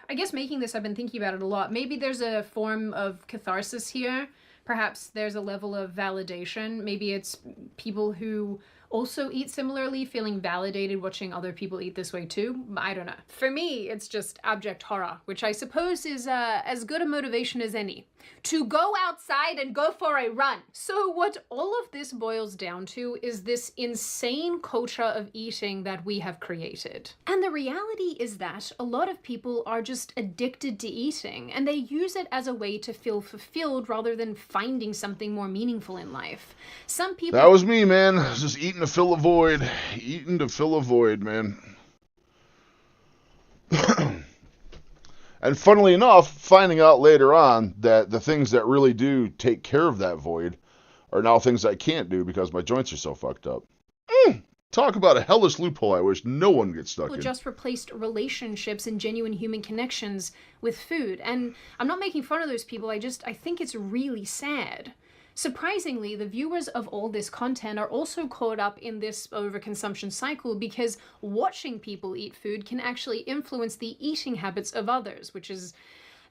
I guess making this, I've been thinking about it a lot. Maybe there's a form of catharsis here. Perhaps there's a level of validation. Maybe it's people who also eat similarly, feeling validated watching other people eat this way too. I don't know. For me, it's just abject horror, which I suppose is as good a motivation as any. To go outside and go for a run. So what all of this boils down to is this insane culture of eating that we have created. And the reality is that a lot of people are just addicted to eating, and they use it as a way to feel fulfilled rather than finding something more meaningful in life. Some people— That was me, man. Just eating to fill a void. Eating to fill a void, man. And funnily enough, finding out later on that the things that really do take care of that void are now things I can't do because my joints are so fucked up. Talk about a hellish loophole I wish no one gets stuck in. Just replaced relationships and genuine human connections with food. And I'm not making fun of those people, I think it's really sad. Surprisingly, the viewers of all this content are also caught up in this overconsumption cycle because watching people eat food can actually influence the eating habits of others, which is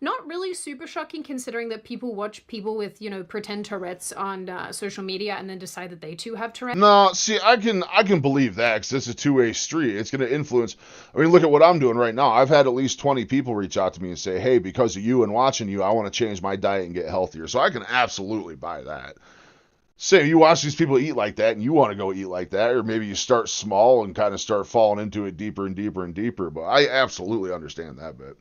not really super shocking considering that people watch people with, you know, pretend Tourette's on social media and then decide that they too have Tourette's. No, see, I can believe that because it's a two-way street. It's going to influence. I mean, look at what I'm doing right now. I've had at least 20 people reach out to me and say, hey, because of you and watching you, I want to change my diet and get healthier. So I can absolutely buy that. Say you watch these people eat like that and you want to go eat like that, or maybe you start small and kind of start falling into it deeper and deeper and deeper. But I absolutely understand that bit.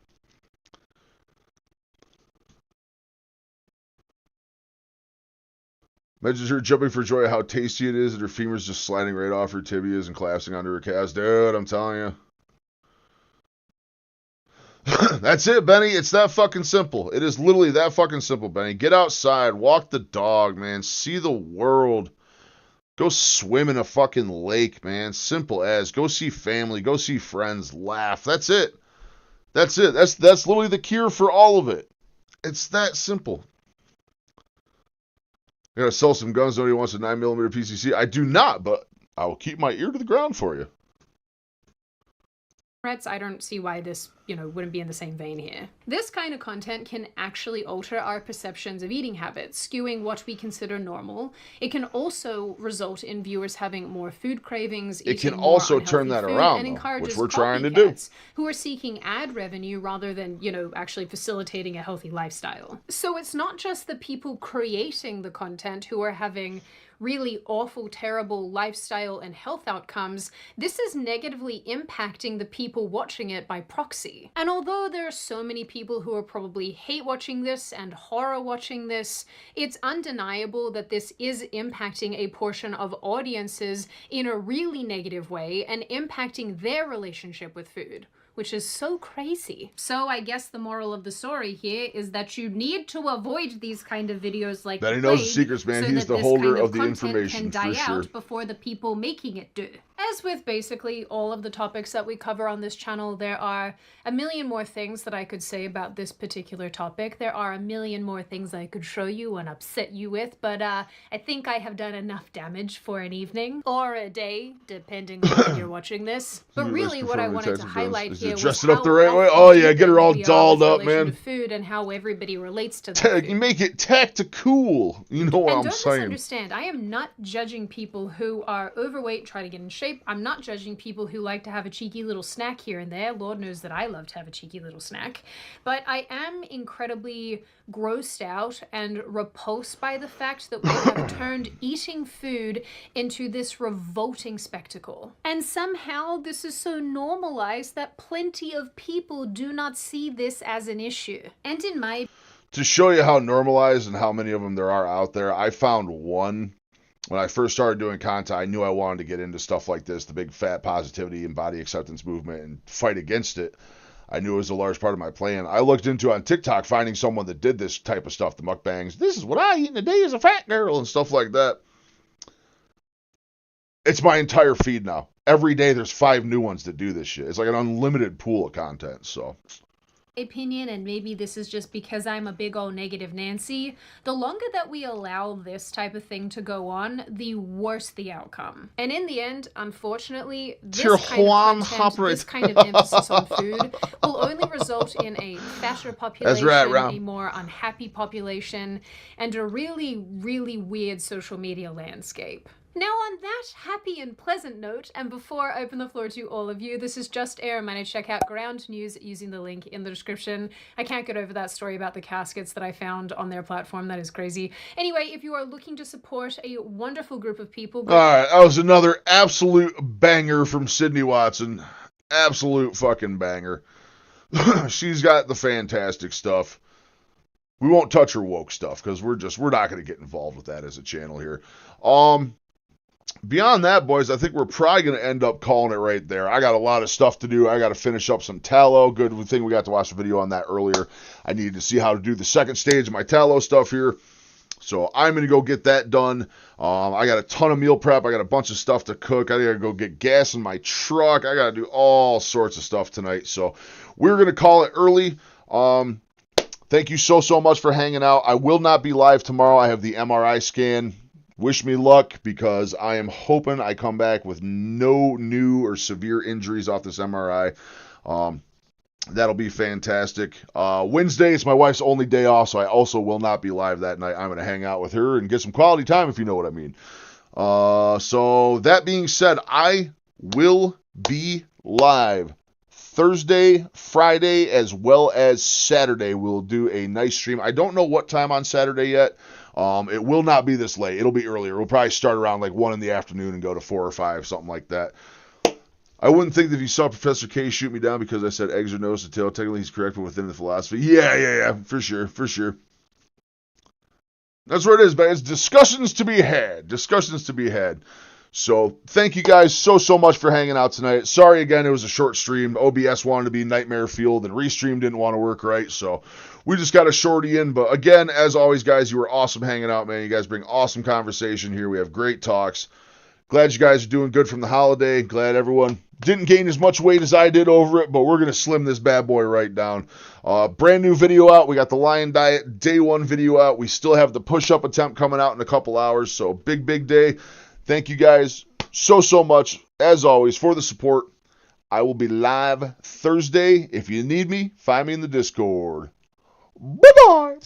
Imagine her jumping for joy at how tasty it is and her femurs just sliding right off her tibias and collapsing onto her calves. Dude, I'm telling you. That's it, Benny. It's that fucking simple. It is literally that fucking simple, Benny. Get outside. Walk the dog, man. See the world. Go swim in a fucking lake, man. Simple as. Go see family. Go see friends. Laugh. That's it. That's it. That's literally the cure for all of it. It's that simple. I gotta sell some guns. Nobody wants a 9mm PCC. I do not, but I will keep my ear to the ground for you. I don't see why this, wouldn't be in the same vein here. This kind of content can actually alter our perceptions of eating habits, skewing what we consider normal. It can also result in viewers having more food cravings, It can eating more also turn unhealthy that food, around, and though, encourages which we're trying to do. copycats who are seeking ad revenue rather than, actually facilitating a healthy lifestyle. So it's not just the people creating the content who are having really awful, terrible lifestyle and health outcomes. This is negatively impacting the people watching it by proxy. And although there are so many people who are probably hate watching this and horror watching this, it's undeniable that this is impacting a portion of audiences in a really negative way and impacting their relationship with food, which is so crazy. So I guess the moral of the story here is that you need to avoid these kind of videos like That he the knows the plague, secrets, man. so He's that the this holder kind of the content information, can die for sure. out before the people making it do. As with basically all of the topics that we cover on this channel, there are a million more things that I could say about this particular topic. There are a million more things I could show you and upset you with, but I think I have done enough damage for an evening or a day, depending on when you're watching this. But really what I wanted to highlight here was dress it up how the right way. often Oh yeah, deep get her all we are dolled with up, relation man. to food and how everybody relates to that. You make it tactical. You know what And I'm don't saying? misunderstand, I am not judging people who are overweight, try to get in shape. I'm not judging people who like to have a cheeky little snack here and there. Lord knows that I love to have a cheeky little snack. But I am incredibly grossed out and repulsed by the fact that we have turned eating food into this revolting spectacle. And somehow this is so normalized that plenty of people do not see this as an issue. And in my To show you how normalized and how many of them there are out there, I found one. When I first started doing content, I knew I wanted to get into stuff like this, the big fat positivity and body acceptance movement, and fight against it. I knew it was a large part of my plan. I looked into on TikTok finding someone that did this type of stuff, the mukbangs. This is what I eat in a day as a fat girl and stuff like that. It's my entire feed now. Every day there's 5 new ones that do this shit. It's like an unlimited pool of content, so... opinion, and maybe this is just because I'm a big old negative Nancy, the longer that we allow this type of thing to go on, the worse the outcome. And in the end, unfortunately, this kind of content, this kind of emphasis on food will only result in a fatter population, a more unhappy population, and a really, really weird social media landscape. Now on that happy and pleasant note, and before I open the floor to all of you, this is Just Air. Managed to check out Ground News using the link in the description. I can't get over that story about the caskets that I found on their platform. That is crazy. Anyway, if you are looking to support a wonderful group of people... Alright, that was another absolute banger from Sydney Watson. Absolute fucking banger. She's got the fantastic stuff. We won't touch her woke stuff, because we're not going to get involved with that as a channel here. Beyond that, boys, I think we're probably going to end up calling it right there. I got a lot of stuff to do. I got to finish up some tallow. Good thing we got to watch a video on that earlier. I needed to see how to do the second stage of my tallow stuff here. So I'm going to go get that done. I got a ton of meal prep. I got a bunch of stuff to cook. I got to go get gas in my truck. I got to do all sorts of stuff tonight. So we're going to call it early. Thank you so much for hanging out. I will not be live tomorrow. I have the MRI scan. Wish me luck, because I am hoping I come back with no new or severe injuries off this MRI. That'll be fantastic. Wednesday is my wife's only day off, so I also will not be live that night. I'm going to hang out with her and get some quality time, if you know what I mean. So that being said, I will be live Thursday, Friday, as well as Saturday. We'll do a nice stream. I don't know what time on Saturday yet. It will not be this late. It'll be earlier. We'll probably start around like 1 in the afternoon and go to 4 or 5, something like that. I wouldn't think that if you saw Professor K shoot me down because I said eggs are nose to tail, technically he's correct, but within the philosophy. Yeah, for sure. That's what it is, man. It's discussions to be had. So thank you guys so much for hanging out tonight. Sorry again, it was a short stream. OBS wanted to be nightmare fueled and Restream didn't want to work right, so we just got a shorty in. But again, as always, guys, you were awesome hanging out, man. You guys bring awesome conversation here. We have great talks. Glad you guys are doing good from the holiday. Glad everyone didn't gain as much weight as I did over it, but we're going to slim this bad boy right down. Brand new video out. We got the Lion Diet Day 1 video out. We still have the push-up attempt coming out in a couple hours, so big day. Thank you guys so much, as always, for the support. I will be live Thursday. If you need me, find me in the Discord. Bye-bye.